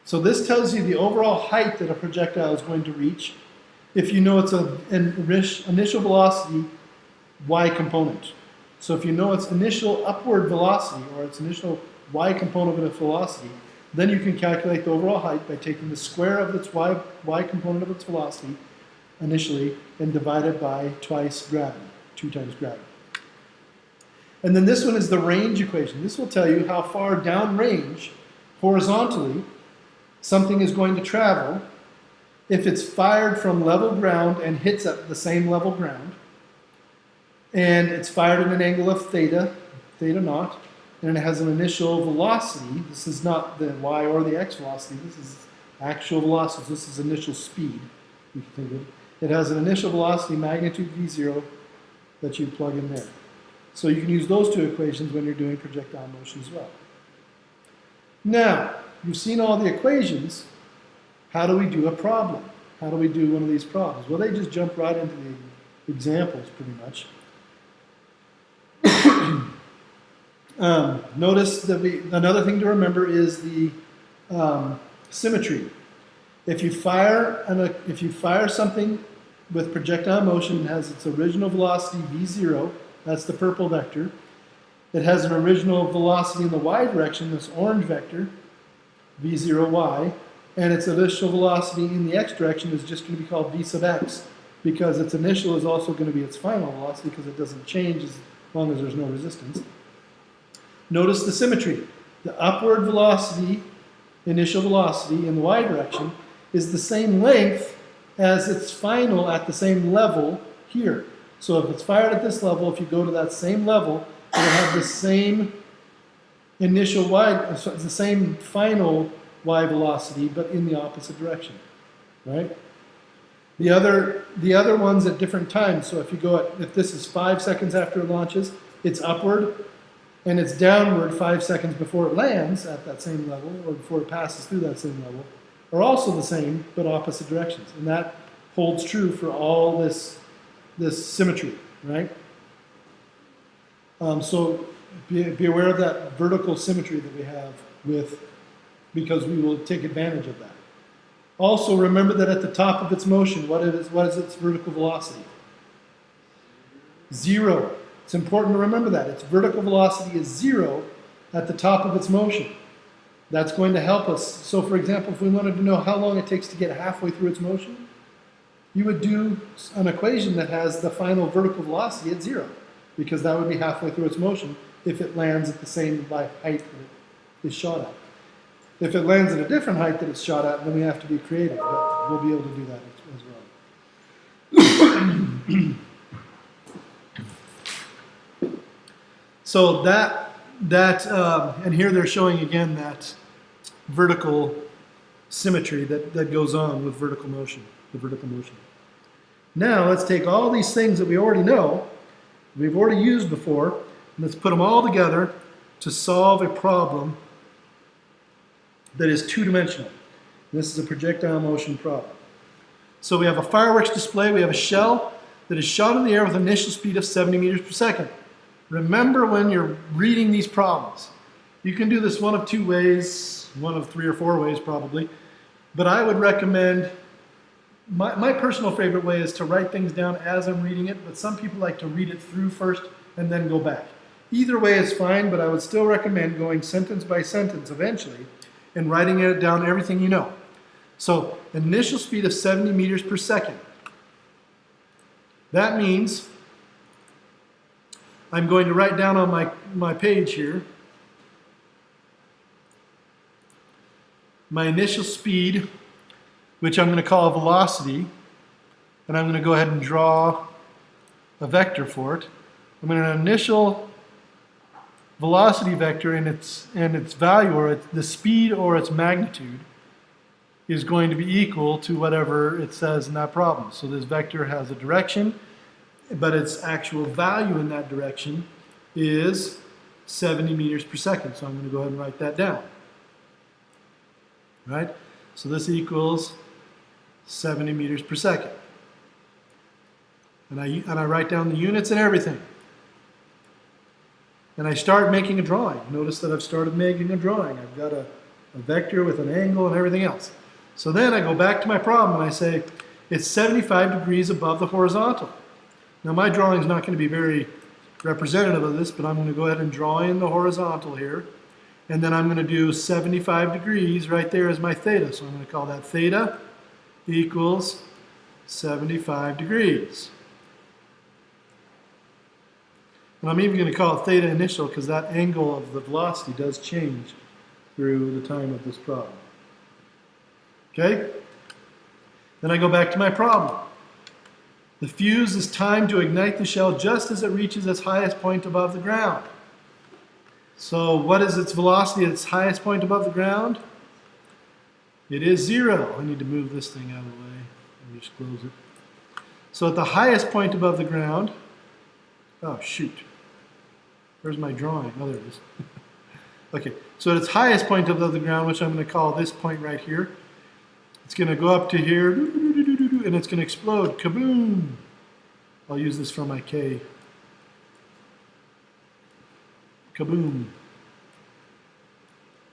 So this tells you the overall height that a projectile is going to reach if you know it's an initial velocity y component. So if you know its initial upward velocity or its initial y component of its velocity, then you can calculate the overall height by taking the square of its y component of its velocity initially and divide it by twice gravity, 2 times gravity. And then this one is the range equation. This will tell you how far downrange, horizontally, something is going to travel if it's fired from level ground and hits at the same level ground, and it's fired at an angle of theta naught, and it has an initial velocity. This is not the y or the x velocity. This is actual velocity. This is initial speed. You can think of it. It has an initial velocity magnitude v0 that you plug in there. So you can use those two equations when you're doing projectile motion as well. Now, you've seen all the equations. How do we do a problem? How do we do one of these problems? Well, they just jump right into the examples pretty much. Notice that another thing to remember is the symmetry. If you fire something with projectile motion, it has its original velocity v0, that's the purple vector. It has an original velocity in the y direction, this orange vector, v0y, and its initial velocity in the x direction is just going to be called v sub x, because its initial is also going to be its final velocity because it doesn't change as long as there's no resistance. Notice the symmetry. The upward velocity, initial velocity in the y direction, is the same length as its final at the same level here. So if it's fired at this level, if you go to that same level, it'll have the same initial the same final y velocity, but in the opposite direction, right? The other ones at different times. So if this is 5 seconds after it launches, it's upward, and it's downward 5 seconds before it lands at that same level, or before it passes through that same level, are also the same, but opposite directions. And that holds true for all this symmetry, right? So be aware of that vertical symmetry that we have because we will take advantage of that. Also remember that at the top of its motion, what is its vertical velocity? 0. It's important to remember that. Its vertical velocity is 0 at the top of its motion. That's going to help us. So for example, if we wanted to know how long it takes to get halfway through its motion, you would do an equation that has the final vertical velocity at 0, because that would be halfway through its motion if it lands at the same height that it is shot at. If it lands at a different height that it's shot at, then we have to be creative, but we'll be able to do that as well. So and here they're showing again that vertical symmetry that goes on with vertical motion, the vertical motion. Now let's take all these things that we already know, we've already used before, and let's put them all together to solve a problem that is two-dimensional. This is a projectile motion problem. So we have a fireworks display, we have a shell that is shot in the air with an initial speed of 70 meters per second. Remember when you're reading these problems, you can do this one of two ways, one of three or four ways probably, but I would recommend, my personal favorite way is to write things down as I'm reading it, but some people like to read it through first and then go back. Either way is fine, but I would still recommend going sentence by sentence eventually and writing it down everything you know. So, initial speed of 70 meters per second. That means I'm going to write down on my page here my initial speed, which I'm going to call velocity, and I'm going to go ahead and draw a vector for it. I'm going to initial velocity vector and its value, or the speed or its magnitude, is going to be equal to whatever it says in that problem. So this vector has a direction, but its actual value in that direction is 70 meters per second. So I'm going to go ahead and write that down. Right? So this equals 70 meters per second. And I write down the units and everything. And I start making a drawing. Notice that I've started making a drawing. I've got a vector with an angle and everything else. So then I go back to my problem and I say, it's 75 degrees above the horizontal. Now my drawing is not going to be very representative of this, but I'm going to go ahead and draw in the horizontal here. And then I'm going to do 75 degrees right there as my theta. So I'm going to call that theta equals 75 degrees. And I'm even going to call it theta initial because that angle of the velocity does change through the time of this problem. Okay? Then I go back to my problem. The fuse is timed to ignite the shell just as it reaches its highest point above the ground. So what is its velocity at its highest point above the ground? It is 0. I need to move this thing out of the way. Let me just close it. So at the highest point above the ground, oh shoot, where's my drawing? Oh, there it is. Okay, so at its highest point above the ground, which I'm going to call this point right here, it's going to go up to here, and it's going to explode. Kaboom! I'll use this for my K. Kaboom.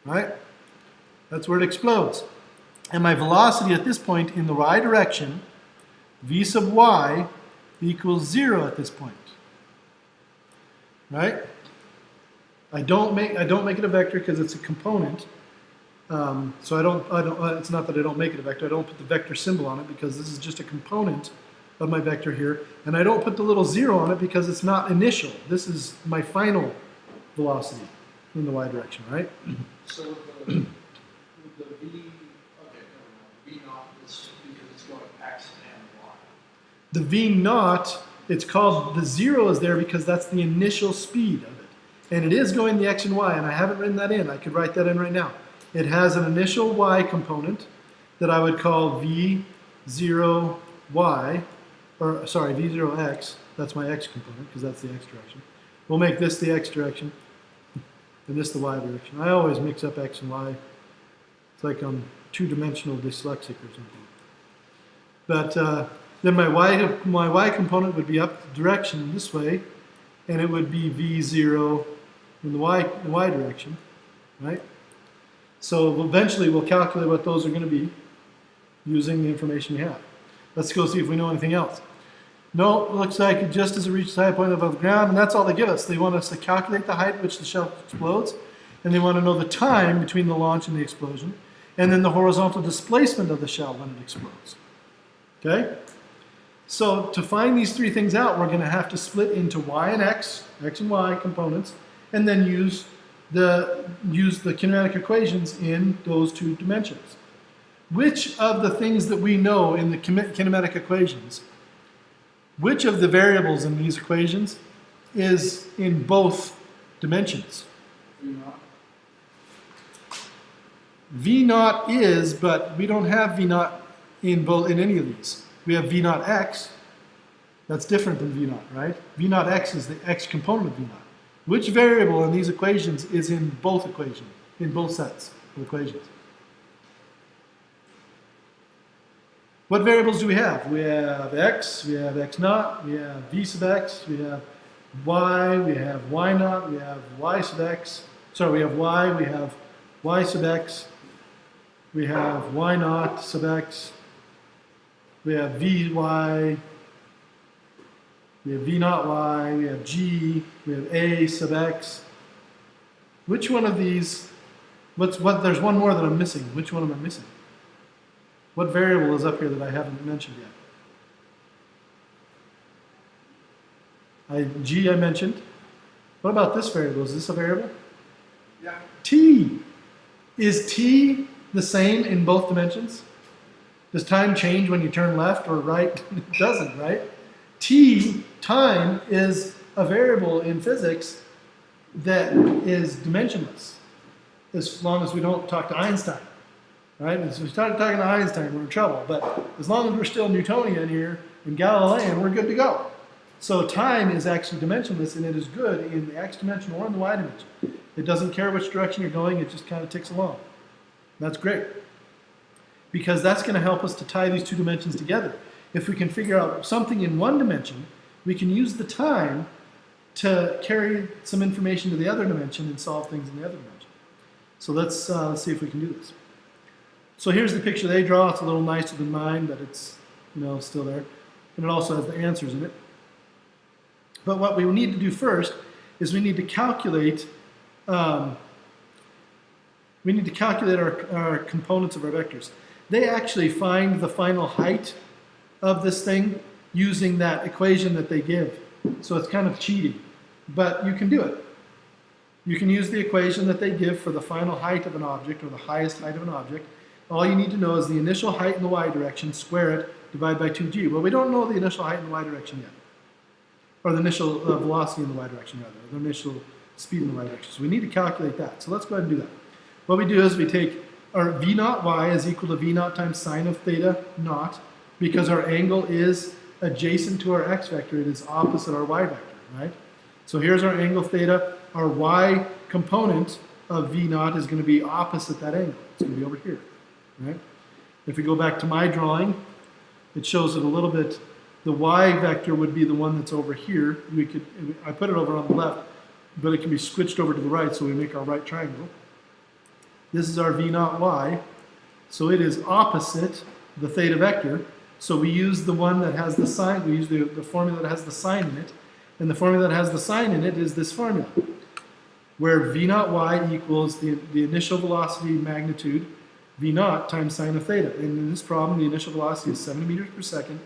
Right? That's where it explodes. And my velocity at this point in the y direction, v sub y, equals 0 at this point. Right? I don't make it a vector because it's a component. So it's not that I don't make it a vector. I don't put the vector symbol on it because this is just a component of my vector here. And I don't put the little 0 on it because it's not initial. This is my final velocity in the y direction, right? So with the v, okay, no, v naught is because it's going x and y. The v naught, it's called, the 0 is there because that's the initial speed of it. And it is going the x and y, and I haven't written that in. I could write that in right now. It has an initial y component that I would call v0y, or sorry, v0x. That's my x component because that's the x direction. We'll make this the x direction and this the y direction. I always mix up x and y. It's like I'm two-dimensional dyslexic or something. But then my y component would be up the direction this way, and it would be v0 in the y direction, right? So eventually we'll calculate what those are going to be using the information we have. Let's go see if we know anything else. No, it looks like it just as it reaches the high point above the ground, and that's all they give us. They want us to calculate the height at which the shell explodes, and they want to know the time between the launch and the explosion, and then the horizontal displacement of the shell when it explodes. Okay? So to find these three things out, we're going to have to split into y and x and y components, and then use the kinematic equations in those two dimensions. Which of the things that we know in the kinematic equations, which of the variables in these equations is in both dimensions? V naught is, but we don't have V naught in any of these. We have V naught x. That's different than V naught, right? V naught x is the x component of V naught. Which variable in these equations is in both equations, in both sets of equations? What variables do we have? We have x, we have x naught, we have v sub x, we have y, we have y naught, we have y sub x. Sorry, we have y, we have y sub x, we have y naught sub x, we have vy, we have v naught y, we have g, we have a sub x. Which one of these, there's one more that I'm missing. Which one am I missing? What variable is up here that I haven't mentioned yet? G I mentioned. What about this variable? Is this a variable? Yeah. T. Is T the same in both dimensions? Does time change when you turn left or right? It doesn't, right? T, time, is a variable in physics that is dimensionless, as long as we don't talk to Einstein. Right? As we start talking to Einstein, we're in trouble. But as long as we're still Newtonian here and Galilean, we're good to go. So time is actually dimensionless, and it is good in the x dimension or in the y dimension. It doesn't care which direction you're going, it just kind of ticks along. That's great, because that's going to help us to tie these two dimensions together. If we can figure out something in one dimension, we can use the time to carry some information to the other dimension and solve things in the other dimension. So let's see if we can do this. So here's the picture they draw. It's a little nicer than mine, but it's still there. And it also has the answers in it. But what we need to do first is we need to calculate our components of our vectors. They actually find the final height of this thing using that equation that they give. So it's kind of cheating, but you can do it. You can use the equation that they give for the final height of an object, or the highest height of an object. All you need to know is the initial height in the y direction, square it, divide by 2g. Well, we don't know the initial height in the y direction yet. Or the initial velocity in the y direction, rather. Or the initial speed in the y direction. So we need to calculate that. So let's go ahead and do that. What we do is we take our v naught y is equal to v naught times sine of theta naught, because our angle is adjacent to our x vector. It is opposite our y vector, right? So here's our angle theta. Our y component of v naught is going to be opposite that angle. It's going to be over here. Right? If we go back to my drawing, it shows it a little bit. The y vector would be the one that's over here. I put it over on the left, but it can be switched over to the right, so we make our right triangle. This is our v naught y, so it is opposite the theta vector. So we use the one that has the sign. We use the formula that has the sign in it, and the formula that has the sign in it is this formula, where v naught y equals the initial velocity magnitude v naught times sine of theta. And in this problem, the initial velocity is 70 meters per second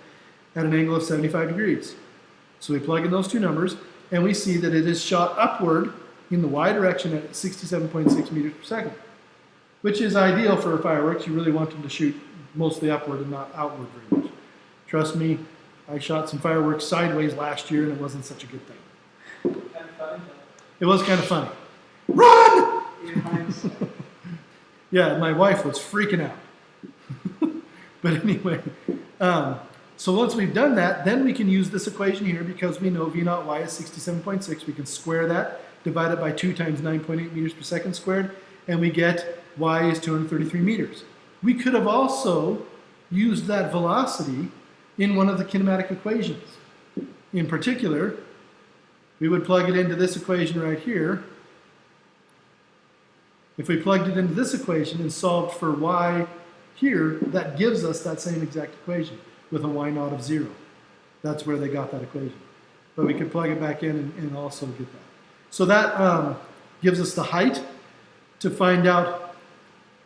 at an angle of 75 degrees. So we plug in those two numbers, and we see that it is shot upward in the y direction at 67.6 meters per second, which is ideal for fireworks. You really want them to shoot mostly upward and not outward very much. Trust me, I shot some fireworks sideways last year, and it wasn't such a good thing. Kind of funny. It was kind of funny. Run! In hindsight. Yeah, my wife was freaking out. But anyway, so once we've done that, then we can use this equation here, because we know v naught y is 67.6. We can square that, divide it by 2 times 9.8 meters per second squared, and we get y is 233 meters. We could have also used that velocity in one of the kinematic equations. In particular, we would plug it into this equation right here. If we plugged it into this equation and solved for y here, that gives us that same exact equation with a y naught of 0. That's where they got that equation. But we could plug it back in and also get that. So that gives us the height. To find out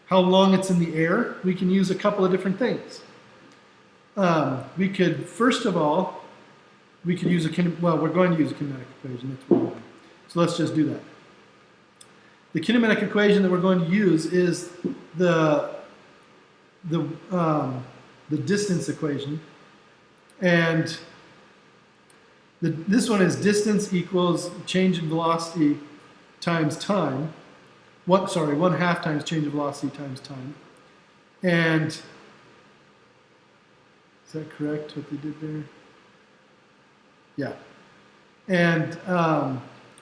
how long it's in the air, we can use a couple of different things. We could, first of all, we could use we're going to use a kinematic equation. That's what we're doing. So let's just do that. The kinematic equation that we're going to use is the distance equation, and this one is distance equals change in velocity times time. 1/2 times change of velocity times time. And is that correct what they did there? Yeah. And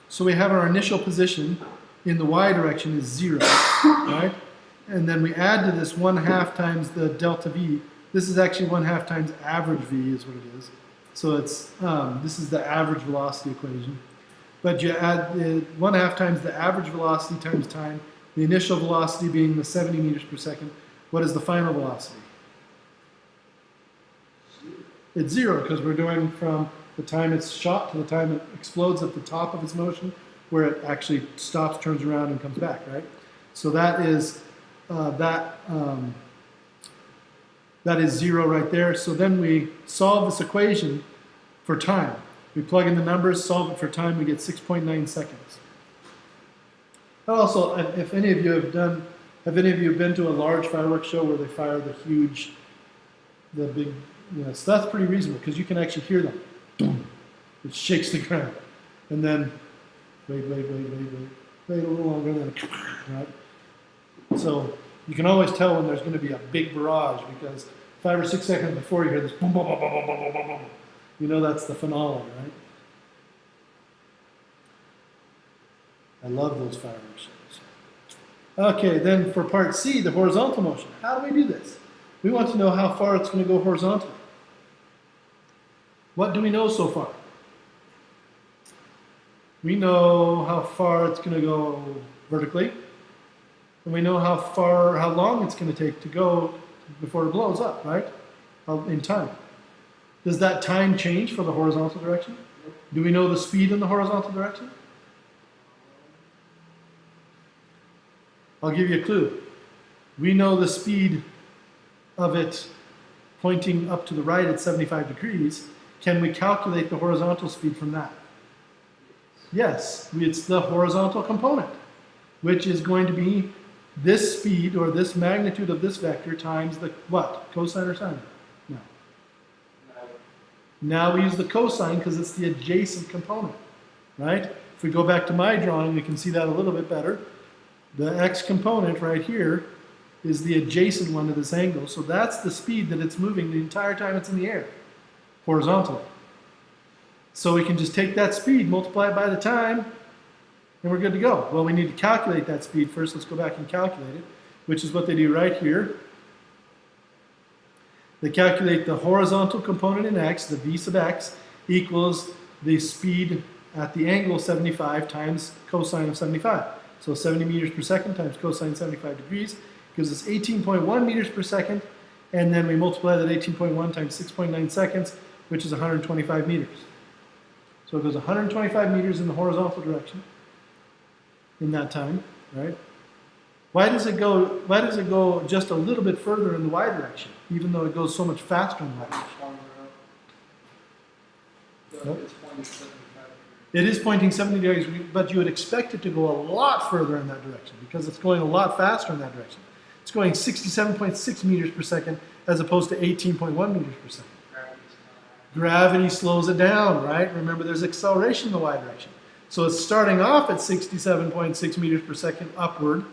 so we have our initial position in the y direction is 0, right? And then we add to this 1/2 times the delta v. This is actually 1/2 times average v is what it is. So it's this is the average velocity equation. But you add 1/2 times the average velocity times time, the initial velocity being the 70 meters per second. What is the final velocity? It's 0, because we're doing from the time it's shot to the time it explodes at the top of its motion, where it actually stops, turns around, and comes back, right? So that is that is 0 right there. So then we solve this equation for time. We plug in the numbers, solve it for time, we get 6.9 seconds. Also, if any of you have any of you been to a large fireworks show where they fire the big, so that's pretty reasonable, because you can actually hear them. It shakes the ground. And then, wait a little longer, and then, right? So you can always tell when there's going to be a big barrage, because 5 or 6 seconds before you hear this boom, boom, boom, boom, boom, boom, boom, boom. You know that's the finale, right? I love those fireworks shows. Okay, then for part C, the horizontal motion. How do we do this? We want to know how far it's going to go horizontally. What do we know so far? We know how far it's going to go vertically, and we know how long it's going to take to go before it blows up, right? In time. Does that time change for the horizontal direction? Do we know the speed in the horizontal direction? I'll give you a clue. We know the speed of it pointing up to the right at 75 degrees. Can we calculate the horizontal speed from that? Yes, it's the horizontal component, which is going to be this speed, or this magnitude of this vector, times the what? Cosine or sine? No. Now we use the cosine because it's the adjacent component, right? If we go back to my drawing, we can see that a little bit better. The x component right here is the adjacent one to this angle. So that's the speed that it's moving the entire time it's in the air, horizontally. So we can just take that speed, multiply it by the time, and we're good to go. Well, we need to calculate that speed first. Let's go back and calculate it, which is what they do right here. They calculate the horizontal component in x, the v sub x, equals the speed at the angle 75 times cosine of 75. So 70 meters per second times cosine 75 degrees gives us 18.1 meters per second, and then we multiply that 18.1 times 6.9 seconds, which is 125 meters. So it goes 125 meters in the horizontal direction in that time, right? Why does it go just a little bit further in the y direction, even though it goes so much faster in the y direction? It is pointing 70 degrees, but you would expect it to go a lot further in that direction because it's going a lot faster in that direction. It's going 67.6 meters per second as opposed to 18.1 meters per second. Gravity slows it down, right? Remember, there's acceleration in the y direction. So it's starting off at 67.6 meters per second upward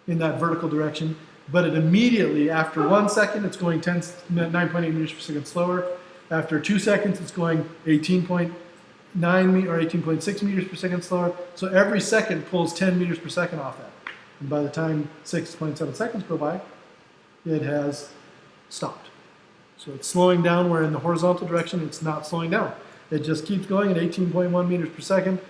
in that vertical direction, but it immediately, after 1 second, it's going 9.8 meters per second slower. After 2 seconds, it's going 18.9 or 18.6 meters per second slower. So every second pulls 10 meters per second off that. And by the time 6.7 seconds go by, it has stopped. So it's slowing down, where in the horizontal direction, it's not slowing down. It just keeps going at 18.1 meters per second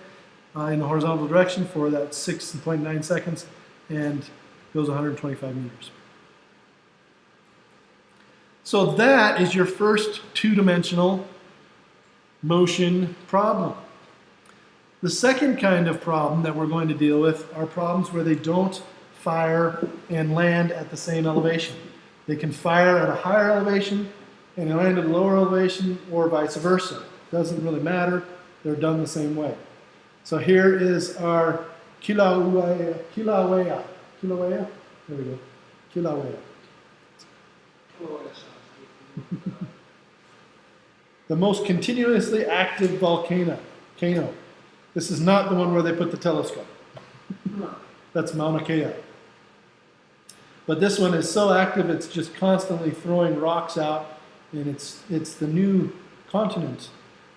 in the horizontal direction for that 6.9 seconds and goes 125 meters. So that is your first two-dimensional motion problem. The second kind of problem that we're going to deal with are problems where they don't fire and land at the same elevation. They can fire at a higher elevation and it landed at a lower elevation or vice versa. Doesn't really matter. They're done the same way. So here is our Kilauea. There we go. Kilauea. The most continuously active volcano. This is not the one where they put the telescope. That's Mauna Kea. But this one is so active, it's just constantly throwing rocks out, and it's the new continent.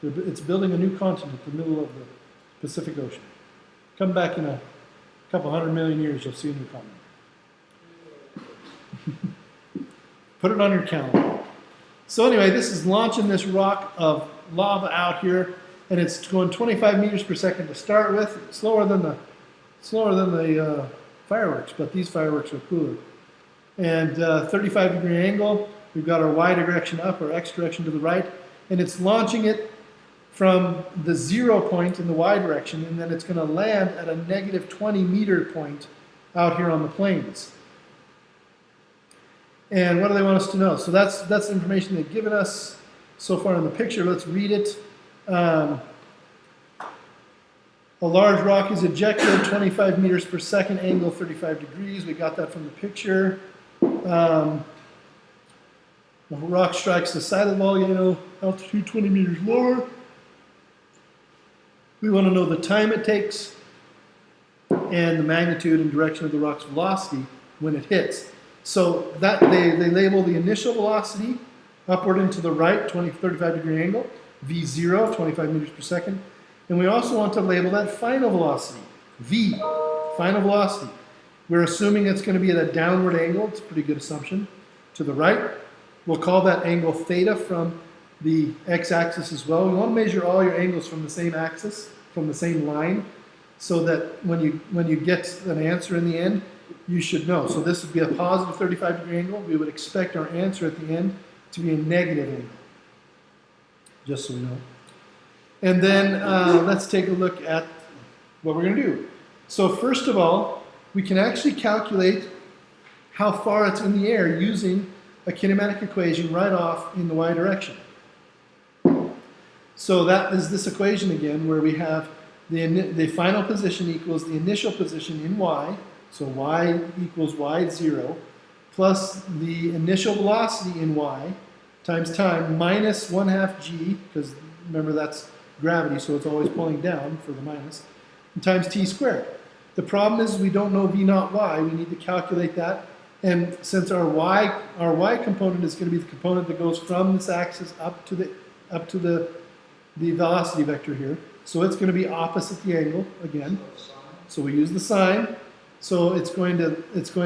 It's building a new continent in the middle of the Pacific Ocean. Come back in a couple 100 million years, you'll see a new continent. Put it on your calendar. So anyway, this is launching this rock of lava out here, and it's going 25 meters per second to start with. It's slower than the fireworks, but these fireworks are cooler. And 35-degree angle. We've got our y direction up, or x direction to the right, and it's launching it from the 0 point in the y direction, and then it's going to land at a negative 20-meter point out here on the plains. And what do they want us to know? So that's the information they've given us so far in the picture. Let's read it. A large rock is ejected, 25 meters per second, angle 35 degrees. We got that from the picture. The rock strikes the side of the volcano, altitude 20 meters lower. We want to know the time it takes and the magnitude and direction of the rock's velocity when it hits. So that they label the initial velocity upward and to the right, 35-degree angle, V0, 25 meters per second. And we also want to label that final velocity, V, final velocity. We're assuming it's going to be at a downward angle. It's a pretty good assumption. To the right, we'll call that angle theta from the x-axis as well. We want to measure all your angles from the same axis, from the same line, so that when you get an answer in the end, you should know. So this would be a positive 35-degree angle. We would expect our answer at the end to be a negative angle, just so we know. And then let's take a look at what we're going to do. So first of all, we can actually calculate how far it's in the air using a kinematic equation right off in the y direction. So that is this equation again, where we have the final position equals the initial position in y, so y equals y0, plus the initial velocity in y times time minus 1/2 g, because remember that's gravity, so it's always pulling down for the minus, and times t squared. The problem is we don't know v naught y. We need to calculate that. And since our y component is going to be the component that goes from this axis up to the velocity vector here, so it's going to be opposite the angle again. So we use the sine. So it's going to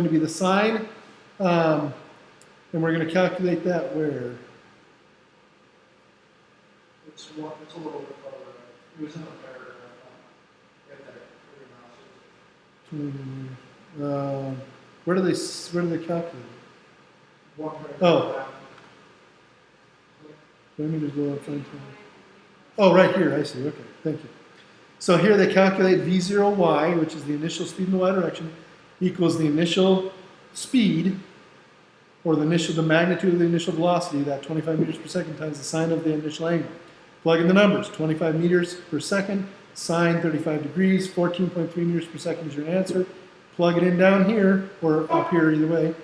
be the sine, and we're going to calculate that where. It's a little bit further. It was in a paragraph. Right there. Where your mouse is. Where do they calculate it? One paragraph Oh. down. Let me just go up front. Oh, right here. I see. Okay, thank you. So here they calculate v0y, which is the initial speed in the y direction, equals the initial speed, or the magnitude of the initial velocity, that 25 meters per second, times the sine of the initial angle. Plug in the numbers. 25 meters per second, sine 35 degrees, 14.3 meters per second is your answer. Plug it in down here, or up here either way,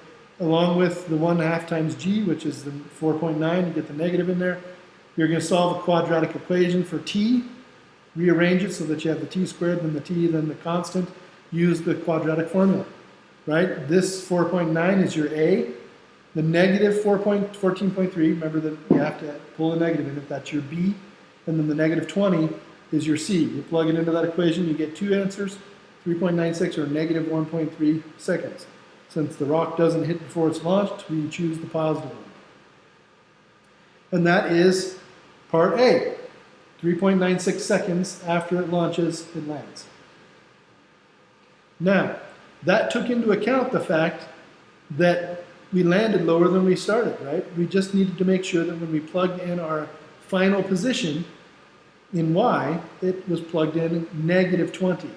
along with the 1/2 times g, which is the 4.9, you get the negative in there. You're going to solve a quadratic equation for t. Rearrange it so that you have the t squared, then the t, then the constant. Use the quadratic formula, right? This 4.9 is your a. The negative 14.3, remember that you have to pull a negative in it, that's your b. And then the negative 20 is your c. You plug it into that equation, you get two answers, 3.96 or negative 1.3 seconds. Since the rock doesn't hit before it's launched, we choose the positive one. And that is part A. 3.96 seconds after it launches, it lands. Now, that took into account the fact that we landed lower than we started, right? We just needed to make sure that when we plugged in our final position in y, it was plugged in negative 20.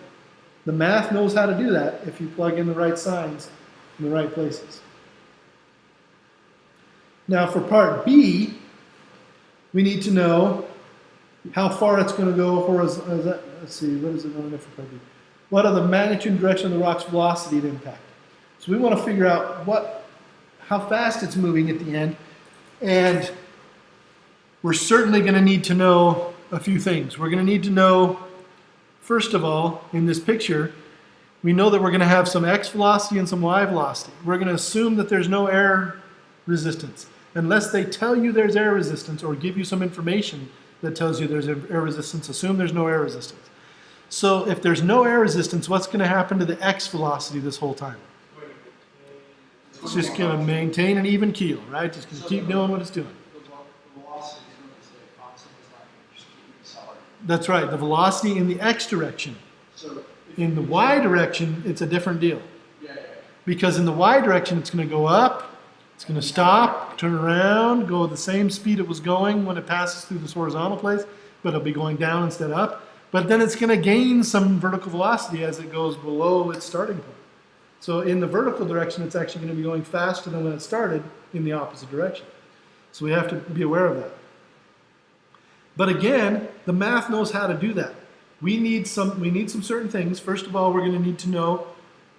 The math knows how to do that if you plug in the right signs in the right places. Now for part B, We need to know how far it's going to go horizontally. Let's see, what is it on different property? What are the magnitude and direction of the rock's velocity and impact? So we want to figure out how fast it's moving at the end, and we're certainly going to need to know a few things. We're going to need to know, first of all, in this picture, we know that we're going to have some x velocity and some y velocity. We're going to assume that there's no air resistance. Unless they tell you there's air resistance or give you some information that tells you there's air resistance, assume there's no air resistance. So if there's no air resistance, what's going to happen to the x velocity this whole time? It's just going to maintain an even keel, right? Just going to keep doing what it's doing. The velocity is going to stay constant. It's not going to just keep accelerating. That's right. The velocity in the x direction. So in the y direction, it's a different deal. Yeah. Because in the y direction, it's going to go up, it's going to stop, turn around, go at the same speed it was going when it passes through this horizontal place, but it'll be going down instead of up. But then it's going to gain some vertical velocity as it goes below its starting point. So in the vertical direction, it's actually going to be going faster than when it started in the opposite direction. So we have to be aware of that. But again, the math knows how to do that. We need some certain things. First of all, we're going to need to know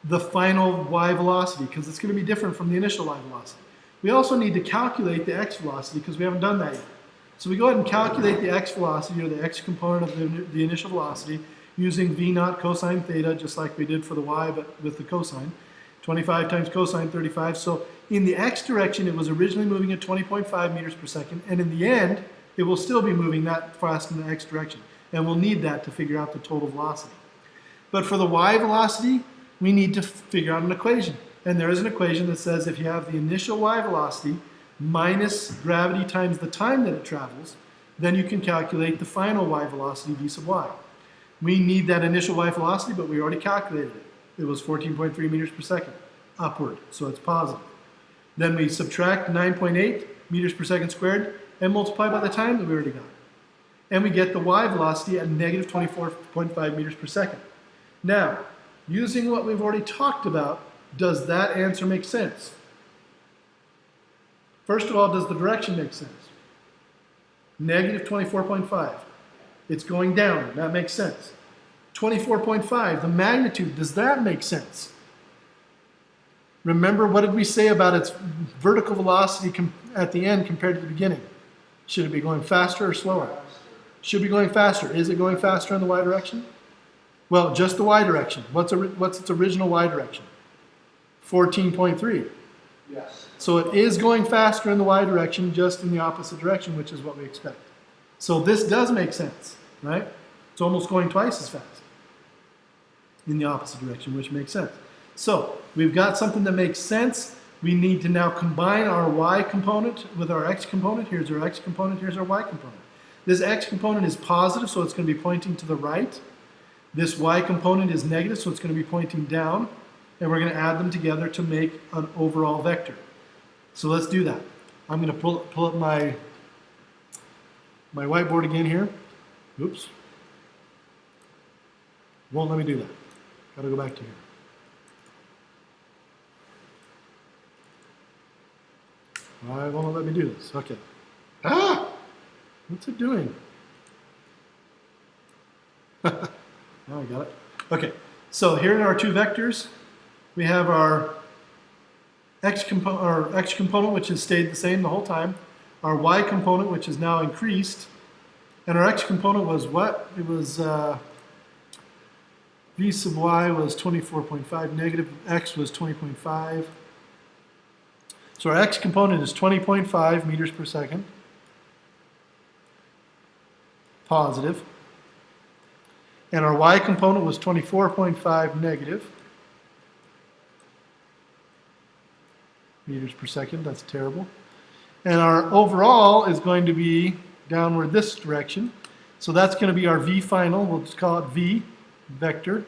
the final y velocity because it's going to be different from the initial y velocity. We also need to calculate the x velocity because we haven't done that yet. So we go ahead and calculate the x velocity or the x component of the initial velocity using v naught cosine theta, just like we did for the y, but with the cosine. 25 times cosine 35. So in the x direction, it was originally moving at 20.5 meters per second, and in the end, it will still be moving that fast in the x direction. And we'll need that to figure out the total velocity. But for the y velocity, we need to figure out an equation. And there is an equation that says if you have the initial y velocity minus gravity times the time that it travels, then you can calculate the final y velocity v sub y. We need that initial y velocity, but we already calculated it. It was 14.3 meters per second, upward, so it's positive. Then we subtract 9.8 meters per second squared and multiply by the time that we already got. And we get the y velocity at negative 24.5 meters per second. Now, using what we've already talked about, does that answer make sense? First of all, does the direction make sense? Negative 24.5. It's going down. That makes sense. 24.5, the magnitude, does that make sense? Remember, what did we say about its vertical velocity at the end compared to the beginning? Should it be going faster or slower? Should be going faster. Is it going faster in the y direction? Well, just the y direction. What's its original y direction? 14.3. Yes. So it is going faster in the y direction, just in the opposite direction, which is what we expect. So this does make sense, right? It's almost going twice as fast in the opposite direction, which makes sense. So we've got something that makes sense. We need to now combine our y component with our x component. Here's our x component, here's our y component. This x component is positive, so it's going to be pointing to the right. This y component is negative, so it's going to be pointing down. And we're going to add them together to make an overall vector. So let's do that. I'm going to pull up my whiteboard again here. Oops. Won't let me do that. Got to go back to here. Why won't it let me do this? Okay. Ah! What's it doing? Now I got it. Okay. So here are our two vectors. We have our x component, which has stayed the same the whole time. Our y component, which is now increased. And our x component was what? It was v sub y was 24.5, negative x was 20.5. So our x component is 20.5 meters per second, positive. And our y component was 24.5 negative meters per second. That's terrible. And our overall is going to be downward this direction. So that's going to be our v final. We'll just call it v vector.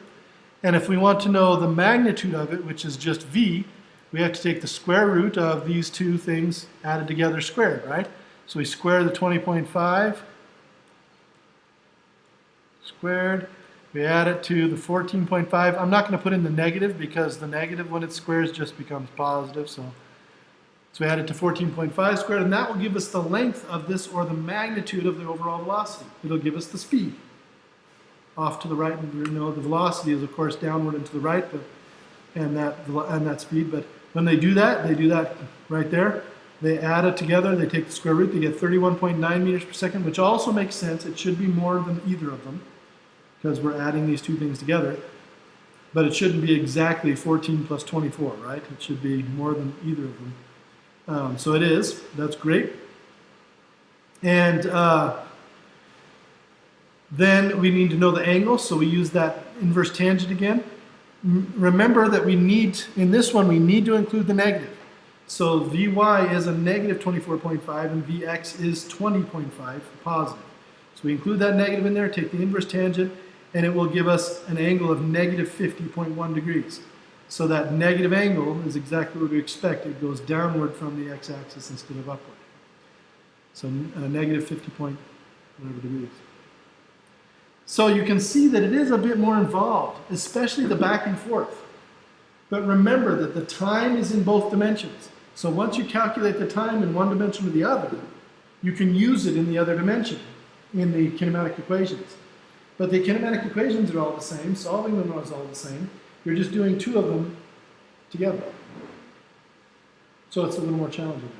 And if we want to know the magnitude of it, which is just v, we have to take the square root of these two things added together squared, right? So we square the 20.5 squared. We add it to the 14.5. I'm not going to put in the negative because the negative when it squares just becomes positive. So So we add it to 14.5 squared, and that will give us the length of this, or the magnitude of the overall velocity. It'll give us the speed. Off to the right, and you know the velocity is of course downward and to the right, but and that speed. But when they do that right there. They add it together, they take the square root, they get 31.9 meters per second, which also makes sense. It should be more than either of them because we're adding these two things together. But it shouldn't be exactly 14 plus 24, right? It should be more than either of them. So it is. That's great. And then we need to know the angle, so we use that inverse tangent again. Remember that we need, in this one, we need to include the negative. So Vy is a negative 24.5 and Vx is 20.5 positive. So we include that negative in there, take the inverse tangent, and it will give us an angle of negative 50.1 degrees. So that negative angle is exactly what we expect. It goes downward from the x-axis instead of upward. So negative 50 point whatever degrees. So you can see that it is a bit more involved, especially the back and forth. But remember that the time is in both dimensions. So once you calculate the time in one dimension or the other, you can use it in the other dimension in the kinematic equations. But the kinematic equations are all the same. Solving them is all the same. You're just doing two of them together. So it's a little more challenging.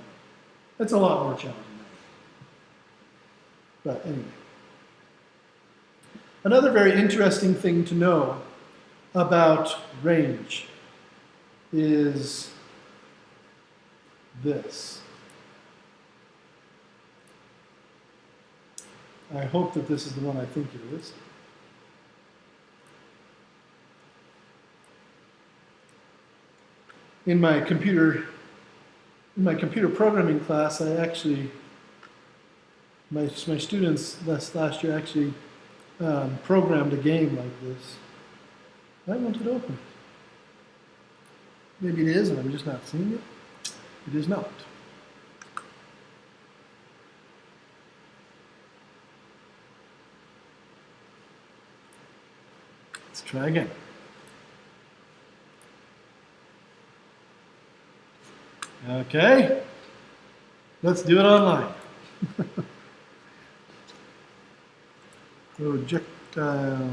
It's a lot more challenging. But anyway. Another very interesting thing to know about range is this. I hope that this is the one I think it is. In my computer programming class, I actually, my students last year actually programmed a game like this. Why won't it open? Maybe it is, and I'm just not seeing it. It is not. Let's try again. Okay. Let's do it online. Projectile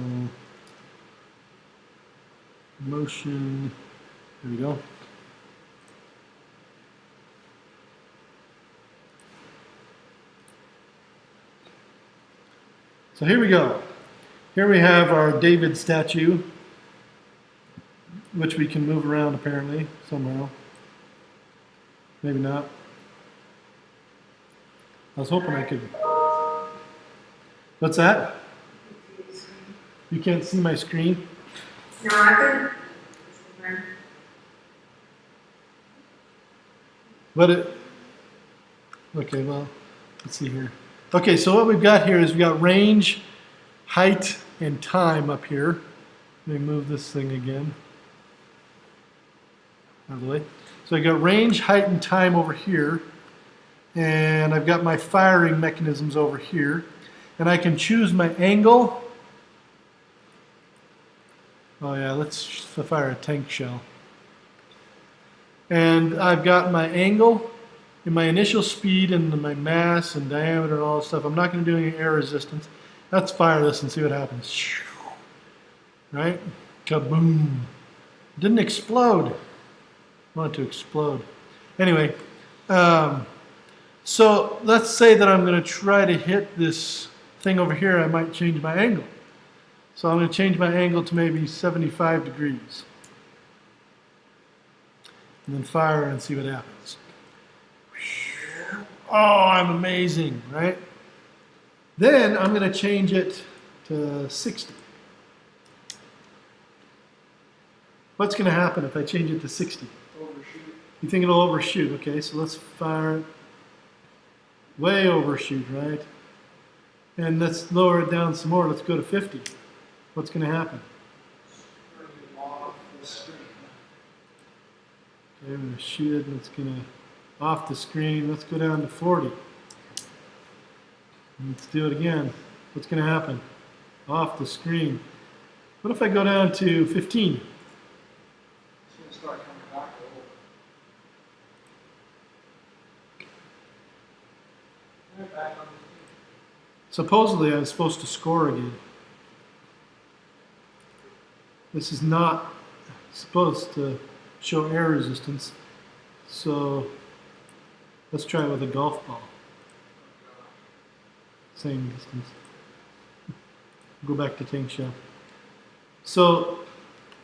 motion. There we go. So here we go. Here we have our David statue, which we can move around apparently somehow. Maybe not. I was hoping I could. What's that? You can't see my screen? No, I could. But it. Okay, well, let's see here. Okay, so what we've got here is we've got range, height, and time up here. Let me move this thing again. Out of the way. So I got range, height, and time over here. And I've got my firing mechanisms over here. And I can choose my angle. Oh yeah, let's fire a tank shell. And I've got my angle and my initial speed and my mass and diameter and all this stuff. I'm not going to do any air resistance. Let's fire this and see what happens. Right? Kaboom. It didn't explode. I want it to explode. Anyway, so let's say that I'm going to try to hit this thing over here. I might change my angle. So I'm going to change my angle to maybe 75 degrees. And then fire and see what happens. Oh, I'm amazing, right? Then I'm going to change it to 60. What's going to happen if I change it to 60? Overshoot. You think it'll overshoot? Okay, so let's fire it. Way overshoot, right? And let's lower it down some more. Let's go to 50. What's going to happen? Bring it off the screen. Okay, I'm going to shoot it and it's going to off the screen. Let's go down to 40. Let's do it again. What's going to happen? Off the screen. What if I go down to 15? It's going to start coming back a Supposedly I was supposed to score again. This is not supposed to show air resistance. So let's try it with a golf ball. Same distance. Go back to tank shell. So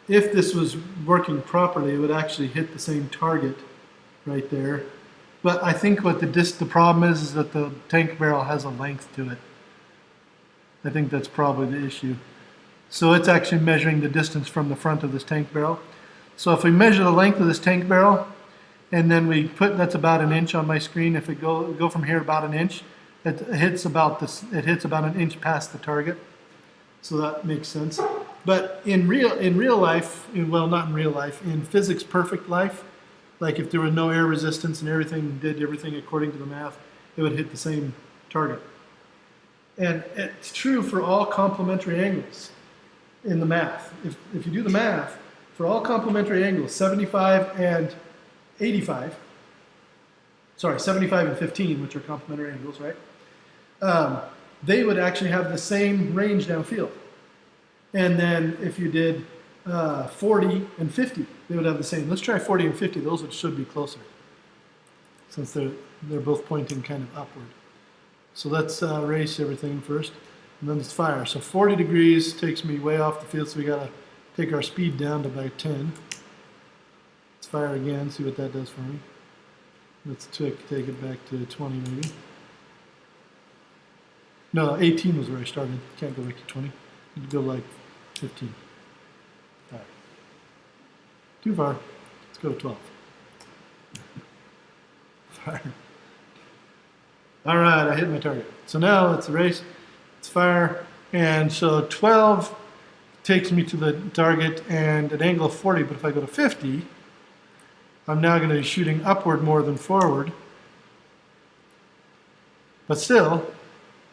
if this was working properly, it would actually hit the same target right there. But I think what the problem is that the tank barrel has a length to it. I think that's probably the issue. So it's actually measuring the distance from the front of this tank barrel. So if we measure the length of this tank barrel, and then we put, that's about an inch on my screen. If we go from here about an inch, it hits about an inch past the target. So that makes sense. But in real life, well, not in real life, in physics perfect life, like if there was no air resistance and everything did everything according to the math, it would hit the same target. And it's true for all complementary angles in the math. If you do the math, for all complementary angles, 75 and 85, sorry, 75 and 15, which are complementary angles, right? They would actually have the same range downfield. And then if you did 40 and 50, they would have the same. Let's try 40 and 50. Those should be closer, since they're both pointing kind of upward. So let's erase everything first, and then let's fire. So 40 degrees takes me way off the field, so we got to take our speed down to about 10. Let's fire again, see what that does for me. Let's take it back to 20 maybe. No, 18 was where I started. Can't go back to 20. Need to go like 15. All right. Too far. Let's go to 12. Fire. All right, I hit my target. So now let's erase, let's fire. And so 12 takes me to the target and an angle of 40, but if I go to 50, I'm now going to be shooting upward more than forward. But still,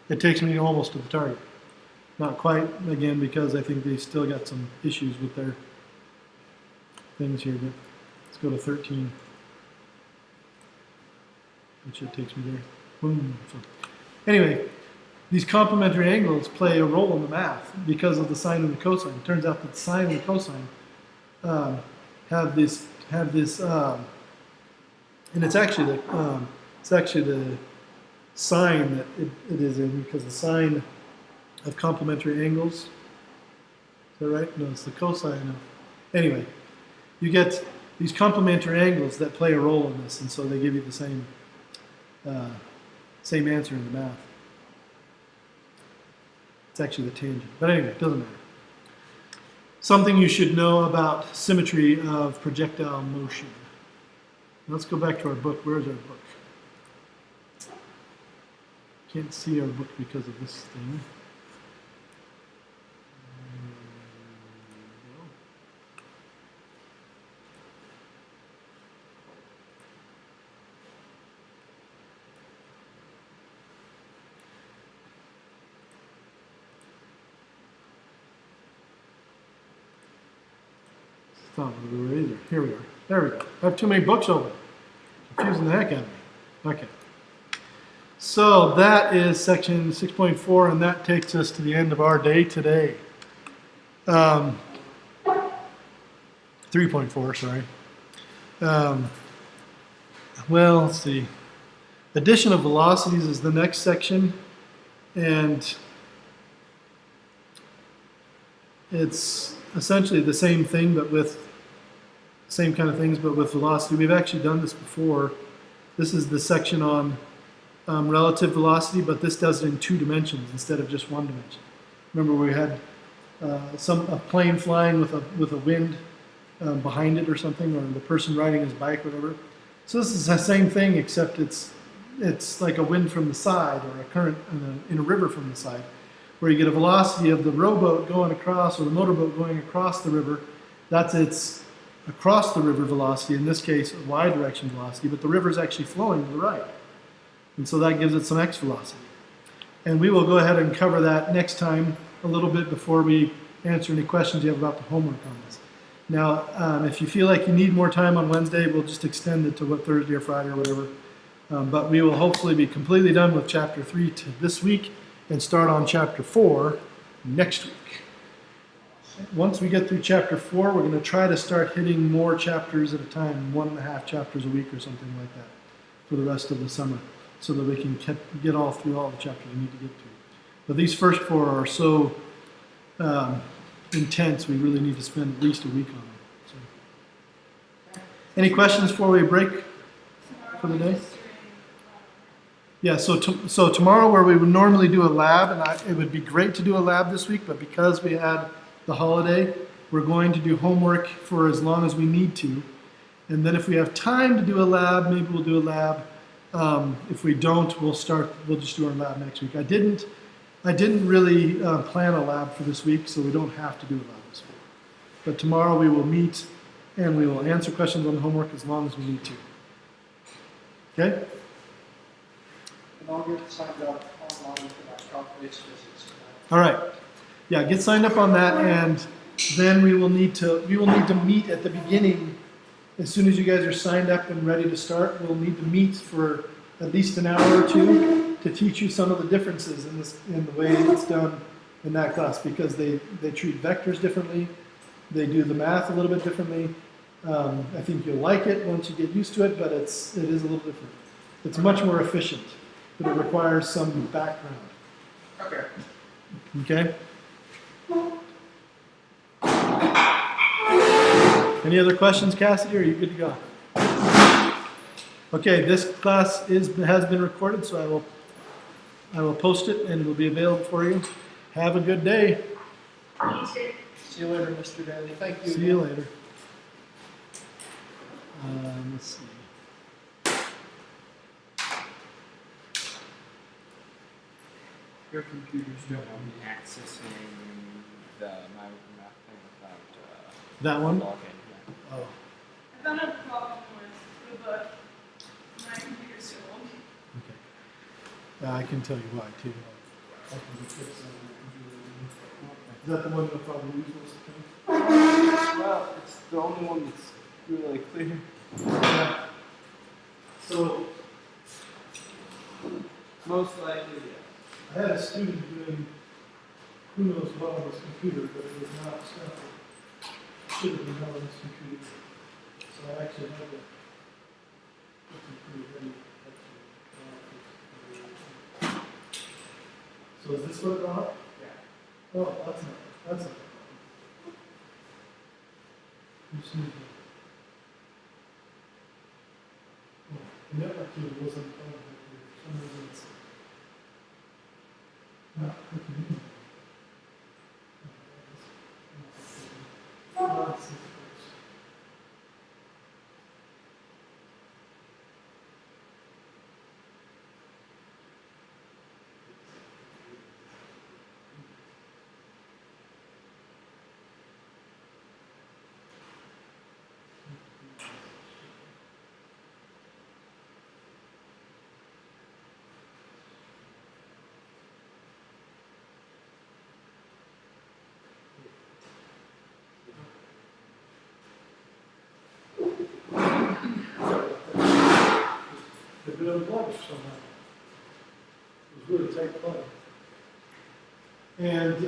it takes me almost to the target. Not quite, again, because I think they still got some issues with their things here, but let's go to 13. Which it takes me there. Boom. So, anyway, these complementary angles play a role in the math because of the sine and the cosine. It turns out that the sine and the cosine have this, and it's actually the sign that it is in, because the sine of complementary angles, is that right? No, it's the cosine of, anyway, you get these complementary angles that play a role in this, and so they give you the same answer in the math. It's actually the tangent, but anyway, it doesn't matter. Something you should know about symmetry of projectile motion. Let's go back to our book. Where's our book? Can't see our book because of this thing. It's not where we were either. Here we are. There we go. I have too many books open. Confusing the heck out of me. Okay. So that is section 6.4, and that takes us to the end of our day today. 3.4, sorry. Well, let's see. Addition of velocities is the next section, and it's essentially the same thing, but with same kind of things, but with velocity. We've actually done this before. This is the section on relative velocity, but this does it in 2 dimensions instead of just 1 dimension. Remember, we had a plane flying with a wind behind it or something, or the person riding his bike, whatever. So this is the same thing, except it's like a wind from the side, or a current in a river from the side, where you get a velocity of the rowboat going across, or the motorboat going across the river. That's its across the river velocity, in this case a y direction velocity, but the river is actually flowing to the right. And so that gives it some x velocity. And we will go ahead and cover that next time a little bit before we answer any questions you have about the homework on this. Now, if you feel like you need more time on Wednesday, we'll just extend it to Thursday or Friday or whatever. But we will hopefully be completely done with chapter 3 this week and start on chapter 4 next week. Once we get through chapter 4, we're going to try to start hitting more chapters at a time, 1.5 chapters a week or something like that for the rest of the summer, so that we can get all through all the chapters we need to get to. But these first 4 are so intense, we really need to spend at least a week on them. So. Any questions before we break for the day? Yeah, so tomorrow, where we would normally do a lab, and it would be great to do a lab this week, but because we had the holiday, we're going to do homework for as long as we need to. And then if we have time to do a lab, maybe we'll do a lab. If we don't, we'll just do our lab next week. I didn't really plan a lab for this week, so we don't have to do a lab this week. But tomorrow we will meet and we will answer questions on the homework as long as we need to. Okay? And I'll get signed up online for that calc-based physics. All right. Yeah, get signed up on that, and then we will need to meet at the beginning. As soon as you guys are signed up and ready to start, we'll need to meet for at least an hour or two to teach you some of the differences in the way it's done in that class, because they treat vectors differently, they do the math a little bit differently. I think you'll like it once you get used to it, but it is a little different. It's much more efficient, but it requires some background. Okay. Okay? Any other questions, Cassidy, or are you good to go? Okay, this class has been recorded, so I will post it and it will be available for you. Have a good day. See you later, Mr. Daly. Thank you. See you later. Let's see. Your computers don't want me accessing my math thing without That one? login. Yeah. Oh, I found out the problem with the book. My computer's so old. okay. Yeah, I can tell you why, too. I can fix that on the computer. Is that the one you'll probably use most of the time? Well, it's the only one that's really clear. Yeah. So, Most likely, yes. I had a student doing who knows what on his computer, but it was not stuff that should have been done on his computer. So I actually had to put some pretty heavy actually. So is this what wrong? Yeah. Oh, that's not the problem. You just need to. Oh, the network cable wasn't on here. For some reason it's not hooking in. Let's see first. The bit of blood somehow. It was really tight plug. And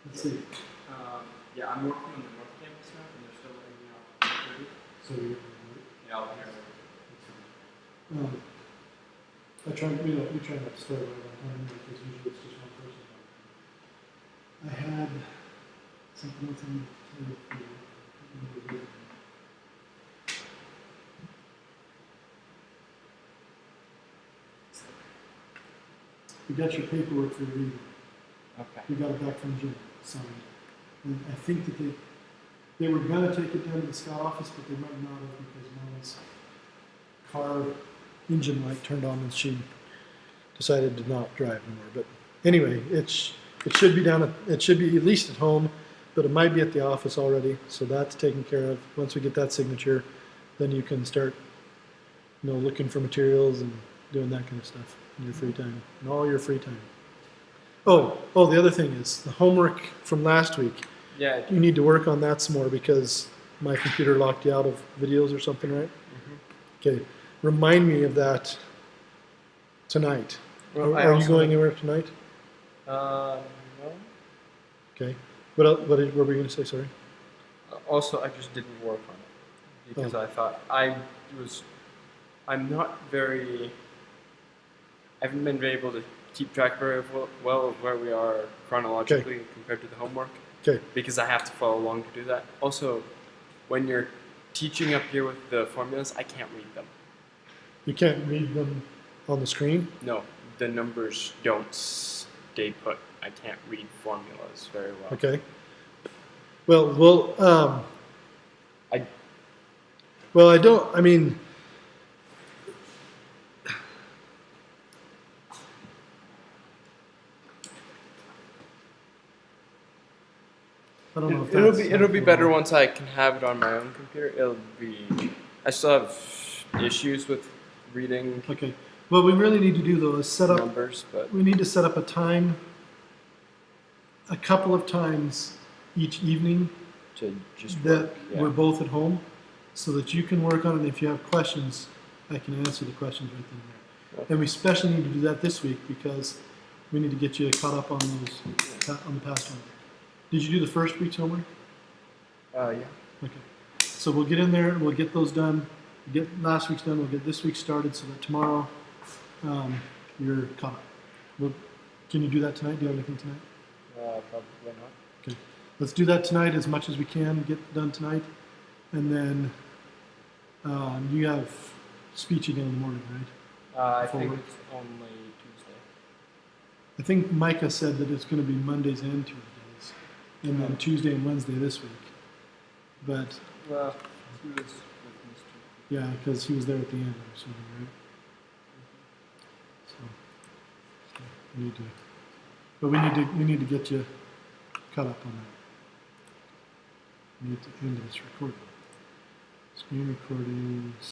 let's see. Yeah, I'm working on the North Campus now, and they're still letting me out. So you're Yeah, I'll be here. I try, we try not to start right on time because usually it's just one person. I had something else I need to tell you. We got your paperwork for your reading. Okay. We got it back from Jim, signed. And I think that they were gonna take it down to the Scott office, but they might not have because Mom's car engine light turned on and she decided to not drive anymore. But anyway, it should be it should be at least at home, but it might be at the office already. So that's taken care of. Once we get that signature, then you can start, looking for materials and doing that kind of stuff in your free time, in all your free time. Oh, the other thing is the homework from last week. Yeah. You need to work on that some more because my computer locked you out of videos or something, right? Mm-hmm. Okay, remind me of that tonight. Well, I Are you also- going anywhere tonight? No. Okay. What were we going to say? Sorry. Also, I just didn't work on it because I thought I'm not very. I haven't been able to keep track very well of where we are chronologically compared to the homework. Okay. Because I have to follow along to do that. Also, when you're teaching up here with the formulas, I can't read them. You can't read them on the screen. No, the numbers don't stay put. I can't read formulas very well. Okay. Well, I well, I don't. I mean, I don't know. If it'll that's be better once I can have it on my own computer. It'll be. I still have issues with reading Okay. What we really need to do though is set up. numbers, but We need to set up a time, a couple of times each evening to just that work. Yeah. we're both at home, so that you can work on it. If you have questions, I can answer the questions right then and there. Okay. And we especially need to do that this week because we need to get you caught up on those on the past one. Did you do the first week's homework? Yeah. Okay. So we'll get in there. We'll get those done. Get last week's done. We'll get this week started so that tomorrow you're caught up. Can you do that tonight? Do you have anything tonight? Probably not. Okay. Let's do that tonight as much as we can. Get done tonight, and then you have speech again in the morning, right? I think Forward. it's only Tuesday. I think Micah said that it's going to be Mondays and Tuesdays, and then Tuesday and Wednesday this week. But Well, he was with Mr. yeah, because he was there at the end, I'm assuming, right? So we need to, but we need to get you caught up on that. We need to end this recording. Screen recordings.